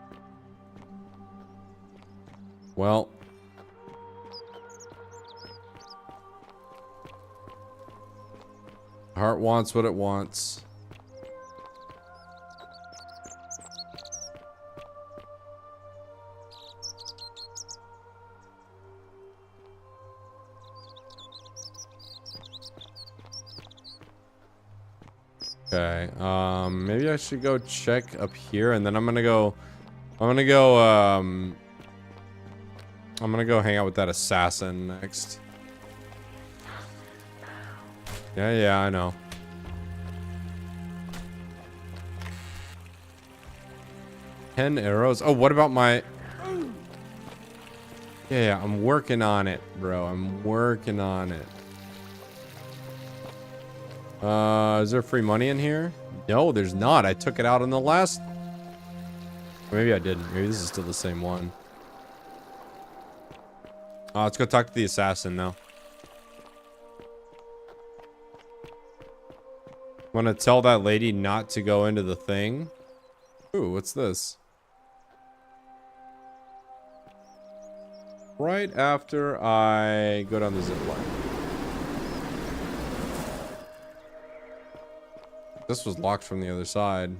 well, heart wants what it wants. Okay, maybe I should go check up here, and then I'm gonna go hang out with that assassin next. Yeah, I know. Ten arrows. Oh, what about my... Yeah, I'm working on it, bro. I'm working on it. Is there free money in here? No, there's not. I took it out in the last... Or maybe I didn't. Maybe this is still the same one. Let's go talk to the assassin now. I'm gonna tell that lady not to go into the thing. Ooh, what's this? Right after I go down the zip line. This was locked from the other side.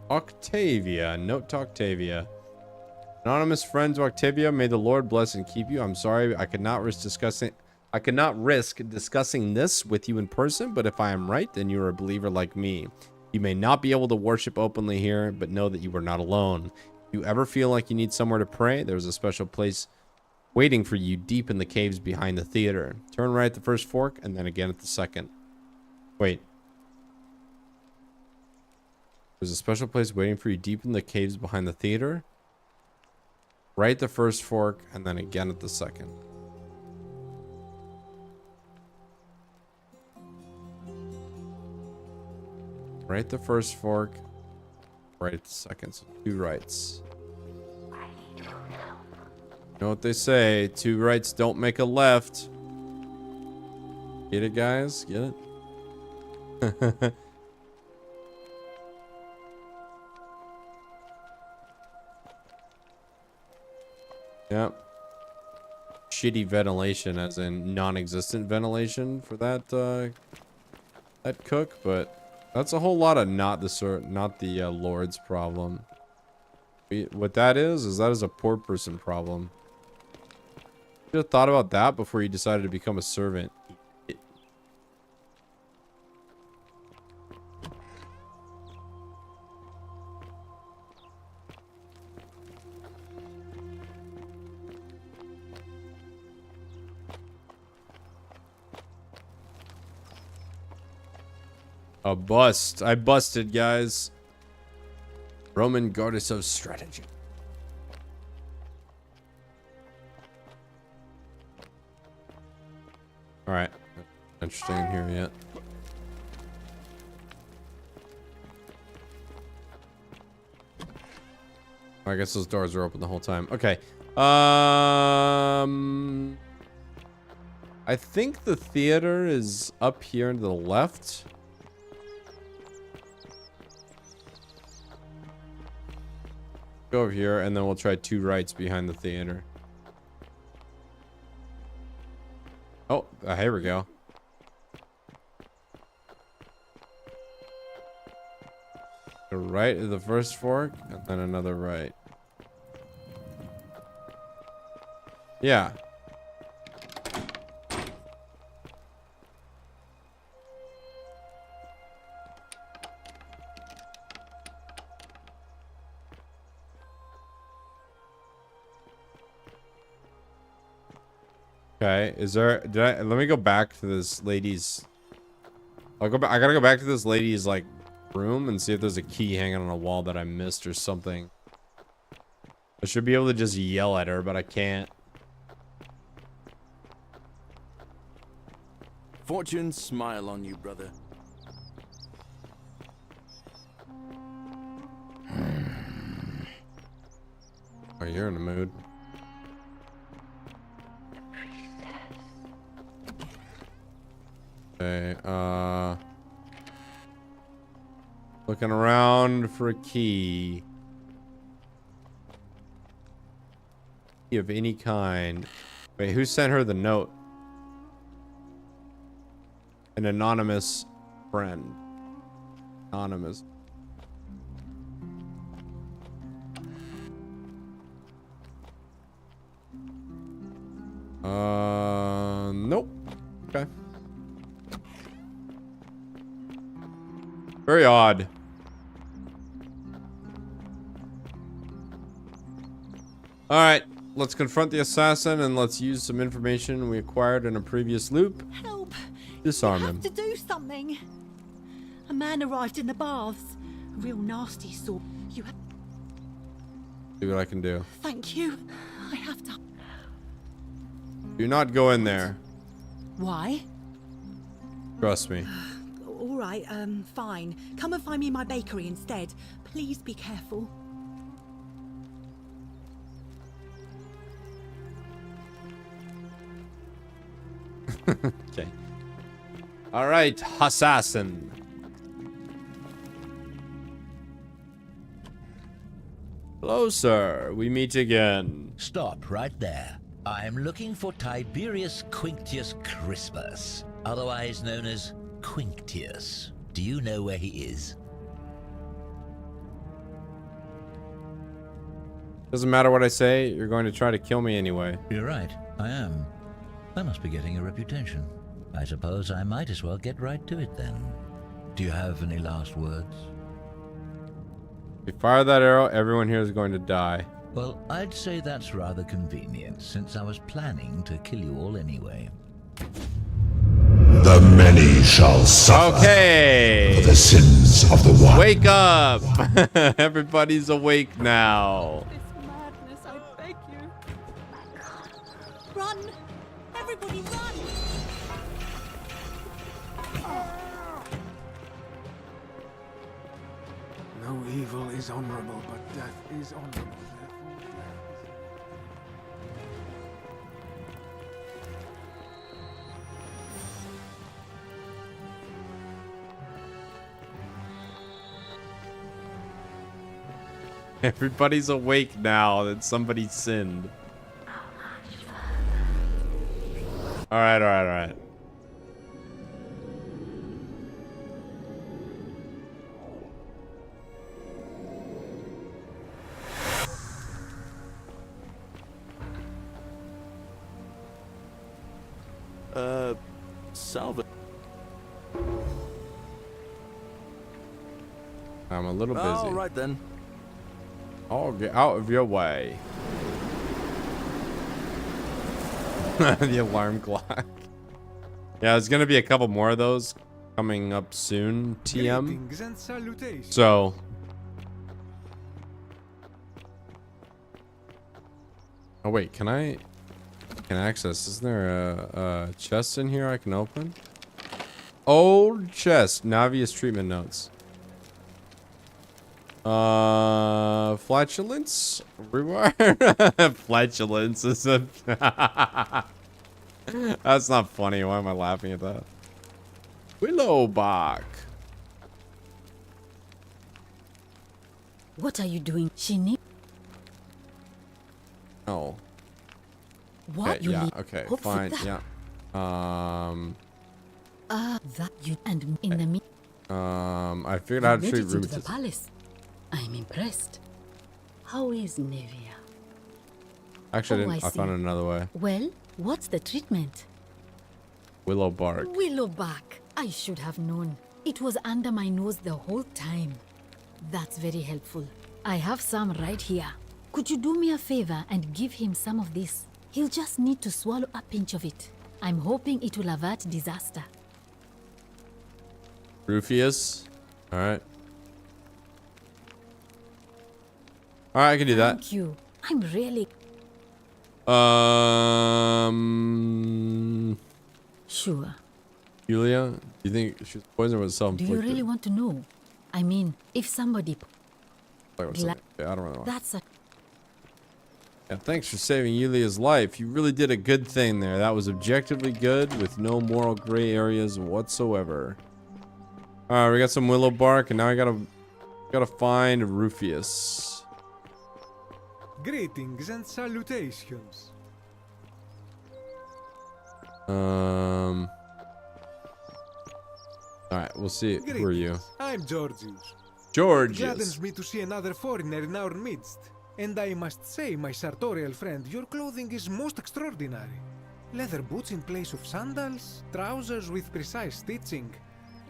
Octavia. Note to Octavia. Anonymous friend to Octavia, may the Lord bless and keep you. I'm sorry I could not risk discussing I could not risk discussing this with you in person, but if I am right, then you are a believer like me. You may not be able to worship openly here, but know that you are not alone. If you ever feel like you need somewhere to pray, there's a special place waiting for you deep in the caves behind the theater. Turn right at the first fork, and then again at the second. Wait. There's a special place waiting for you deep in the caves behind the theater. Right at the first fork, and then again at the second. Right at the first fork, right at the second. So 2 rights. You know what they say, 2 rights don't make a left. Get it, guys? Get it? Yep. Shitty ventilation, as in non-existent ventilation for that that cook, but that's a whole lot of not the Lord's problem. What that is a poor person problem. You should have thought about that before you decided to become a servant. A bust. I busted, guys. Roman goddess of strategy. Alright. Interesting in here yet. I guess those doors are open the whole time. Okay. I think the theater is up here to the left. Go over here, and then we'll try 2 rights behind the theater. Oh, here we go. A right at the first fork, and then another right. Yeah. Okay, is there, let me go back to this lady's, I gotta go back to this lady's, like, room and see if there's a key hanging on a wall that I missed or something. I should be able to just yell at her, but I can't. Fortune smile on you, brother. Oh, you're in the mood. Okay, looking around for a key. Key of any kind. Wait, who sent her the note? An anonymous friend. Anonymous. Nope. Okay. Very odd. All right, let's confront the assassin and let's use some information we acquired in a previous loop. Help! Disarm you him. have to do something. A man arrived in the baths. A real nasty sort. You have. See what I can do. Thank you. I have to. Do not go in there. Why? Trust me. All right, fine. Come and find me in my bakery instead. Please be careful. Okay. All right, assassin. Hello, sir. We meet again. Stop right there. I'm looking for Tiberius Quinctius Crispus, otherwise known as Quinctius. Do you know where he is? Doesn't matter what I say, you're going to try to kill me anyway. You're right, I am. I must be getting a reputation. I suppose I might as well get right to it then. Do you have any last words? If you fire that arrow, everyone here is going to die. Well, I'd say that's rather convenient, since I was planning to kill you all anyway. The many shall suffer for the sins of the one. Wake up! Everybody's awake now. Madness, I beg you. Run! Everybody run! No evil is honorable, but death is honorable. Therefore, death Everybody's awake now that somebody sinned. Alright. Salva. I'm a little busy. All right then. Oh, get out of your way. The alarm clock. Yeah, there's gonna be a couple more of those coming up soon, TM. Greetings and salutations. So. Oh wait, can I access? Isn't there a chest in here I can open? Old chest, Navius treatment notes. Flatulence? Rewire? Flatulence is a... That's not funny. Why am I laughing at that? Willowbark. What are you doing? She need... Oh. What? Okay, You yeah, need okay, hope for fine, that? yeah. That you and in the meet. I figured out how to treat to the rheumatism. palace. I'm impressed. How is Nevia? Actually, Oh, I found see. another way. Well, what's the treatment? Willowbark. Willowbark. I should have known. It was under my nose the whole time. That's very helpful. I have some right here. Could you do me a favor and give him some of this? He'll just need to swallow a pinch of it. I'm hoping it will avert disaster. Rufius. Alright. Alright, I can do that. Thank you. I'm really... Sure. Julia, do you think she was poisoned or was Do self-inflicted? you really want to know? I mean, if somebody... Like, what's up? Yeah, I don't really know. That's a... Yeah, thanks for saving Yulia's life. You really did a good thing there. That was objectively good with no moral gray areas whatsoever. Alright, we got some willow bark, and now I gotta find Rufius. Greetings and salutations. Alright, we'll see. Who are you? I'm Georgius. Georgius. It gladdens me to see another foreigner in our midst. And I must say, my sartorial friend, your clothing is most extraordinary. Leather boots in place of sandals, trousers with precise stitching,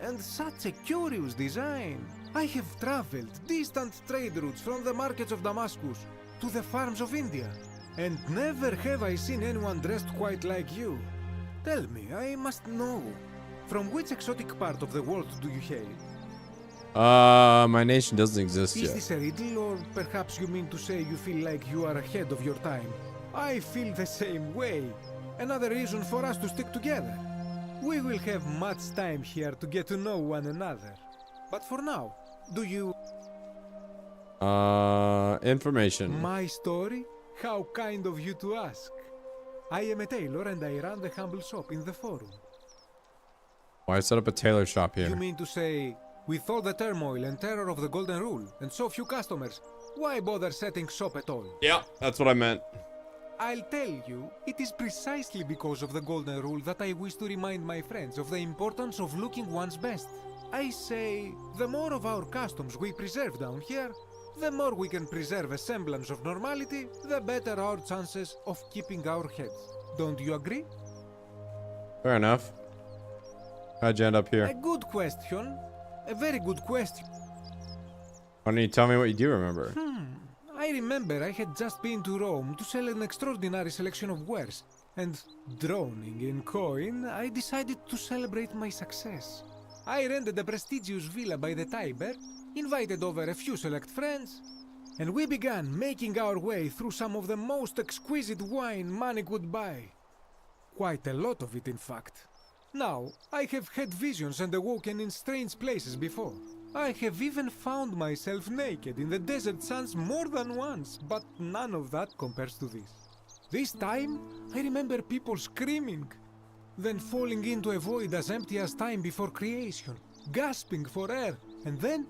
and such a curious design. I have traveled distant trade routes from the markets of Damascus to the farms of India, and never have I seen anyone dressed quite like you. Tell me, I must know, from which exotic part of the world do you hail? My nation doesn't exist Is yet. this a riddle, or perhaps you mean to say you feel like you are ahead of your time? I feel the same way. Another reason for us to stick together. We will have much time here to get to know one another. But for now, do you... Information. My story? How kind of you to ask. I am a tailor and I run the humble shop in the forum. Why set up a tailor shop You here? mean to say, with all the turmoil and terror of the Golden Rule, and so few customers, why bother setting shop at all? Yeah, that's what I meant. I'll tell you, it is precisely because of the Golden Rule that I wish to remind my friends of the importance of looking one's best. I say, the more of our customs we preserve down here, the more we can preserve a semblance of normality, the better our chances of keeping our heads. Don't you agree? Fair enough. How'd you end up A here? good question. A very good question. Why don't you tell me what you do remember? I remember I had just been to Rome to sell an extraordinary selection of wares, and drowning in coin, I decided to celebrate my success. I rented a prestigious villa by the Tiber, invited over a few select friends, and we began making our way through some of the most exquisite wine money could buy. Quite a lot of it, in fact. Now, I have had visions and awoken in strange places before. I have even found myself naked in the desert sands more than once, but none of that compares to this. This time, I remember people screaming, then falling into a void as empty as time before creation, gasping for air, and then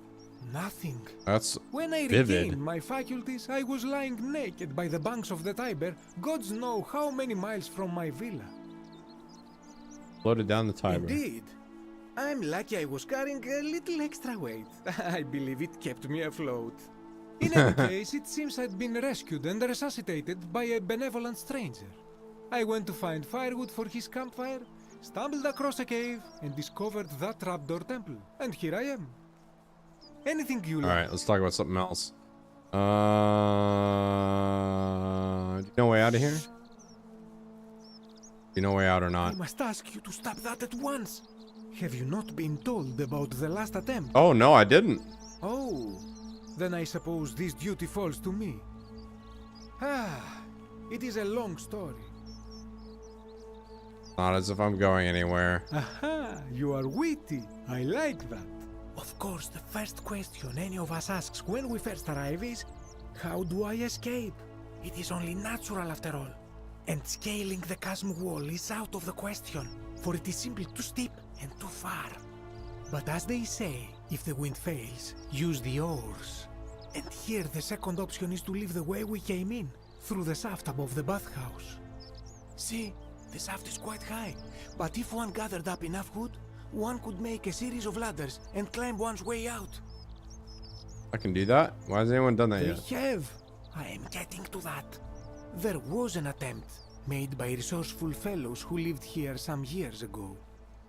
nothing. That's When I vivid. regained my faculties, I was lying naked by the banks of the Tiber, gods know how many miles from my villa. Floated down the Tiber. Indeed. I'm lucky I was carrying a little extra weight. I believe it kept me afloat. In any case, it seems I'd been rescued and resuscitated by a benevolent stranger. I went to find firewood for his campfire, stumbled across a cave, and discovered that trapdoor temple. And here I am. Anything you All like. right, let's talk about something else. Do you know a way out of here? Do you know a way out or I not? must ask you to stop that at once. Have you not been told about the last attempt? Oh, no, I didn't. Oh, then I suppose this duty falls to me. It is a long story. Not as if I'm going anywhere. Aha, you are witty. I like that. Of course, the first question any of us asks when we first arrive is, how do I escape? It is only natural after all. And scaling the chasm wall is out of the question, for it is simply too steep and too far. But as they say, if the wind fails, use the oars. And here the second option is to leave the way we came in, through the shaft above the bathhouse. See, the shaft is quite high, but if one gathered up enough wood, one could make a series of ladders and climb one's way out. I can do that? Why has anyone done that They yet? have. I am getting to that. There was an attempt made by resourceful fellows who lived here some years ago.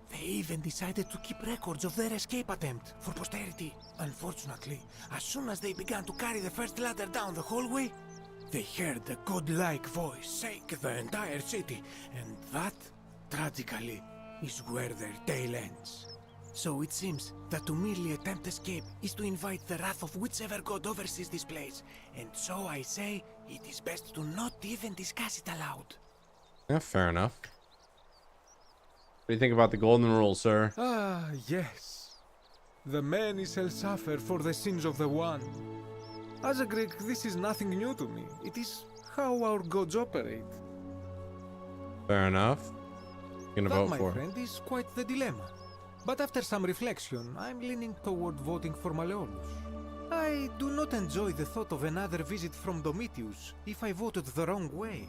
They even decided to keep records of their escape attempt for posterity. Unfortunately, as soon as they began to carry the first ladder down the hallway, they heard a godlike voice shake the entire city, and that, tragically, is where their tale ends. So it seems that to merely attempt escape is to invite the wrath of whichever god oversees this place, and so I say it is best to not even discuss it aloud. Yeah, fair enough. What do you think about the golden rule, sir? Ah, yes. The many shall suffer for the sins of the one. As a Greek, this is nothing new to me. It is how our gods operate. Fair enough. Gonna That, vote my for. friend, is quite the dilemma. But after some reflection, I'm leaning toward voting for Malleolus. I do not enjoy the thought of another visit from Domitius if I voted the wrong way.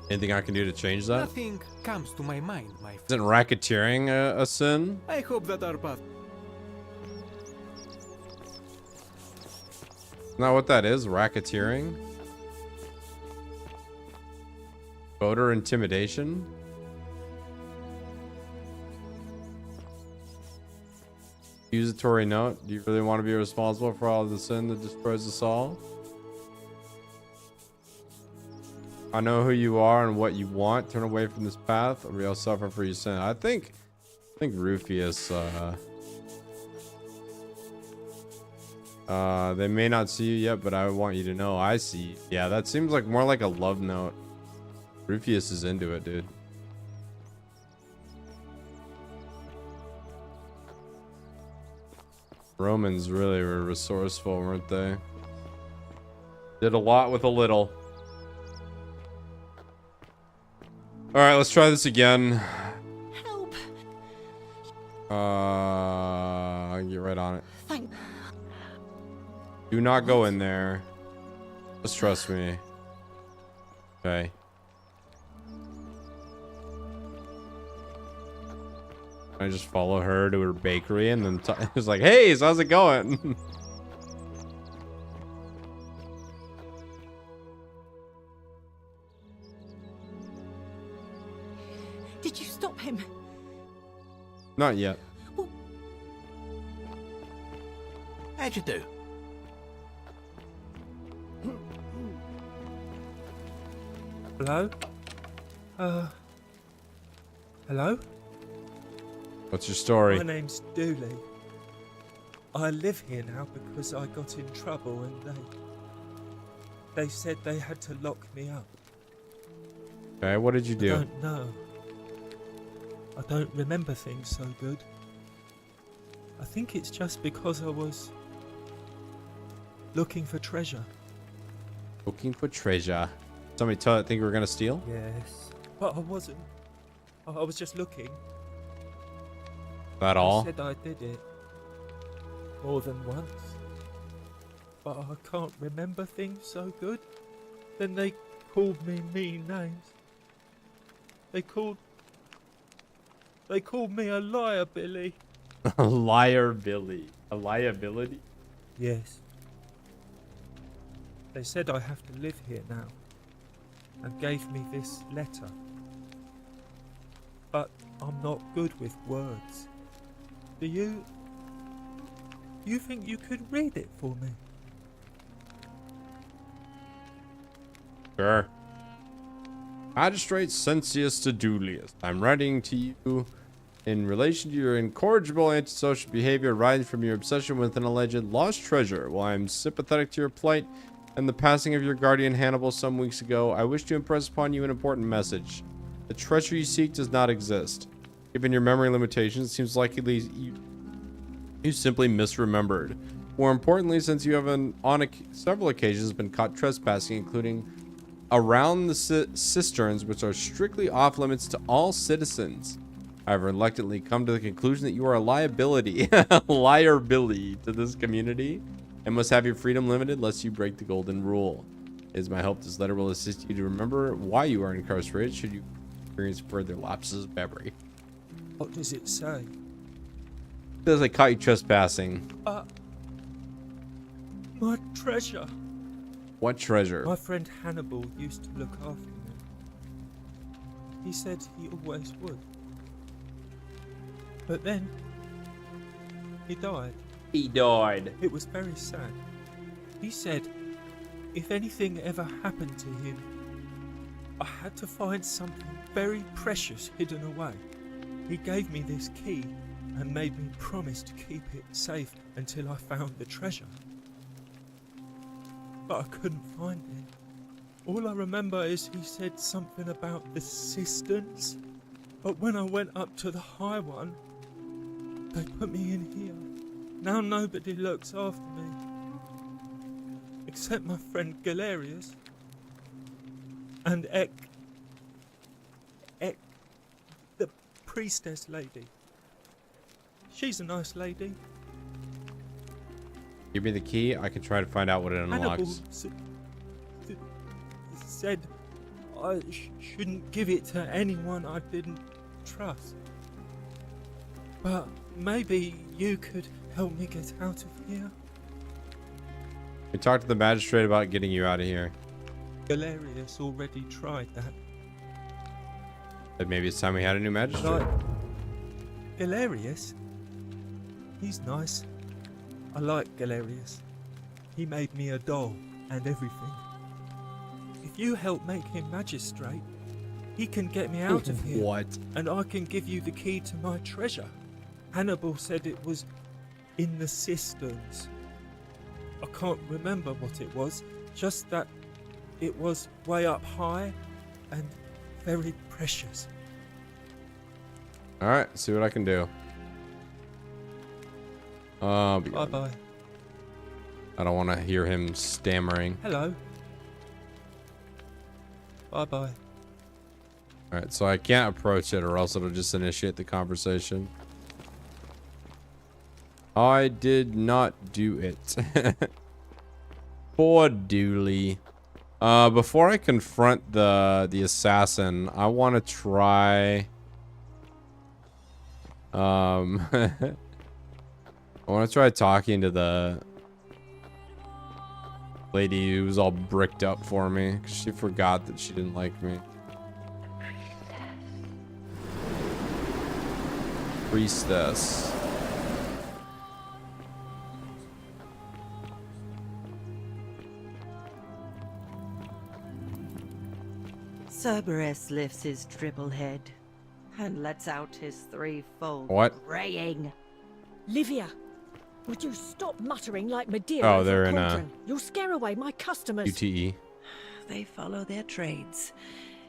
Anything I can do to change that? Nothing comes to my mind, my friend. Isn't racketeering a sin? I hope that our path... Isn't that what that is? Racketeering? Voter intimidation? Accusatory note. Do you really want to be responsible for all the sin that destroys us all? I know who you are and what you want. Turn away from this path, or you'll suffer for your sin. I think Rufius. They may not see you yet, but I want you to know I see you. Yeah, that seems like more like a love note. Rufius is into it, dude. Romans really were resourceful, weren't they? Did a lot with a little. All right, let's try this again. Help! Get right on it. Thank. Do not go in there. Just trust me. Okay. I just follow her to her bakery and then it's like, hey, so how's it going? Did you stop him? Not yet. How'd you do? Hello? Hello? What's your story? My name's Dooley. I live here now because I got in trouble and they said they had to lock me up. Okay, what did you do? I don't know. I don't remember things so good. I think it's just because I was looking for treasure. Looking for treasure. Somebody think we were gonna steal? Yes. But I wasn't. I was just looking. That all? I said I did it. More than once. But I can't remember things so good. Then they called me mean names. They called me a liar, Billy. A liar, Billy. A liability? Yes. They said I have to live here now. And gave me this letter. But I'm not good with words. Do you think you could read it for me? Sure. Magistrate Cencius Sedulius, I'm writing to you in relation to your incorrigible antisocial behavior arising from your obsession with an alleged lost treasure. While I'm sympathetic to your plight and the passing of your guardian Hannibal some weeks ago, I wish to impress upon you an important message. The treasure you seek does not exist. Given your memory limitations, it seems likely you simply misremembered. More importantly, since you have on several occasions been caught trespassing, including around the cisterns, which are strictly off limits to all citizens, I have reluctantly come to the conclusion that you are a liability to this community and must have your freedom limited lest you break the golden rule. It is my hope this letter will assist you to remember why you are incarcerated should you experience further lapses of memory. What does it say? It says I caught you trespassing. My treasure. What treasure? My friend Hannibal used to look after me. He said he always would. But then, he died. He died. It was very sad. He said, if anything ever happened to him, I had to find something very precious hidden away. He gave me this key and made me promise to keep it safe until I found the treasure. But I couldn't find it. All I remember is he said something about the cisterns. But when I went up to the high one, they put me in here. Now nobody looks after me. Except my friend Galerius. And Ek, the priestess lady. She's a nice lady. Give me the key. I can try to find out what it unlocks. Hannibal said I shouldn't give it to anyone I didn't trust. But maybe you could help me get out of here. We talked to the magistrate about getting you out of here. Galerius already tried that. But maybe it's time we had a new magistrate. Galerius? He's nice. I like Galerius. He made me a doll and everything. If you help make him magistrate, he can get me out of here. What? And I can give you the key to my treasure. Hannibal said it was in the cisterns. I can't remember what it was, just that it was way up high and very precious. Alright, see what I can do. Bye-bye. I don't want to hear him stammering. Hello. Bye-bye. Alright, so I can't approach it or else it'll just initiate the conversation. I did not do it. Poor Dooley. Before I confront the assassin, I want to try... I want to try talking to the lady who was all bricked up for me because she forgot that she didn't like me. Priestess. Cerberus lifts his triple head and lets out his threefold What? braying. Livia, would you stop muttering like Medea? Oh, over they're a in a cauldron? You'll scare away my customers. QTE. They follow their trades,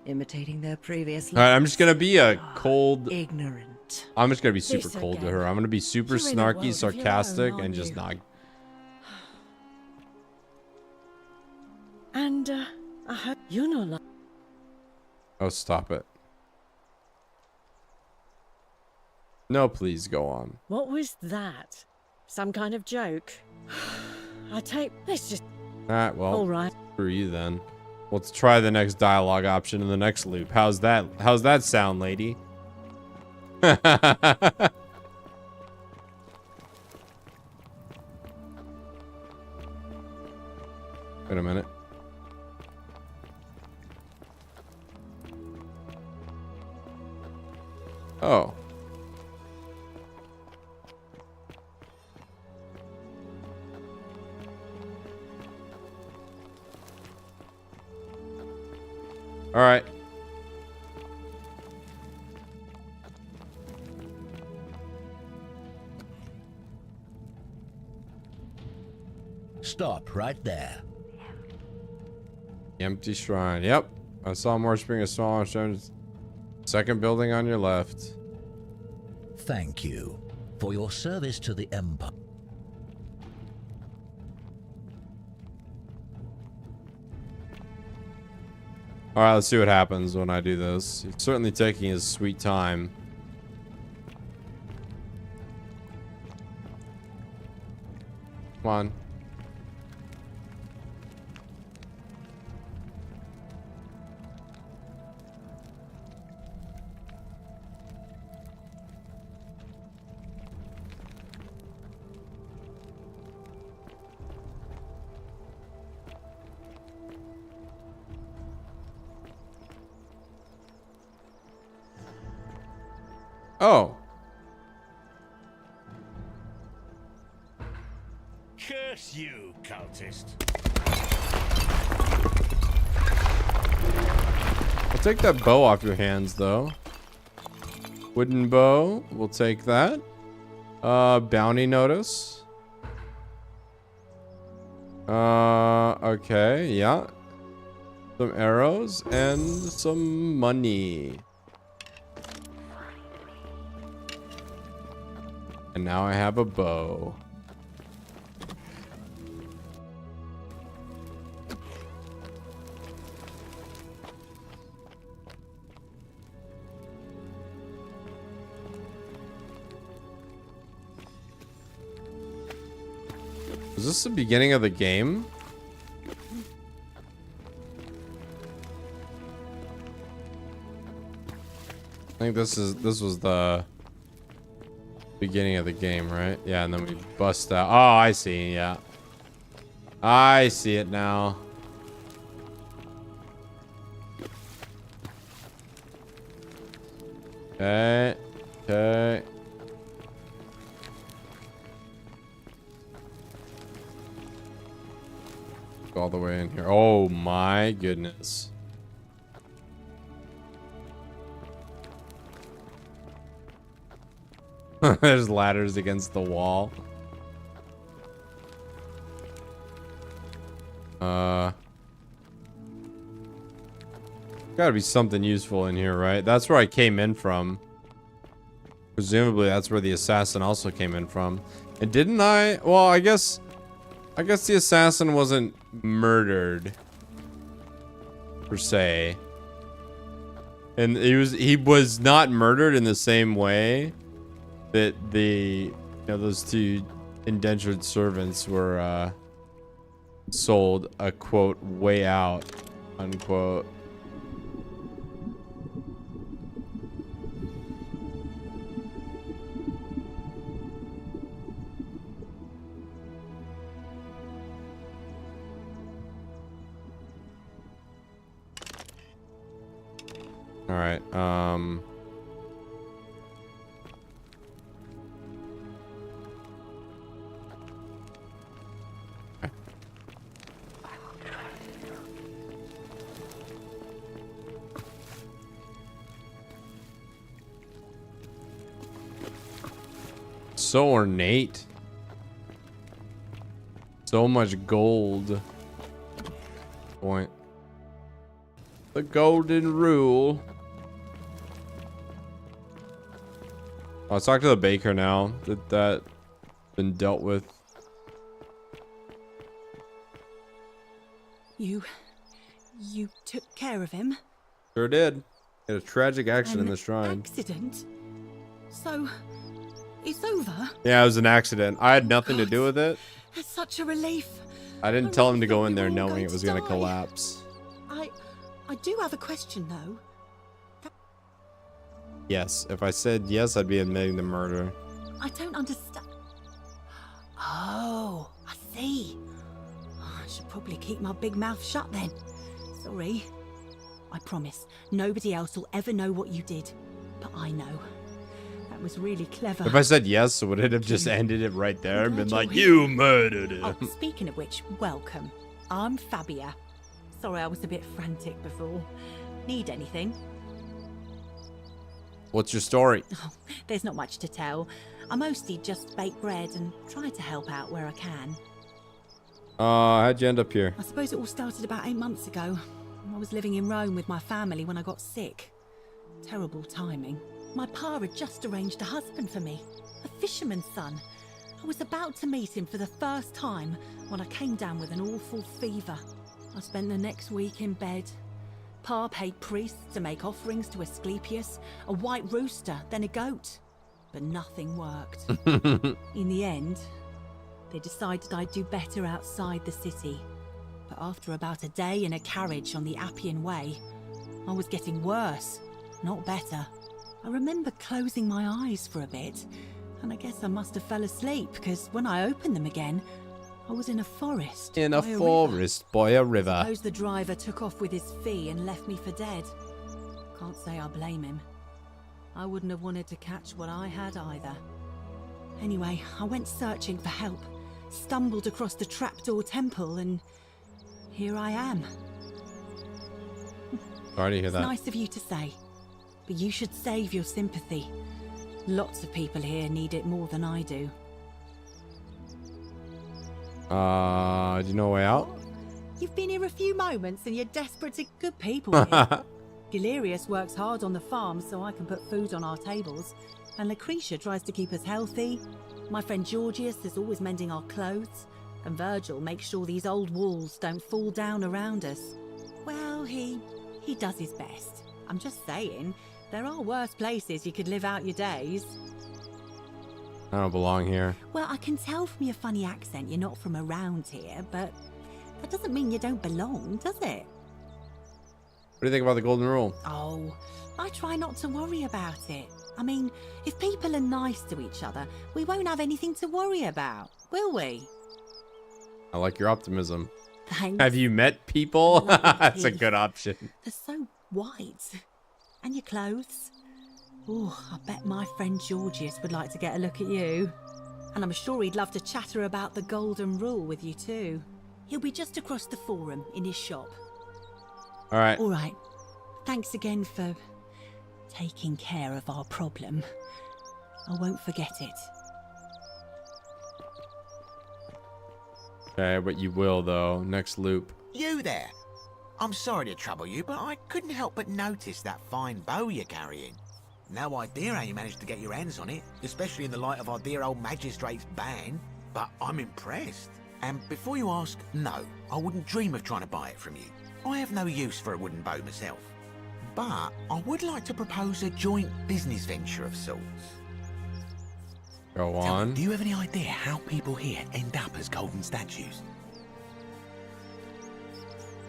imitating their previous All right, I'm just gonna be a lives. cold. Ignorant. I'm just gonna be super This cold to again. her. I'm gonna be super You're in a snarky, world of your sarcastic, own, and aren't just you? not. And I hope you're not like. Oh, stop it. No, please go on. What was that? Some kind of joke? I take. Let's just. Alright, well, All right. screw you then. Let's try the next dialogue option in the next loop. How's that? How's that sound, lady? Wait a minute. Oh. All right. Stop right there. Empty shrine. Yep. I saw more spring of small stones. Second building on your left. Thank you for your service to the Empire. All right, let's see what happens when I do this. He's certainly taking his sweet time. Come on. Oh. Curse you, cultist. I'll take that bow off your hands, though. Wooden bow. We'll take that. Bounty notice. Okay, yeah. Some arrows and some money. And now I have a bow. Is this the beginning of the game? I think this was the beginning of the game, right? Yeah, and then we bust out. Oh, I see. Yeah. I see it now. Okay. Okay. Go all the way in here. Oh my goodness. There's ladders against the wall. Gotta be something useful in here, right? That's where I came in from. Presumably that's where the assassin also came in from. And didn't I? Well, I guess the assassin wasn't murdered per se. And he was not murdered in the same way that those two indentured servants were sold a quote way out unquote. All right. so ornate. So much gold. Point. The golden rule. Let's talk to the baker now. That been dealt with. You took care of him? Sure did. Had a tragic accident in An the shrine. accident? So, it's over? Yeah, it was an accident. I had nothing to do with it. It's such a relief. I didn't tell him to go in there knowing it was gonna collapse. I do have a question, though. Yes, if I said yes, I'd be admitting the murder. I don't understand. Oh, I see. I should probably keep my big mouth shut then. Sorry. I promise, nobody else will ever know what you did. But I know. That was really clever. If I said yes, would it have just ended it right there and been like, you murdered him? Oh, speaking of which, welcome. I'm Fabia. Sorry I was a bit frantic before. Need anything? What's your story? Oh, there's not much to tell. I mostly just bake bread and try to help out where I can. How'd you end up here? I suppose it all started about 8 months ago. I was living in Rome with my family when I got sick. Terrible timing. My pa had just arranged a husband for me, a fisherman's son. I was about to meet him for the first time when I came down with an awful fever. I spent the next week in bed. Pa paid priests to make offerings to Asclepius, a white rooster, then a goat. But nothing worked. In the end, they decided I'd do better outside the city. But after about a day in a carriage on the Appian Way, I was getting worse, not better. I remember closing my eyes for a bit, and I guess I must have fell asleep, because when I opened them again, I was in a forest. In a forest by a river. I suppose the driver took off with his fee and left me for dead. Can't say I blame him. I wouldn't have wanted to catch what I had either. Anyway, I went searching for help, stumbled across the trapdoor temple, and here I am. Sorry to hear It's that. nice of you to say, but you should save your sympathy. Lots of people here need it more than I do. Do you know a way out? You've been here a few moments and you're desperate to good people here. Galerius works hard on the farm so I can put food on our tables, and Lucretia tries to keep us healthy. My friend Georgius is always mending our clothes, and Virgil makes sure these old walls don't fall down around us. Well, he does his best. I'm just saying, there are worse places you could live out your days. I don't belong here. Well, I can tell from your funny accent you're not from around here, but that doesn't mean you don't belong, does it? What do you think about the golden rule? Oh, I try not to worry about it. I mean, if people are nice to each other, we won't have anything to worry about, will we? I like your optimism. Thanks. Have you met people? Love your That's a teeth. good option. They're so white. And your clothes. Oh, I bet my friend Georgius would like to get a look at you. And I'm sure he'd love to chatter about the golden rule with you too. He'll be just across the forum in his shop. All right. All right. Thanks again for taking care of our problem. I won't forget it. Okay, but you will though. Next loop. You there? I'm sorry to trouble you, but I couldn't help but notice that fine bow you're carrying. No idea how you managed to get your hands on it, especially in the light of our dear old magistrate's ban, but I'm impressed. And before you ask, no, I wouldn't dream of trying to buy it from you. I have no use for a wooden bow myself. But I would like to propose a joint business venture of sorts. Go Tell me, on. do you have any idea how people here end up as golden statues?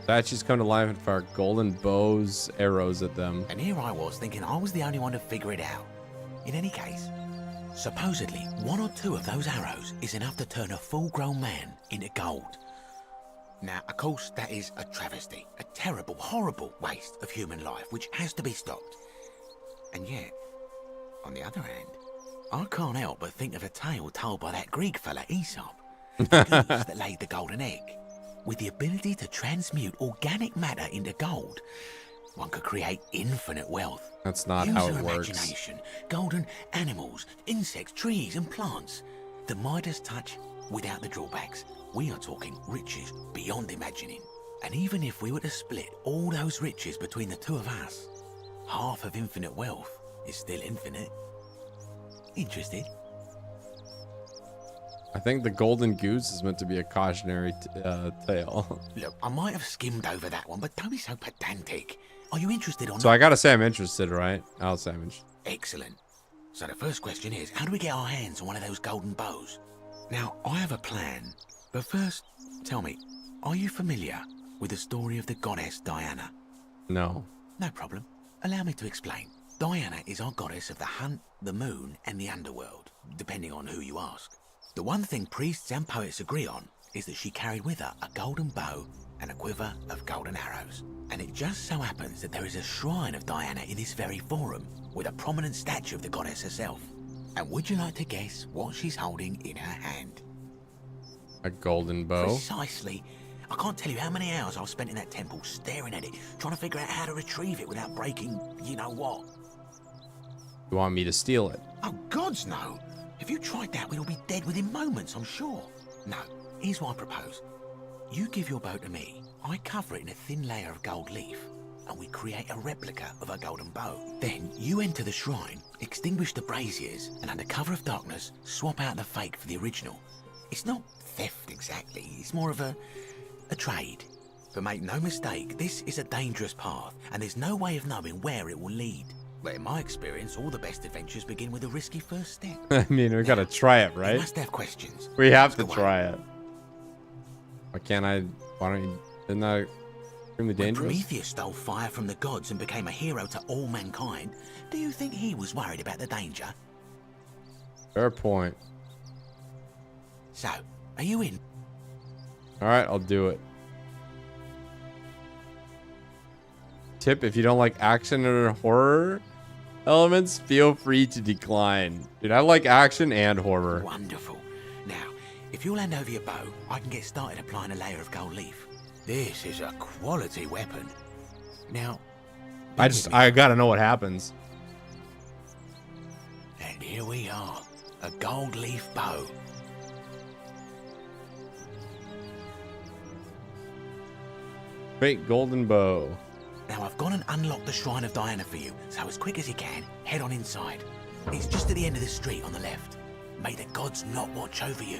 Statues come to life and fire golden bows, arrows at them. And here I was thinking I was the only one to figure it out. In any case, supposedly 1 or 2 of those arrows is enough to turn a full-grown man into gold. Now, of course, that is a travesty, a terrible, horrible waste of human life, which has to be stopped. And yet, on the other hand, I can't help but think of a tale told by that Greek fella Aesop, the goose that laid the golden egg. With the ability to transmute organic matter into gold, one could create infinite wealth. That's not Use how your it works. imagination, golden animals, insects, trees, and plants. The Midas touch without the drawbacks. We are talking riches beyond imagining. And even if we were to split all those riches between the two of us, half of infinite wealth is still infinite. Interested? I think the golden goose is meant to be a cautionary tale. Look, I might have skimmed over that one, but don't be so pedantic. Are you interested or not? So I gotta say I'm interested, right? I'll say I'm interested. Excellent. So the first question is, how do we get our hands on one of those golden bows? Now, I have a plan, but first, tell me, are you familiar with the story of the goddess Diana? No. No problem. Allow me to explain. Diana is our goddess of the hunt, the moon, and the underworld, depending on who you ask. The one thing priests and poets agree on is that she carried with her a golden bow and a quiver of golden arrows. And it just so happens that there is a shrine of Diana in this very forum, with a prominent statue of the goddess herself. And would you like to guess what she's holding in her hand? A golden bow? Precisely. I can't tell you how many hours I've spent in that temple staring at it, trying to figure out how to retrieve it without breaking you-know-what. You want me to steal it? Oh, gods no! If you tried that, we'd all be dead within moments, I'm sure. No, here's what I propose. You give your bow to me, I cover it in a thin layer of gold leaf, and we create a replica of a golden bow. Then you enter the shrine, extinguish the braziers, and under cover of darkness, swap out the fake for the original. It's not theft exactly, it's more of a trade. But make no mistake, this is a dangerous path, and there's no way of knowing where it will lead. But in my experience, all the best adventures begin with a risky first step. I mean, we gotta try it, right? You must have questions. We have to try it. Why can't I? Why don't you? Isn't that extremely When dangerous? Prometheus stole fire from the gods and became a hero to all mankind, do you think he was worried about the danger? Fair point. So, are you in? All right, I'll do it. Tip: if you don't like action or horror elements, feel free to decline. Dude, I like action and horror. Wonderful. Now, if you'll hand over your bow, I can get started applying a layer of gold leaf. This is a quality weapon. Now, I gotta know what happens. and here we are, a gold leaf bow. Great golden bow. Now I've gone and unlocked the Shrine of Diana for you, so as quick as you can, head on inside. It's just at the end of the street on the left. May the gods not watch over you.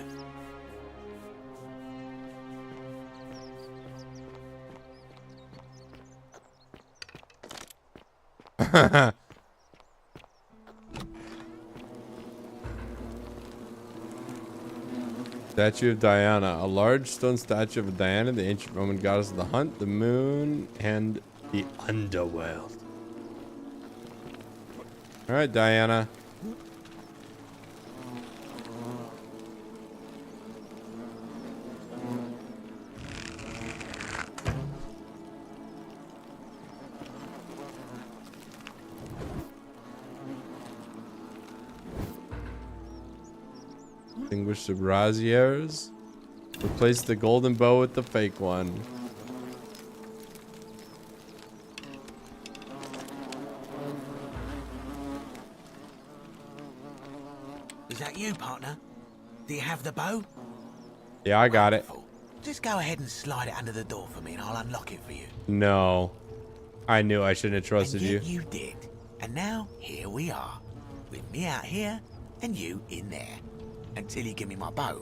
Statue of Diana. A large stone statue of Diana, the ancient Roman goddess of the hunt, the moon, and the underworld. Alright, Diana. Extinguish the braziers. Replace the golden bow with the fake one. Is that you, partner? Do you have the bow? Yeah, I got it. Just go ahead and slide it under the door for me and I'll unlock it for you. No. I knew I shouldn't have trusted And you. yet you did. And now, here we are. With me out here and you in there. Until you give me my bow.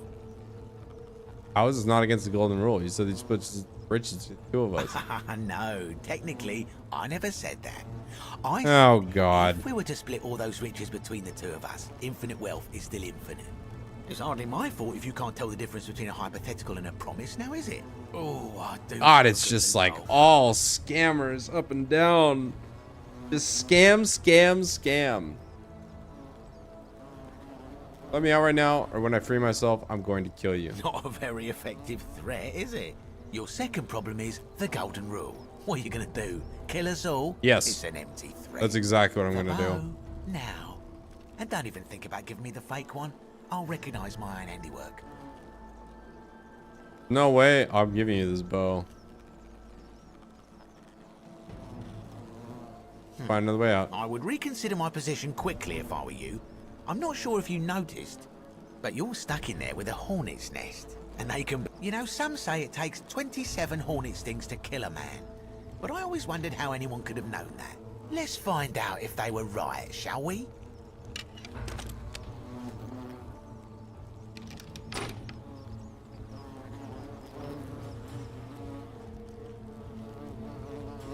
Ours is not against the golden rule. You said you split riches to the two of us. No, technically, I never said that. I Oh, said God. if we were to split all those riches between the two of us, infinite wealth is still infinite. It's hardly my fault if you can't tell the difference between a hypothetical and a promise, now is it? Oh, I do. God, it's just like all scammers up and down. Just scam, scam, scam. Let me out right now, or when I free myself, I'm going to kill you. Not a very effective threat, is it? Your second problem is the golden rule. What are you gonna do? Kill us all? Yes. It's an empty threat. That's exactly what I'm The gonna do. bow, now. And don't even think about giving me the fake one. I'll recognize my own handiwork. No way, I'm giving you this bow. Find another way out. I would reconsider my position quickly if I were you. I'm not sure if you noticed, but you're stuck in there with a hornet's nest. And they can... You know, some say it takes 27 hornet stings to kill a man. But I always wondered how anyone could have known that. Let's find out if they were right, shall we?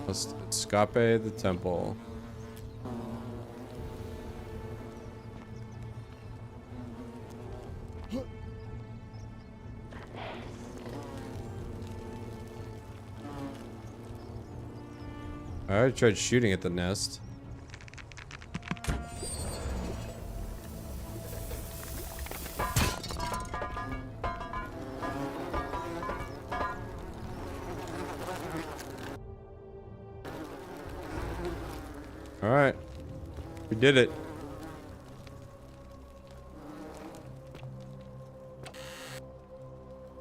Let's escape the temple. I tried shooting at the nest. All right, we did it.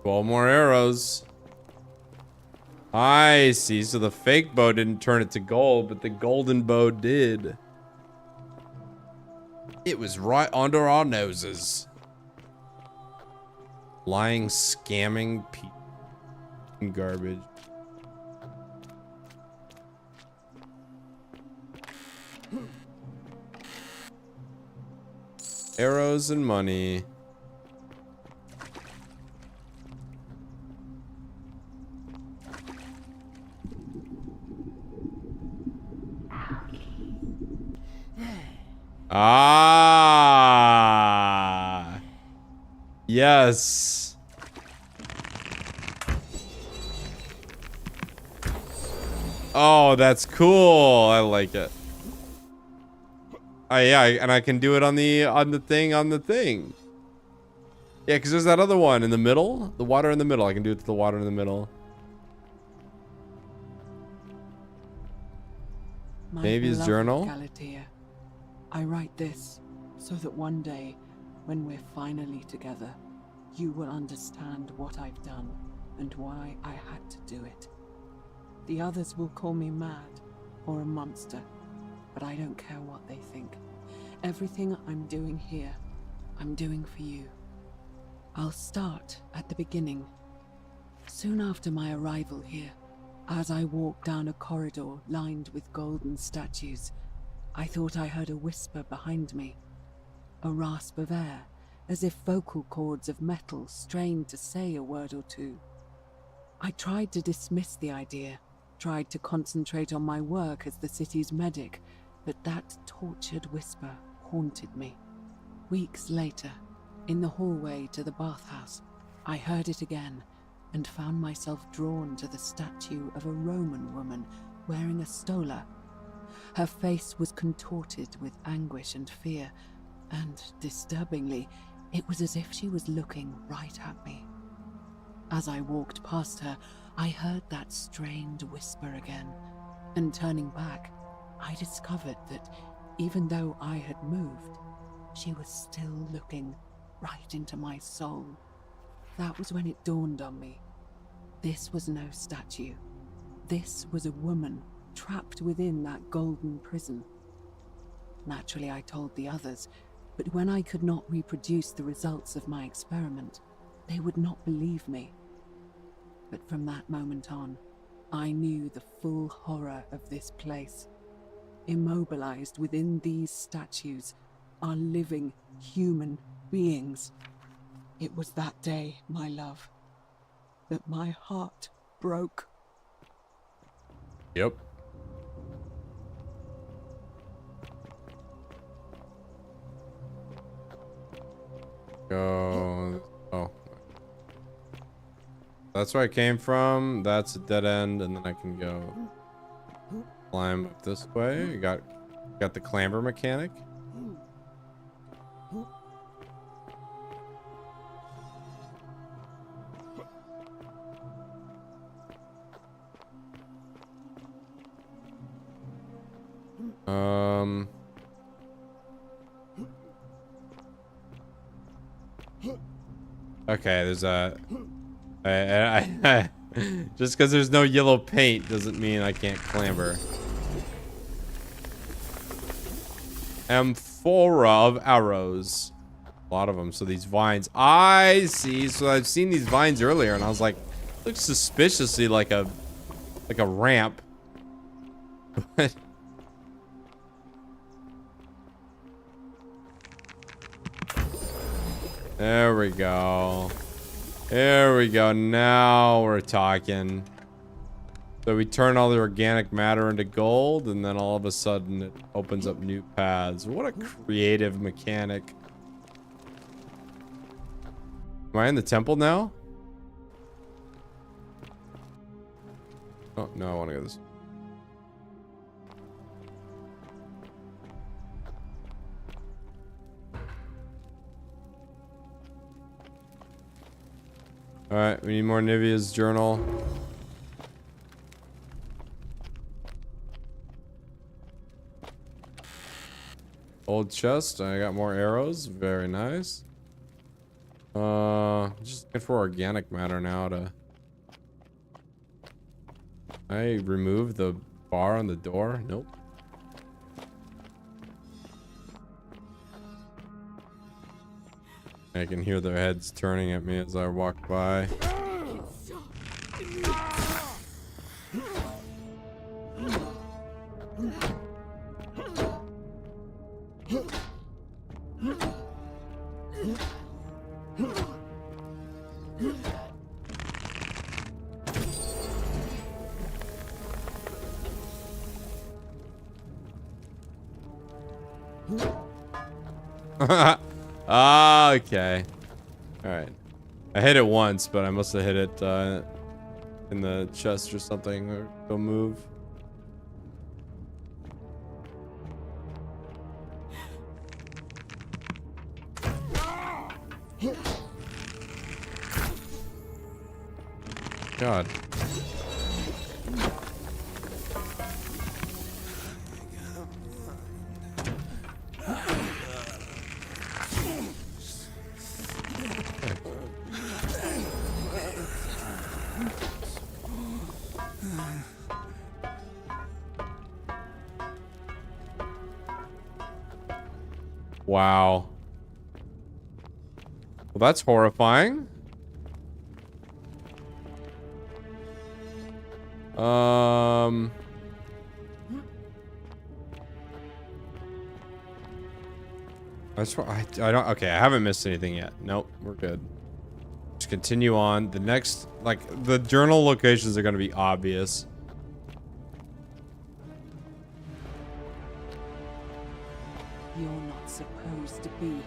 Twelve more arrows. I see. So the fake bow didn't turn it to gold, but the golden bow did. It was right under our noses. Lying, scamming garbage. Arrows and money. Ah, yes. Oh, that's cool. I like it. Yeah, and I can do it on the thing. Yeah, because there's that other one in the middle, the water in the middle. I can do it to the water in the middle. Maybe his journal. Galatea, I write this so that one day, when we're finally together, you will understand what I've done and why I had to do it. The others will call me mad or a monster, but I don't care what they think. Everything I'm doing here, I'm doing for you. I'll start at the beginning. Soon after my arrival here, as I walked down a corridor lined with golden statues, I thought I heard a whisper behind me. A rasp of air, as if vocal cords of metal strained to say a word or two. I tried to dismiss the idea, tried to concentrate on my work as the city's medic, but that tortured whisper haunted me. Weeks later, in the hallway to the bathhouse, I heard it again and found myself drawn to the statue of a Roman woman wearing a stola. Her face was contorted with anguish and fear, and disturbingly, it was as if she was looking right at me. As I walked past her, I heard that strained whisper again, and turning back, I discovered that even though I had moved, she was still looking right into my soul. That was when it dawned on me. This was no statue. This was a woman trapped within that golden prison. Naturally, I told the others, but when I could not reproduce the results of my experiment, they would not believe me. But from that moment on, I knew the full horror of this place. Immobilized within these statues are living human beings. It was that day, my love, that my heart broke. Yep. Go. Oh. That's where I came from. That's a dead end, and then I can go climb up this way. You got the clamber mechanic. Okay, there's a... just because there's no yellow paint doesn't mean I can't clamber. Amphora of arrows. A lot of them. So these vines. I see. So I've seen these vines earlier, and I was like, looks suspiciously like a ramp. There we go. There we go. Now we're talking. So we turn all the organic matter into gold, and then all of a sudden it opens up new paths. What a creative mechanic. Am I in the temple now? Oh, no, I want to go this way. Alright, we need more Nivea's journal. Old chest, I got more arrows. Very nice. Just looking for organic matter now to... I remove the bar on the door? Nope. I can hear their heads turning at me as I walk by. Okay. Alright. I hit it once, but I must have hit it in the chest or something. Or don't move. God. Wow. Well, that's horrifying. I don't. Okay, I haven't missed anything yet. Nope, we're good. Just continue on. The next, like, the journal locations are going to be obvious. You're not supposed to be here.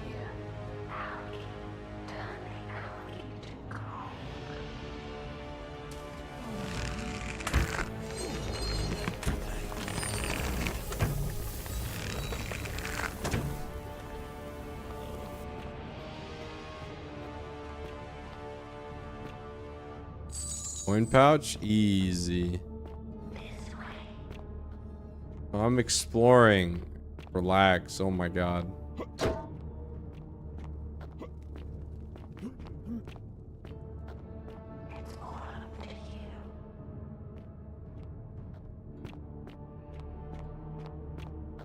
Coin pouch, easy. I'm exploring. Relax. Oh my god.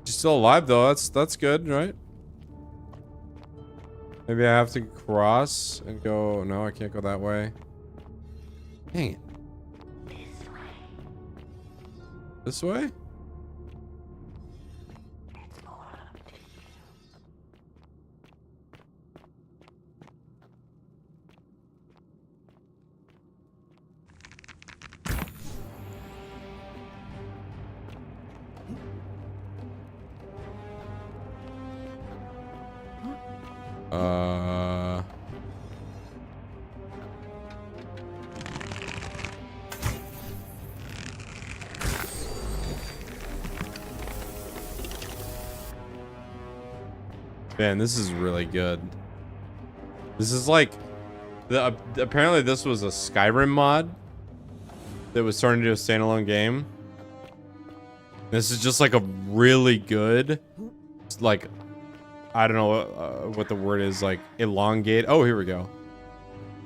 She's still alive though. That's good, right? Maybe I have to cross and go. No, I can't go that way. Dang it. This way? Man, this is really good. This is like apparently this was a Skyrim mod that was turned into a standalone game. This is just like a really good, like, I don't know what the word is, like elongate. Oh, here we go.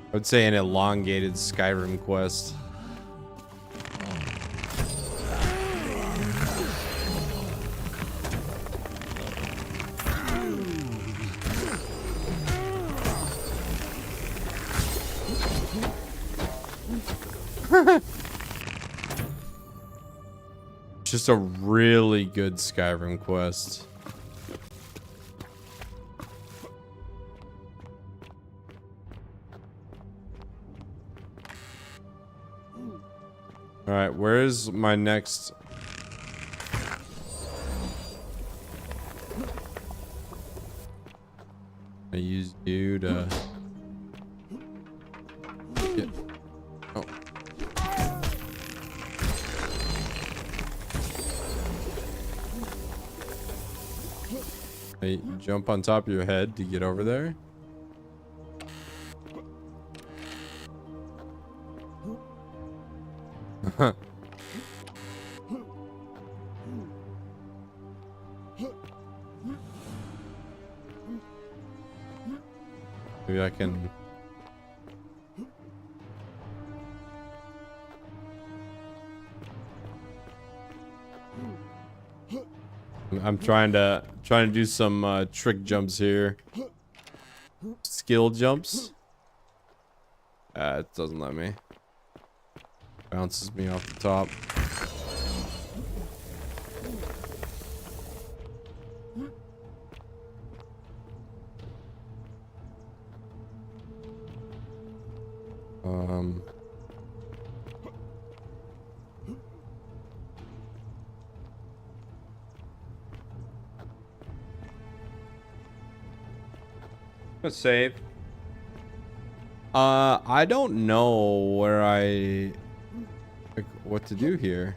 I would say an elongated Skyrim quest. Just a really good Skyrim quest. All right, where's my next? I used you to get... Oh. Hey, jump on top of your head to get over there. Maybe I can. I'm trying to do some trick jumps here. Skill jumps. It doesn't let me. Bounces me off the top. Let's save. I don't know where what to do here.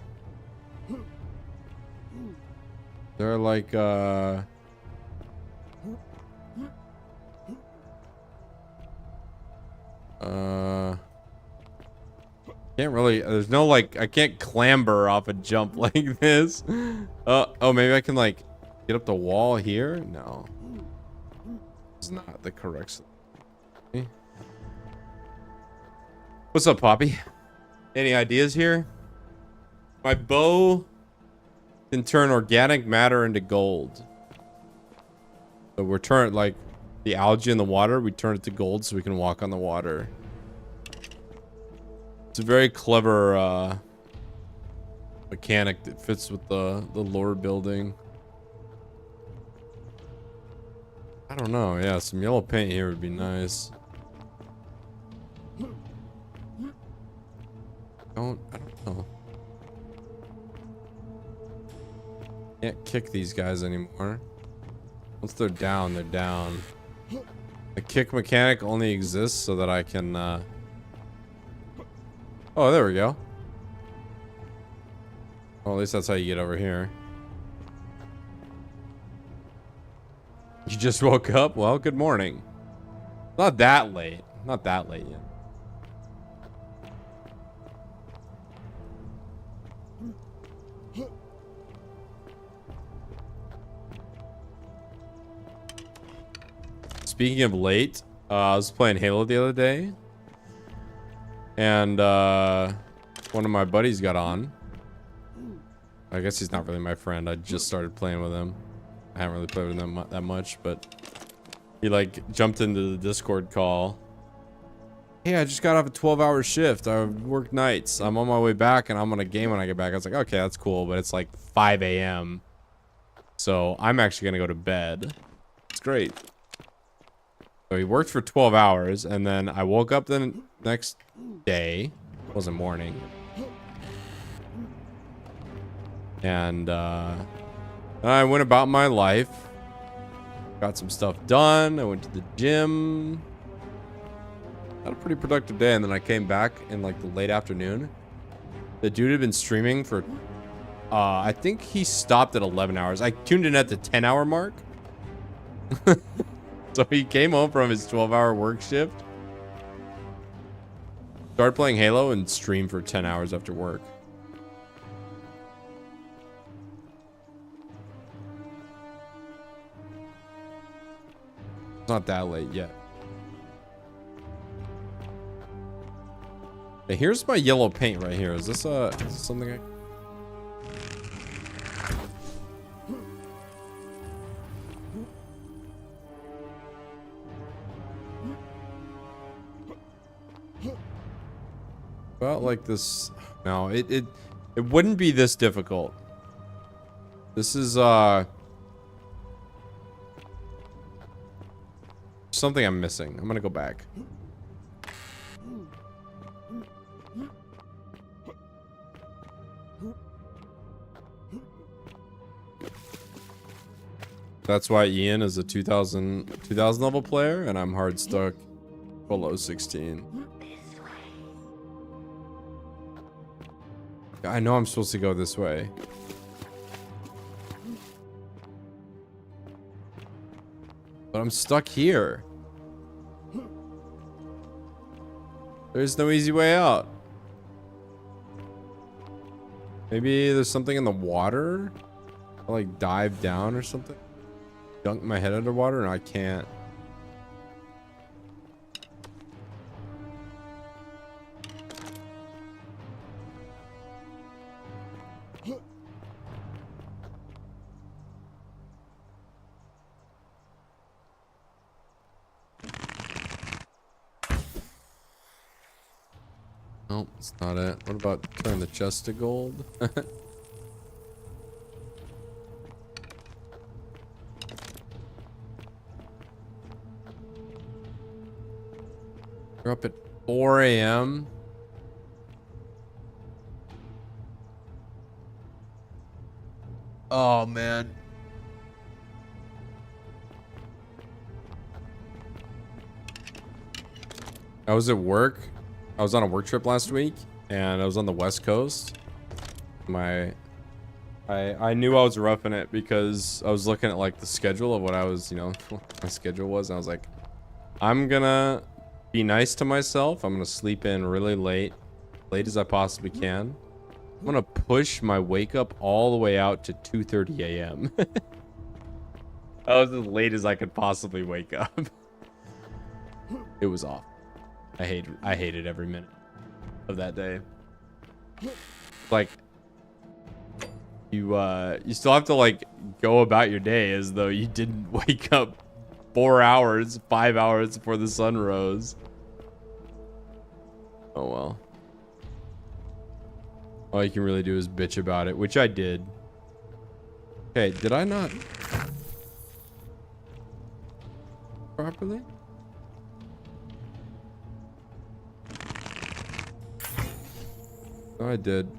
They're like can't really, there's no like, I can't clamber off a jump like this. Oh, maybe I can like get up the wall here? No. It's not the correct. What's up, Poppy? Any ideas here? My bow can turn organic matter into gold. So we're turning like the algae in the water, we turn it to gold so we can walk on the water. It's a very clever mechanic that fits with the lore building. I don't know. Yeah, some yellow paint here would be nice. I don't know. Can't kick these guys anymore. Once they're down, they're down. The kick mechanic only exists so that I can oh, there we go. Well, at least that's how you get over here. You just woke up? Well, good morning. Not that late. Not that late yet. Speaking of late, I was playing Halo the other day. And one of my buddies got on. I guess he's not really my friend. I just started playing with him. I haven't really played with him that much, but he like jumped into the Discord call. Hey, I just got off a 12-hour shift. I work nights. I'm on my way back and I'm on a game when I get back. I was like, okay, that's cool, but it's like 5 a.m. So I'm actually gonna go to bed. It's great. So he worked for 12 hours and then I woke up the next day. It wasn't morning. And I went about my life. Got some stuff done. I went to the gym. Had a pretty productive day, and then I came back in like the late afternoon. The dude had been streaming for I think he stopped at 11 hours. I tuned in at the 10-hour mark. So he came home from his 12-hour work shift, started playing Halo, and streamed for 10 hours after work. It's not that late yet. Okay, here's my yellow paint right here. Is this something I... About like this. No, it wouldn't be this difficult. This is something I'm missing. I'm gonna go back. That's why Ian is a 2000 level player and I'm hard stuck below 16. I know I'm supposed to go this way. But I'm stuck here. There's no easy way out. Maybe there's something in the water? I'll like dive down or something? Dunk my head underwater? No, I can't. Nope, it's not it. What about turn the chest to gold? You're up at 4 a.m. Oh, man. I was at work. I was on a work trip last week, and I was on the West Coast. I knew I was roughing it because I was looking at like the schedule of what I was, you know, my schedule was, and I was like, I'm gonna be nice to myself. I'm gonna sleep in really late as I possibly can. I'm gonna push my wake up all the way out to 2:30 a.m. That was as late as I could possibly wake up. It was awful. I hated every minute of that day. Like you still have to like go about your day as though you didn't wake up 4 hours, 5 hours before the sun rose. Oh well. All you can really do is bitch about it, which I did. Okay, did I not properly? I did.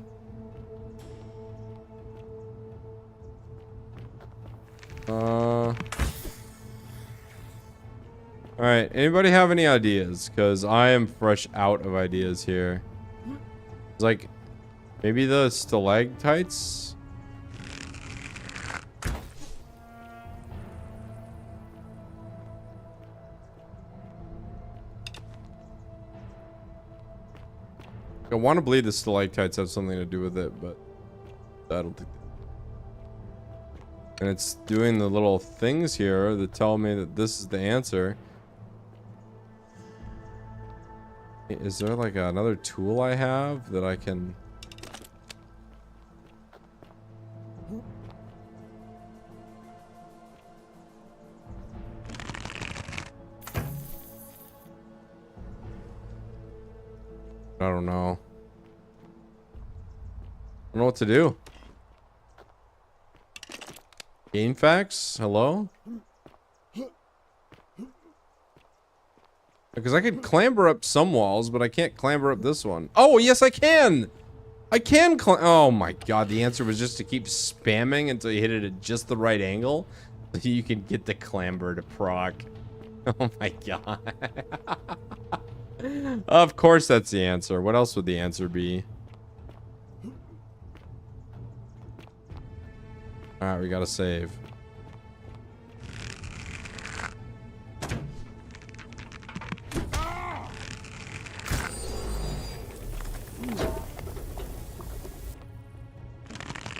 Alright, anybody have any ideas? Because I am fresh out of ideas here. It's like, maybe the stalactites? I want to believe the stalactites have something to do with it, but I don't think. And it's doing the little things here that tell me that this is the answer. Is there like another tool I have that I can... I don't know. I don't know what to do. Game facts? Hello? Because I could clamber up some walls, but I can't clamber up this one. Oh, yes, I can! I can oh my god, the answer was just to keep spamming until you hit it at just the right angle. So you can get the clamber to proc. Oh my god. Of course that's the answer. What else would the answer be? Alright, we gotta save.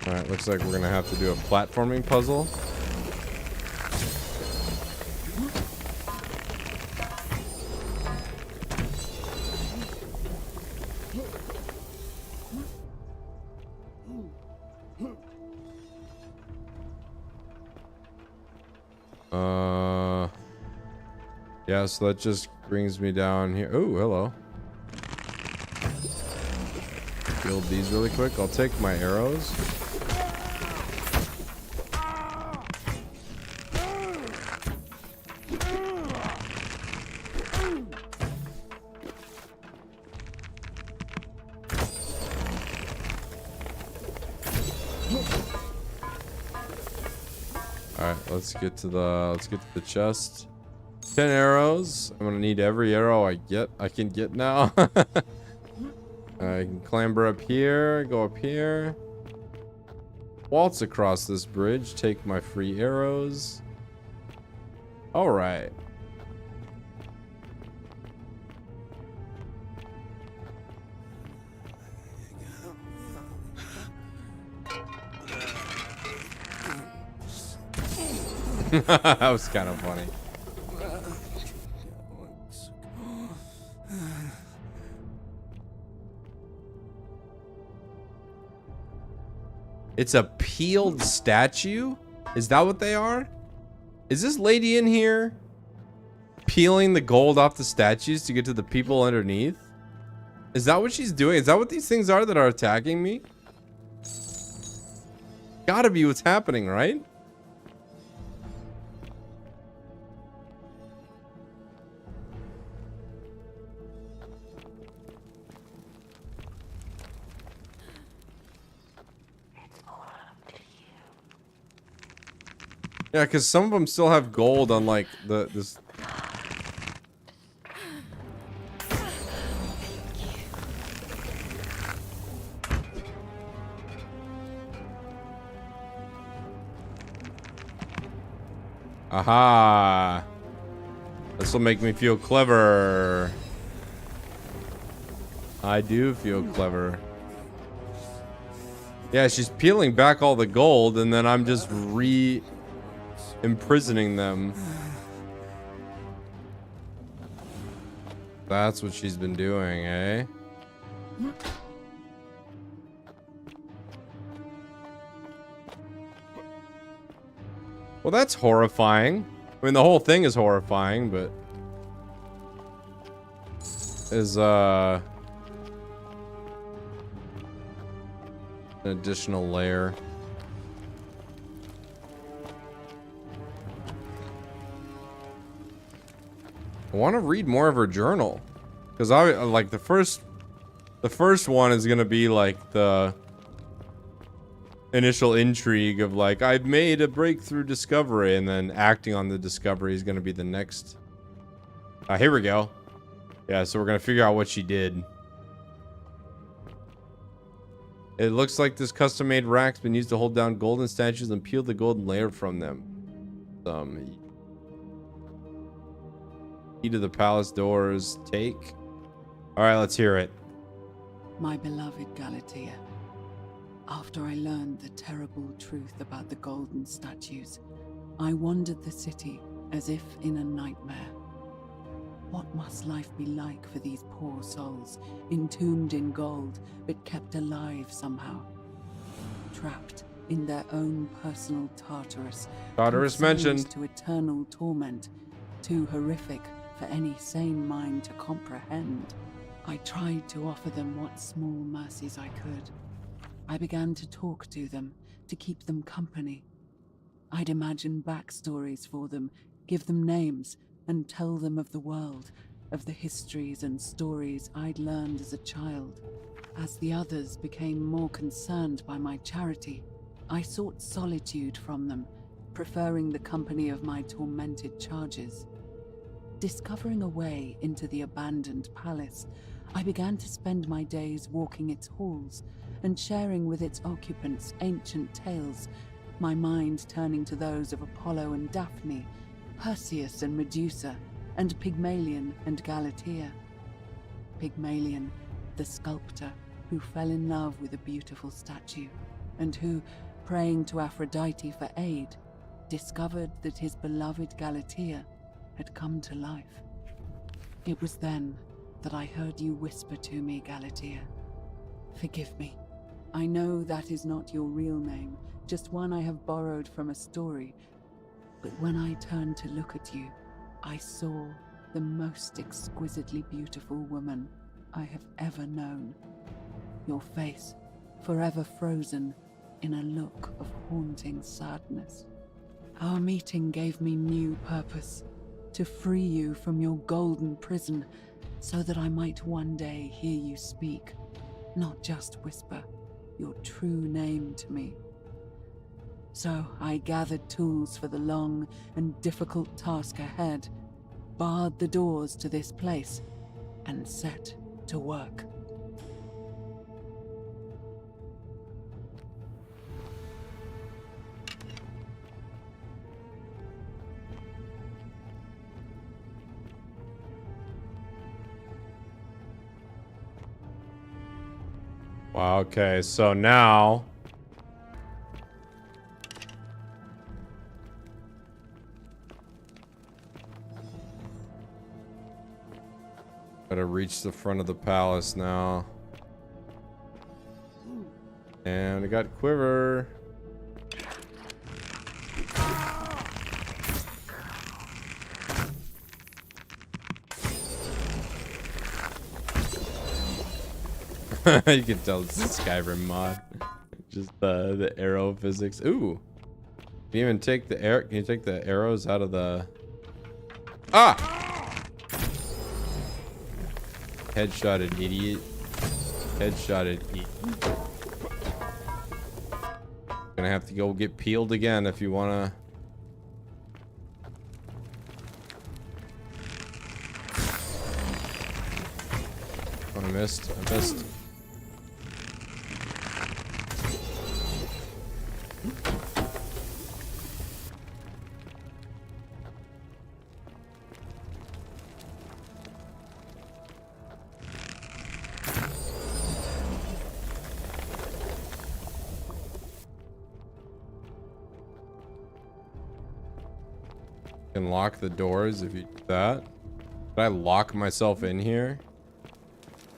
Alright, looks like we're gonna have to do a platforming puzzle. Yeah, so that just brings me down here. Oh, hello. Build these really quick. I'll take my arrows. Alright, let's get to the chest. 10 arrows. I'm gonna need every arrow I can get now. I can clamber up here, go up here. Waltz across this bridge, take my free arrows. Alright. That was kind of funny. It's a peeled statue? Is that what they are? Is this lady in here peeling the gold off the statues to get to the people underneath? Is that what she's doing? Is that what these things are that are attacking me? Gotta be what's happening, right? Yeah, because some of them still have gold on like this. Aha! This will make me feel clever. I do feel clever. Yeah, she's peeling back all the gold, and then I'm just imprisoning them. That's what she's been doing, eh? Well, that's horrifying. I mean, the whole thing is horrifying, but is an additional layer. I want to read more of her journal, because I like the first one is gonna be like the initial intrigue of like, I've made a breakthrough discovery, and then acting on the discovery is gonna be the next. Here we go. Yeah, so we're gonna figure out what she did. It looks like this custom-made rack's been used to hold down golden statues and peel the golden layer from them. Key to the palace doors. Take. All right, let's hear it. My beloved Galatea, after I learned the terrible truth about the golden statues, I wandered the city as if in a nightmare. What must life be like for these poor souls, entombed in gold, but kept alive somehow? Trapped in their own personal Tartarus. Tartarus mentioned. To eternal torment, too horrific for any sane mind to comprehend. I tried to offer them what small mercies I could. I began to talk to them, to keep them company. I'd imagine backstories for them, give them names, and tell them of the world, of the histories and stories I'd learned as a child. As the others became more concerned by my charity, I sought solitude from them, preferring the company of my tormented charges. Discovering a way into the abandoned palace, I began to spend my days walking its halls and sharing with its occupants ancient tales, my mind turning to those of Apollo and Daphne, Perseus and Medusa, and Pygmalion and Galatea. Pygmalion, the sculptor who fell in love with a beautiful statue, and who, praying to Aphrodite for aid, discovered that his beloved Galatea had come to life. It was then that I heard you whisper to me, Galatea. Forgive me. I know that is not your real name, just one I have borrowed from a story. But when I turned to look at you, I saw the most exquisitely beautiful woman I have ever known. Your face, forever frozen in a look of haunting sadness. Our meeting gave me new purpose, to free you from your golden prison, so that I might one day hear you speak, not just whisper, your true name to me. So I gathered tools for the long and difficult task ahead, barred the doors to this place, and set to work. Wow, okay, so now gotta reach the front of the palace now. And I got quiver. You can tell it's a Skyrim mod. Just the arrow physics. Ooh. Can you even take the arrow? Can you take the arrows out of the... Ah! Headshotted, idiot. Headshotted, idiot. Gonna have to go get peeled again if you wanna... Oh, I missed. I missed. Can lock the doors if you do that. Could I lock myself in here?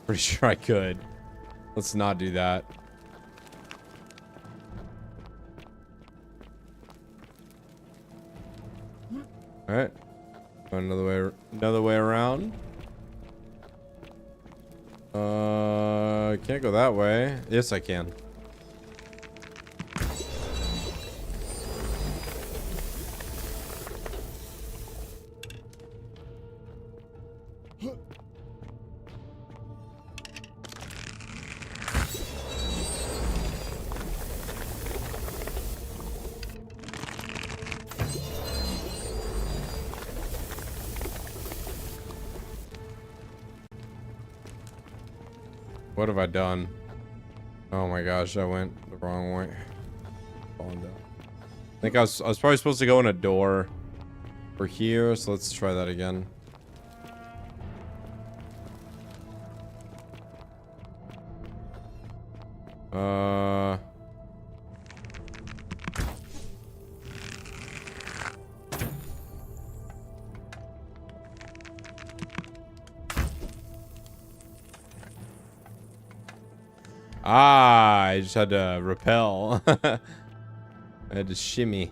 Pretty sure I could. Let's not do that. All right. Another way around. Can't go that way. Yes, I can. What have I done? Oh my gosh, I went the wrong way. Falling down. I think I was probably supposed to go in a door for here, so let's try that again. I just had to repel. I had to shimmy.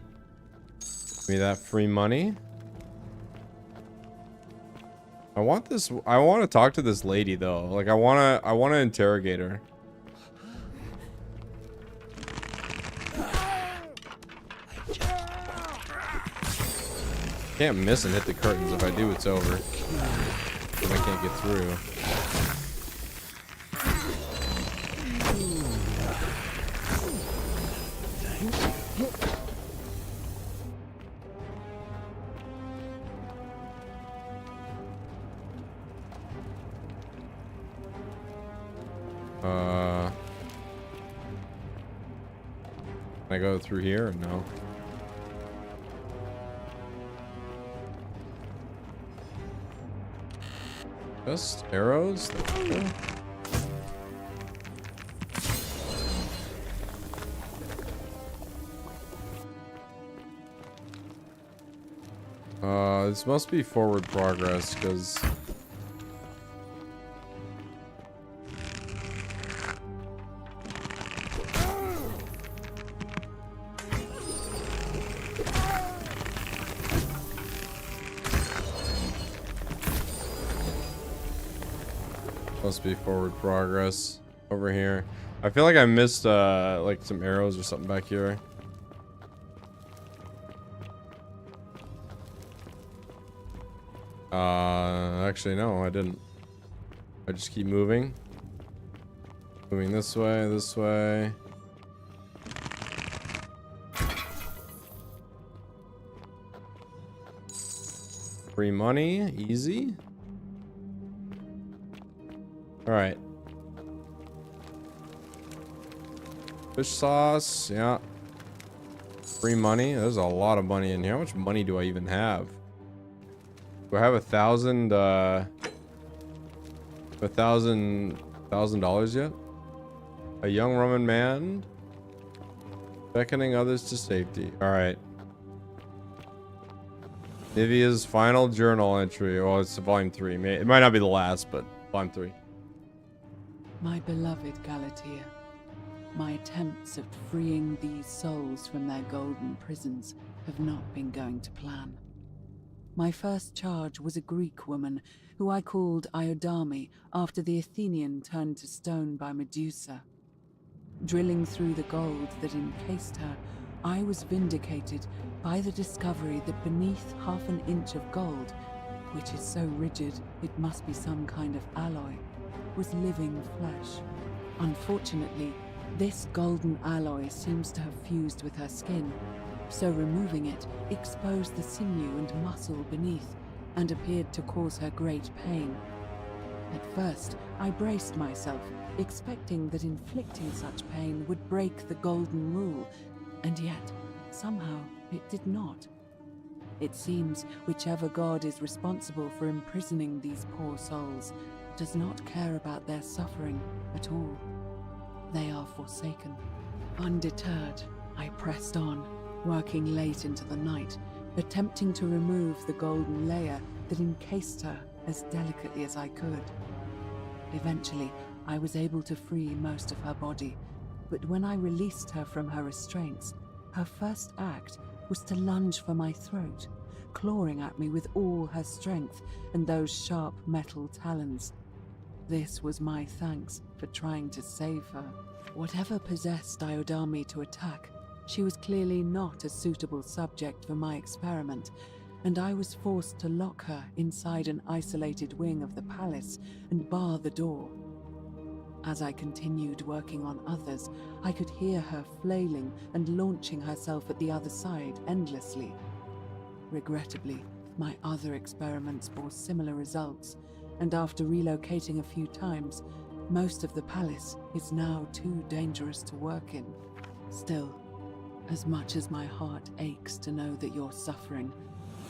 Give me that free money. I want this. I want to talk to this lady though. Like I want to interrogate her. Can't miss and hit the curtains. If I do, it's over. If I can't get through. Can I go through here or no? Just arrows? This must be forward progress, because... Must be forward progress over here. I feel like I missed like some arrows or something back here. Actually no, I didn't. I just keep moving. Moving this way, this way. Free money, easy. All right. Fish sauce, yeah. Free money. There's a lot of money in here. How much money do I even have? Do I have $1,000 yet? A young Roman man beckoning others to safety. All right. Nivea's final journal entry. Oh, it's volume 3. It might not be the last, but volume 3. My beloved Galatea, my attempts at freeing these souls from their golden prisons have not been going to plan. My first charge was a Greek woman who I called Iodame after the Athenian turned to stone by Medusa. Drilling through the gold that encased her, I was vindicated by the discovery that beneath half an inch of gold, which is so rigid it must be some kind of alloy, was living flesh. Unfortunately, this golden alloy seems to have fused with her skin, so removing it exposed the sinew and muscle beneath and appeared to cause her great pain. At first, I braced myself, expecting that inflicting such pain would break the golden rule, and yet, somehow, it did not. It seems whichever god is responsible for imprisoning these poor souls does not care about their suffering at all. They are forsaken. Undeterred, I pressed on, working late into the night, attempting to remove the golden layer that encased her as delicately as I could. Eventually, I was able to free most of her body, but when I released her from her restraints, her first act was to lunge for my throat, clawing at me with all her strength and those sharp metal talons. This was my thanks for trying to save her. Whatever possessed Iodame to attack, she was clearly not a suitable subject for my experiment, and I was forced to lock her inside an isolated wing of the palace and bar the door. As I continued working on others, I could hear her flailing and launching herself at the other side endlessly. Regrettably, my other experiments bore similar results, and after relocating a few times, most of the palace is now too dangerous to work in. Still, as much as my heart aches to know that you're suffering,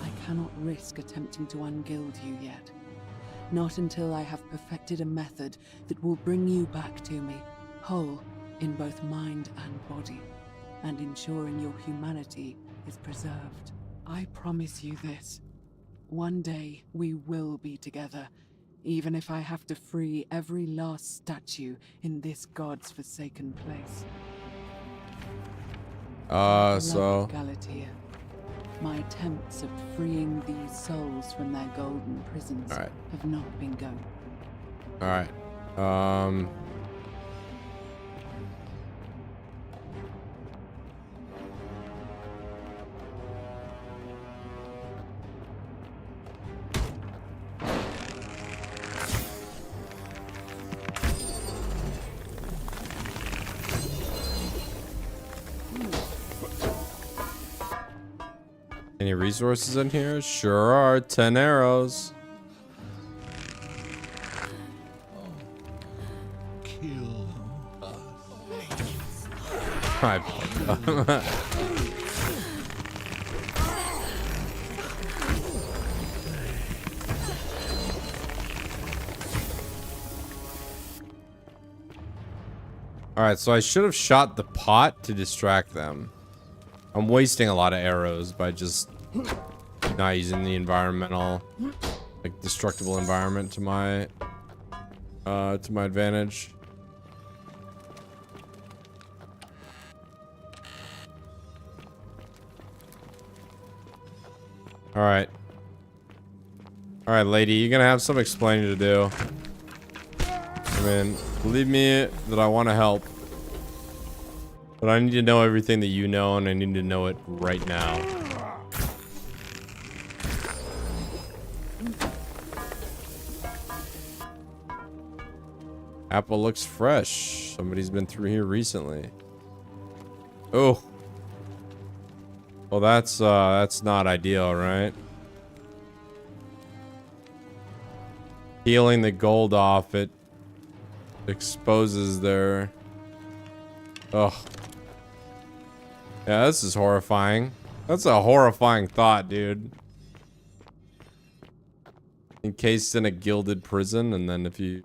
I cannot risk attempting to ungild you yet. Not until I have perfected a method that will bring you back to me, whole in both mind and body, and ensuring your humanity is preserved. I promise you this. One day we will be together, even if I have to free every last statue in this god's forsaken place. So Galatea, my attempts at freeing these souls from their golden prisons have not been going. All right. Any resources in here? Sure are. 10 arrows. Kill Alright, so I should have shot the pot to distract them. I'm wasting a lot of arrows by just not using the environmental, like, destructible environment to my advantage. Alright. Alright, lady, you're gonna have some explaining to do. I mean, believe me that I want to help. But I need to know everything that you know, and I need to know it right now. Apple looks fresh. Somebody's been through here recently. Oh. Well, that's not ideal, right? peeling the gold off, it exposes their... Ugh. Yeah, this is horrifying. That's a horrifying thought, dude. Encased in a gilded prison, and then if you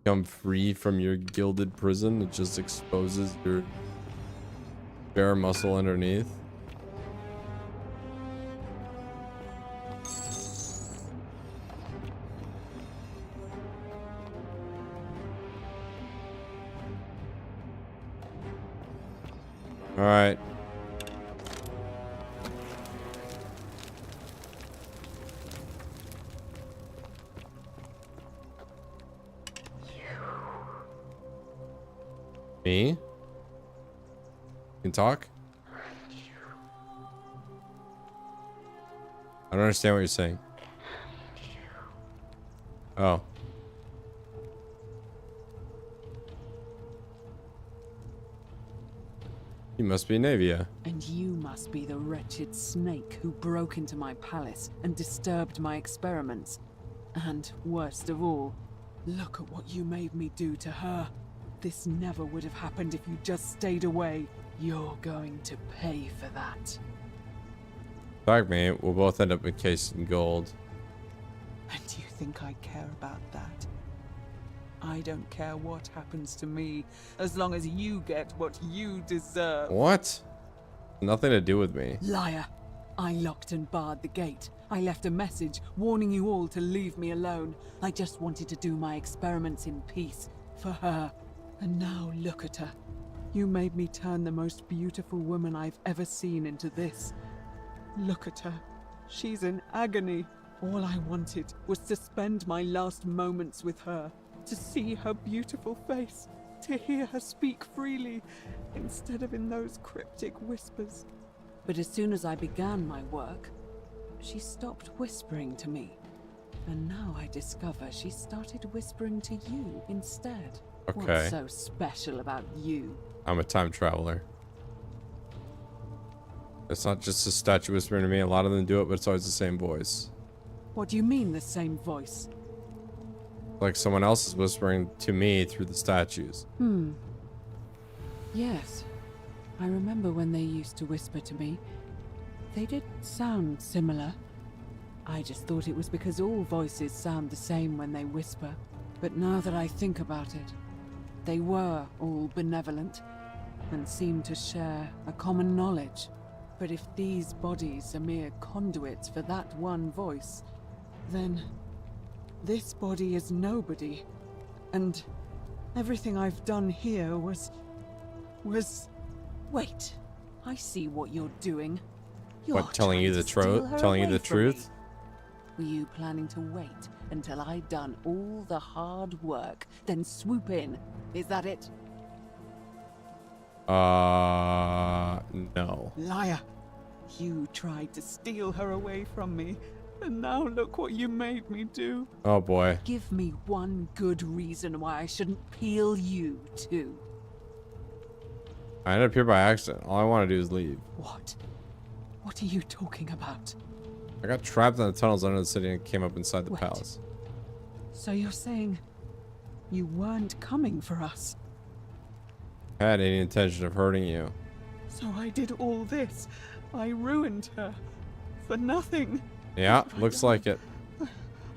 become free from your gilded prison, it just exposes your bare muscle underneath. All right. Me? You can talk? I don't understand what you're saying. Oh. You must be Navia. And you must be the wretched snake who broke into my palace and disturbed my experiments. And worst of all, look at what you made me do to her. This never would have happened if you just stayed away. You're going to pay for that. Fuck me, we'll both end up encased in gold. And you think I care about that? I don't care what happens to me, as long as you get what you deserve. What? Nothing to do with me. Liar! I locked and barred the gate. I left a message warning you all to leave me alone. I just wanted to do my experiments in peace, for her. And now look at her. You made me turn the most beautiful woman I've ever seen into this. Look at her. She's in agony. All I wanted was to spend my last moments with her, to see her beautiful face, to hear her speak freely, instead of in those cryptic whispers. But as soon as I began my work, she stopped whispering to me. And now I discover she started whispering to you instead. Okay. What's so special about you? I'm a time traveler. It's not just a statue whispering to me. A lot of them do it, but it's always the same voice. What do you mean, the same voice? Like someone else is whispering to me through the statues. Yes. I remember when they used to whisper to me. They did sound similar. I just thought it was because all voices sound the same when they whisper. But now that I think about it, they were all benevolent and seemed to share a common knowledge. But if these bodies are mere conduits for that one voice, then this body is nobody. And everything I've done here was... Wait, I see what you're doing. You're What, telling you the truth? Telling you the truth? Were you planning to wait until I'd done all the hard work, then swoop in? Is that it? No. Liar! You tried to steal her away from me, and now look what you made me do. Oh boy. Give me one good reason why I shouldn't peel you too. I ended up here by accident. All I want to do is leave. What? What are you talking about? I got trapped in the tunnels under the city and came up inside the Wait. palace. So you're saying you weren't coming for us? I had any intention of hurting you. So I did all this. I ruined her. For nothing. Yeah, looks like it.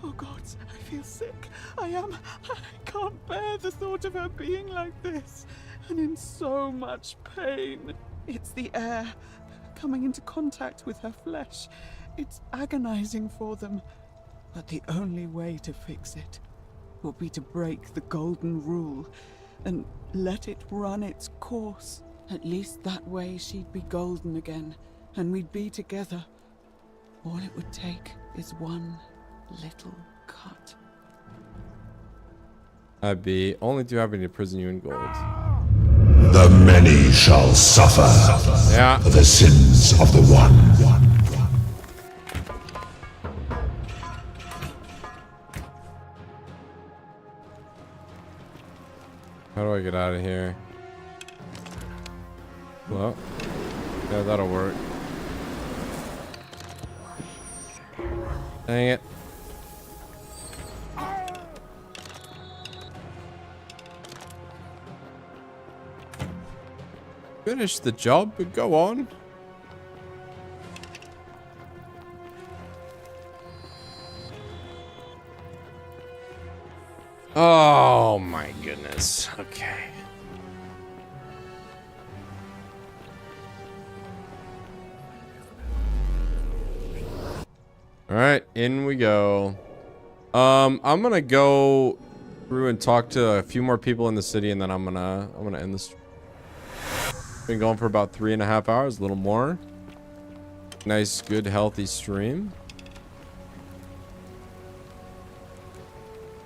Oh God, I feel sick. I can't bear the thought of her being like this. And in so much pain. It's the air coming into contact with her flesh. It's agonizing for them. But the only way to fix it will be to break the golden rule and let it run its course. At least that way she'd be golden again, and we'd be together. All it would take is one little cut. I'd be only too happy to prison you in gold. The many shall suffer for the sins of the one. How do I get out of here? Well, yeah, that'll work. Dang it. Finish the job, but go on. Oh my goodness. Okay. All right, in we go. I'm gonna go through and talk to a few more people in the city, and then I'm gonna end this. Been going for about 3.5 hours, a little more. Nice, good, healthy stream.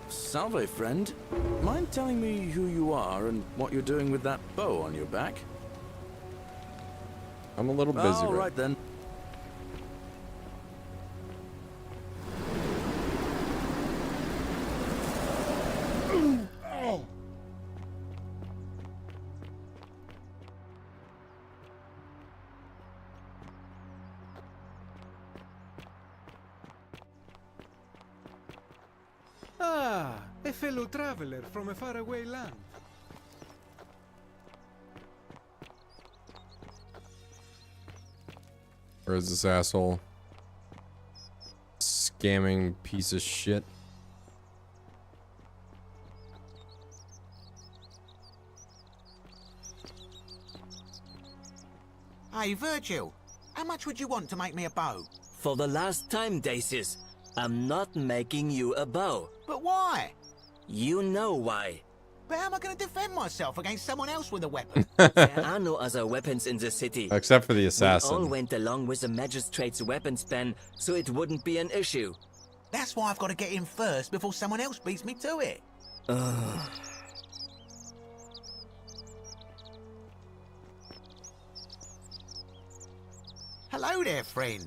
Salve, friend. Mind telling me who you are and what you're doing with that bow on your back? I'm a little busy. All right then. Ah, a fellow traveler from a faraway land. Where is this asshole? Scamming piece of shit. Hey, Virgil, how much would you want to make me a bow? For the last time, Dacius, I'm not making you a bow. But why? You know why. But how am I going to defend myself against someone else with a weapon? There are no other weapons in the city. Except for the We all assassin. went along with the magistrate's weapons ban, so it wouldn't be an issue. That's why I've got to get in first before someone else beats me to it. Hello there, friend.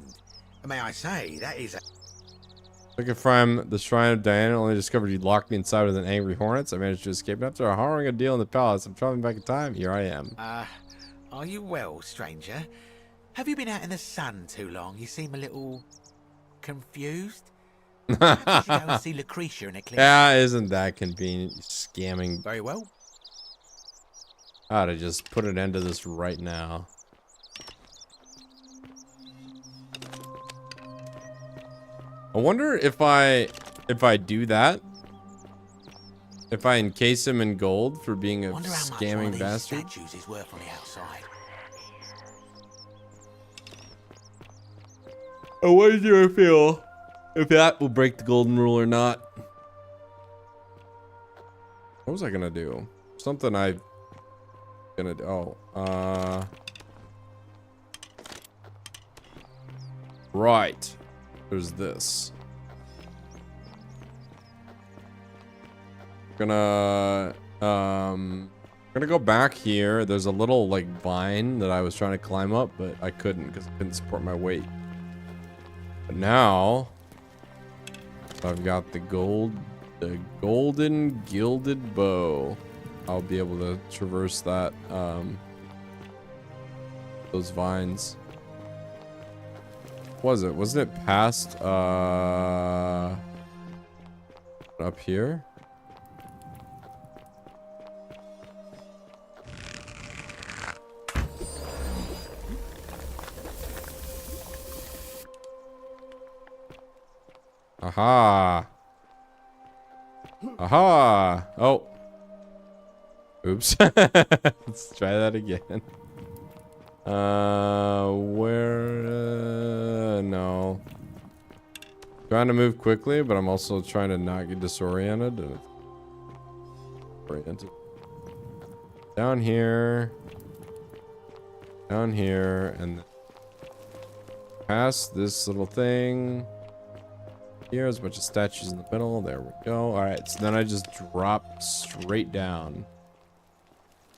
May I say, that is a... Looking from the Shrine of Diana, only discovered you locked me inside with an angry hornets. I managed to escape after a harrowing ordeal in the palace. I'm traveling back in time. Here I am. Are you well, stranger? Have you been out in the sun too long? You seem a little... confused? Perhaps you should go and see Lucretia in Eclipse. Yeah, isn't that convenient? You scamming. Very well. I ought to just put an end to this right now. I wonder if I do that, if I encase him in gold for being a scamming bastard. Statues is worth on the outside. I wonder if that will break the golden rule or not. What was I gonna do? Something I gonna do. Oh, right. There's this. Gonna go back here. There's a little like vine that I was trying to climb up, but I couldn't because I couldn't support my weight. But now I've got the golden gilded bow. I'll be able to traverse that those vines. Wasn't it past up here? Aha. Aha. Oh. Oops. Let's try that again. No. Trying to move quickly, but I'm also trying to not get disoriented. And oriented. Down here, and past this little thing. Here's a bunch of statues in the middle. There we go. All right, so then I just drop straight down.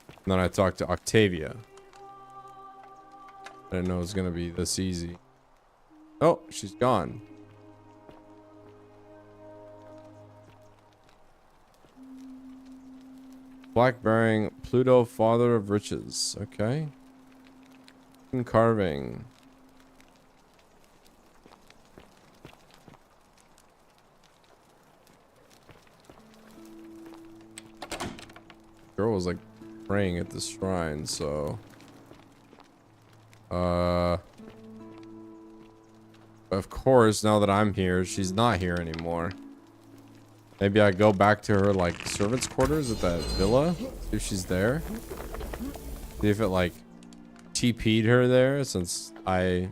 And then I talk to Octavia. I didn't know it was gonna be this easy. Oh, she's gone. Black bearing Pluto, father of riches. Okay. Carving. Girl was like praying at the shrine, so Of course, now that I'm here, she's not here anymore. Maybe I go back to her, like, servants' quarters at that villa. See if she's there. See if it, like, TP'd her there since I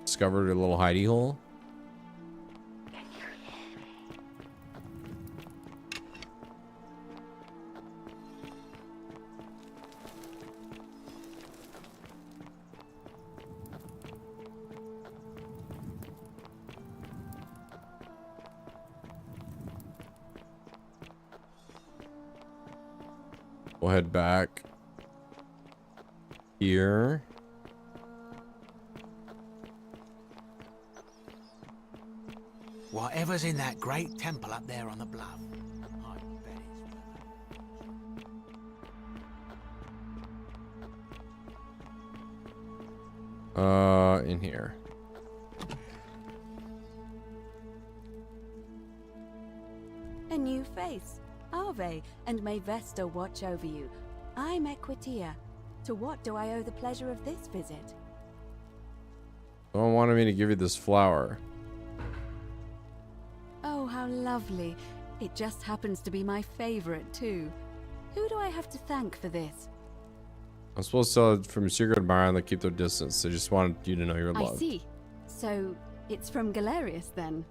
discovered a little hidey hole. We'll head back here. Whatever's in that great temple up there on the bluff. I bet it's In here. A new face. Ave, and may Vesta watch over you. I'm Equitia. To what do I owe the pleasure of this visit? Someone wanted me to give you this flower. Oh, how lovely. It just happens to be my favorite, too. Who do I have to thank for this? I'm supposed to tell it from secret admirer and they keep their distance. They just wanted you to know you're loved. I see. So, it's from Galerius, then?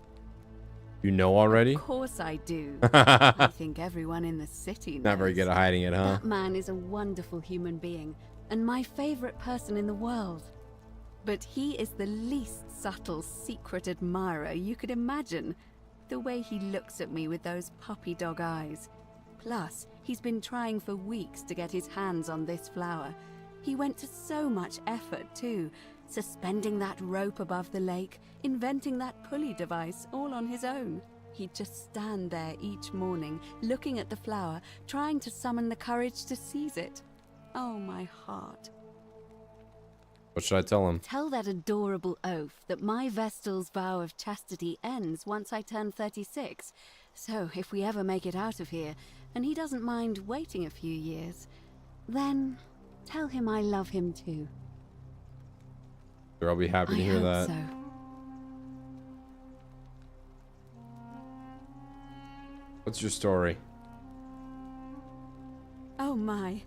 You know already? Of course I do. I think everyone in the city knows. Not very good at hiding it, huh? That man is a wonderful human being, and my favorite person in the world. But he is the least subtle secret admirer you could imagine. The way he looks at me with those puppy dog eyes. Plus, he's been trying for weeks to get his hands on this flower. He went to so much effort, too. Suspending that rope above the lake, inventing that pulley device all on his own. He'd just stand there each morning, looking at the flower, trying to summon the courage to seize it. Oh, my heart. What should I tell him? Tell that adorable oaf that my Vestal's vow of chastity ends once I turn 36. So, if we ever make it out of here, and he doesn't mind waiting a few years, then tell him I love him too. Sure, I'll be happy to hear that. So. What's your story? Oh my.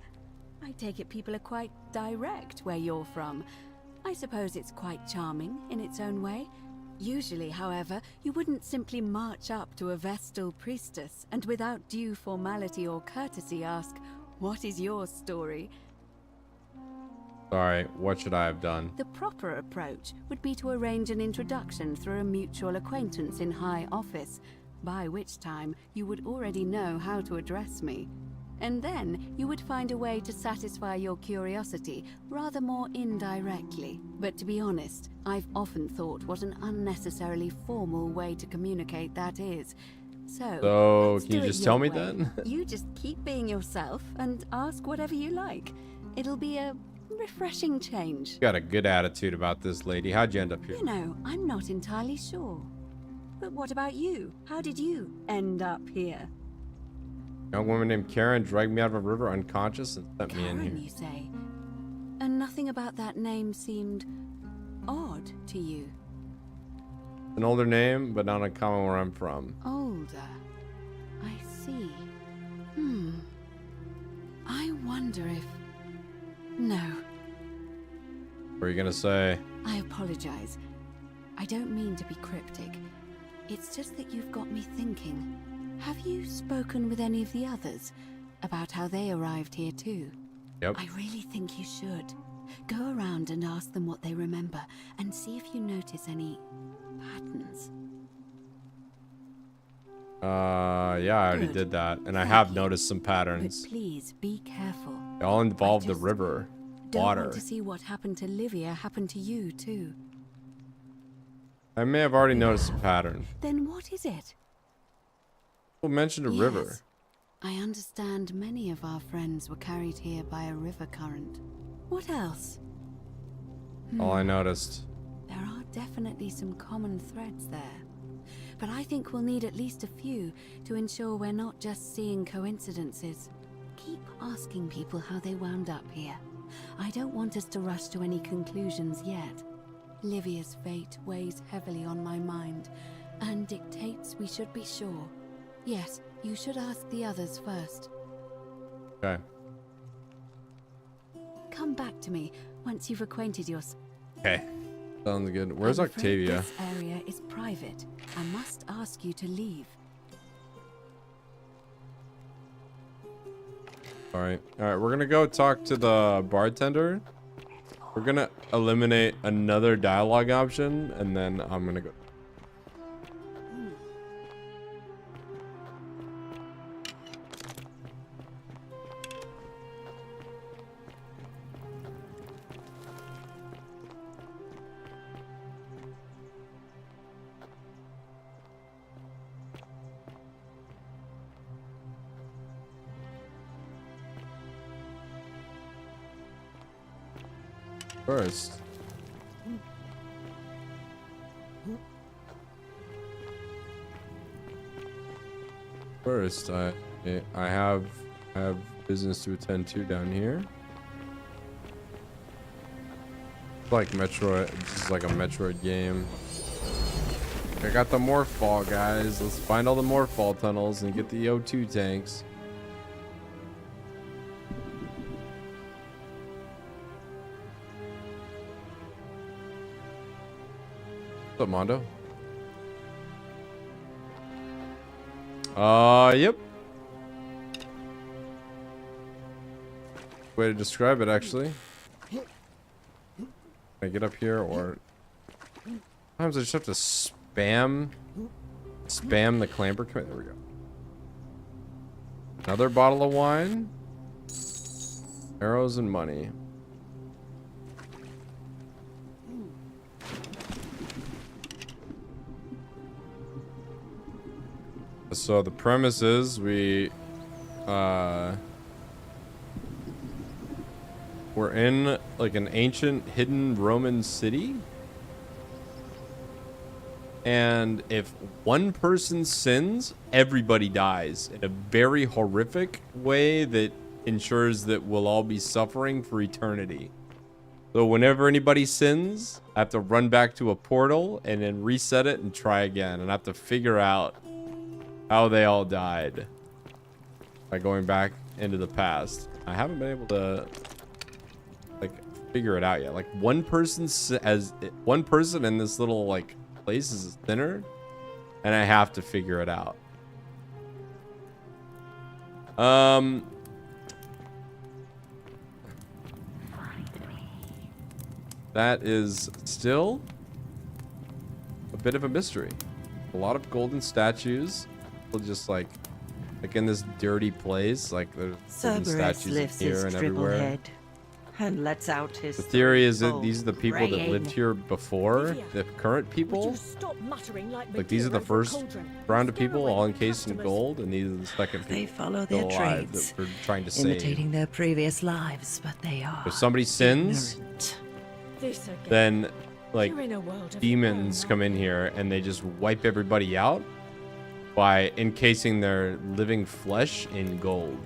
I take it people are quite direct where you're from. I suppose it's quite charming in its own way. Usually, however, you wouldn't simply march up to a Vestal priestess and without due formality or courtesy ask, "What is your story?" Sorry, what should I have done? The proper approach would be to arrange an introduction through a mutual acquaintance in high office, by which time you would already know how to address me. And then you would find a way to satisfy your curiosity rather more indirectly. But to be honest, I've often thought what an unnecessarily formal way to communicate that is. So can you just tell me then? You just keep being yourself and ask whatever you like. It'll be a refreshing change. You got a good attitude about this lady. How'd you end up here? You know, I'm not entirely sure. But what about you? How did you end up here? A young woman named Karen dragged me out of a river unconscious and sent me in Karen, here. you say? And nothing about that name seemed odd to you? An older name, but not uncommon where I'm from. Older. I see. I wonder if... No. What are you gonna say? I apologize. I don't mean to be cryptic. It's just that you've got me thinking. Have you spoken with any of the others about how they arrived here too? Yep. I really think you should. Go around and ask them what they remember and see if you notice any patterns. Yeah, I already did that. And I have noticed some patterns. But please be careful. They all involve the river, Don't water. want to see what happened to Livia happen to you too. I may have already noticed a pattern. Then what is it? People mentioned a river. I understand many of our friends were carried here by a river current. What else? All I noticed. There are definitely some common threads there. But I think we'll need at least a few to ensure we're not just seeing coincidences. Keep asking people how they wound up here. I don't want us to rush to any conclusions yet. Livia's fate weighs heavily on my mind and dictates we should be sure. Yes, you should ask the others first. Okay. Come back to me once you've acquainted yourself. Okay. Sounds good. Where's I'm afraid Octavia? This area is private. I must ask you to leave. All right. We're gonna go talk to the bartender. We're gonna eliminate another dialogue option, and then I'm gonna go. First, I have business to attend to down here. Like Metroid, this is like a Metroid game. I got the Morphball, guys. Let's find all the Morphball tunnels and get the O2 tanks. What's up, Mondo? Yep. Way to describe it, actually. Can I get up here, or sometimes I just have to spam the clamber command. There we go. Another bottle of wine, arrows, and money. So the premise is we're in like an ancient hidden Roman city, and if one person sins, everybody dies in a very horrific way that ensures that we'll all be suffering for eternity. So whenever anybody sins, I have to run back to a portal and then reset it and try again, and I have to figure out how they all died by going back into the past. I haven't been able to like figure it out yet. Like one person in this little like place is a sinner, and I have to figure it out. That is still a bit of a mystery. A lot of golden statues. Just like in this dirty place, like there's Cerberus statues lifts here his and dribbled everywhere. head and lets out his. The theory is that threefold these are the people that lived here before, the current people. Stop muttering Like these are the first round of people, all encased in gold, and these are the second people. They follow their still alive trades, that we're trying to save. imitating their previous lives, but they are. If somebody sins, This again. then like You're in a world of demons come in here and they just wipe everybody out by encasing their living flesh in gold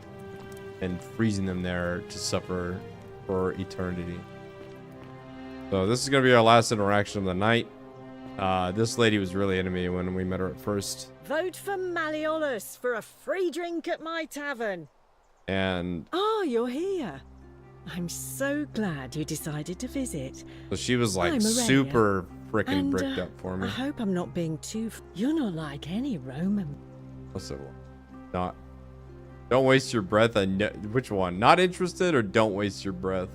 and freezing them there to suffer for eternity. So this is gonna be our last interaction of the night. This lady was really into me when we met her at first, Vote for Malleolus for a free drink at my tavern. and Oh, you're here. I'm so glad you decided to visit. so she was like I'm Aurelia. super freaking And, bricked up for me. I hope I'm not being too. You're not like any Roman. What's it? Not. Don't waste your breath. Which one? Not interested or don't waste your breath?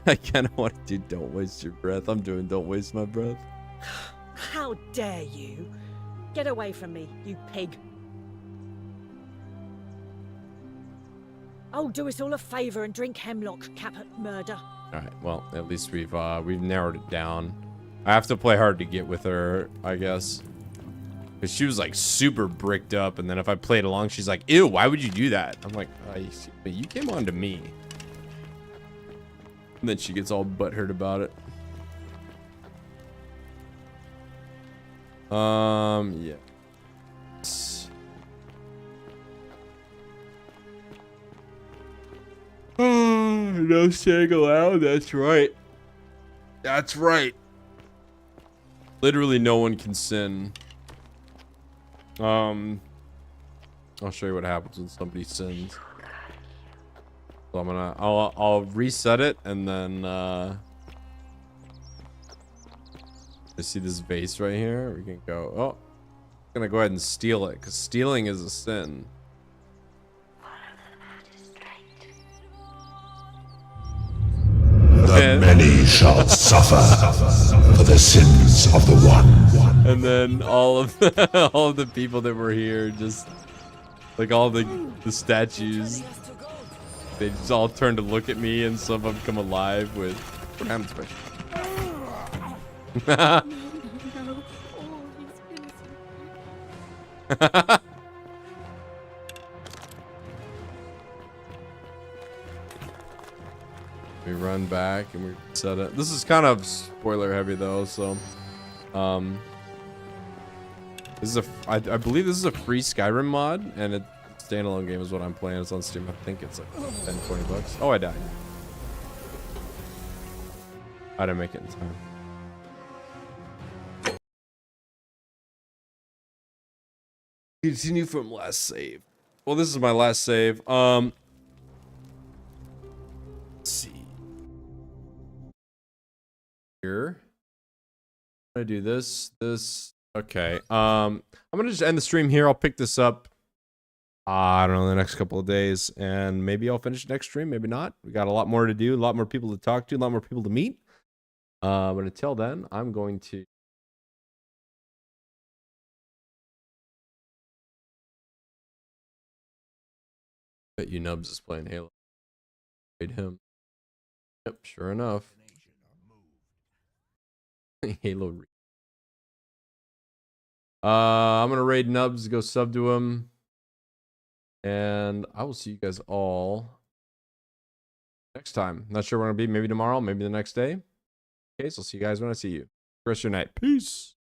I kind of want to do don't waste your breath. I'm doing don't waste my breath. How dare you? Get away from me, you pig. Oh, do us all a favor and drink hemlock, Caput Murder. All right. Well, at least we've narrowed it down. I have to play hard to get with her, I guess, because she was like super bricked up, and then if I played along, she's like, "Ew, why would you do that?" I'm like, "You came on to me." And then she gets all butthurt about it. Yeah. No saying aloud. That's right. That's right. Literally, no one can sin. I'll show you what happens when somebody sins. So I'll reset it and then you see this vase right here? We can go. Oh, I'm gonna go ahead and steal it because stealing is a sin. The many shall suffer for the sins of the one. And then all of the people that were here, just like all the statues, they just all turn to look at me, and some of them come alive with what happens, We run back and we set it. This is kind of spoiler heavy though, so this is I believe this is a free Skyrim mod, and it's a standalone game is what I'm playing. It's on Steam. I think it's like 10-20 bucks. Oh, I died. I didn't make it in time. Continue from last save. Well, this is my last save. Let's see. Here. I'm gonna do this. Okay. I'm gonna just end the stream here. I'll pick this up. I don't know, the next couple of days, and maybe I'll finish next stream. Maybe not. We got a lot more to do, a lot more people to talk to, a lot more people to meet. But until then, I'm going to. Bet you Nubs is playing Halo. Raid him. Yep, sure enough. Halo. I'm gonna raid Nubs, go sub to him, and I will see you guys all next time. Not sure when it'll be. Maybe tomorrow. Maybe the next day. Okay, so I'll see you guys when I see you. Rest of your night. Peace.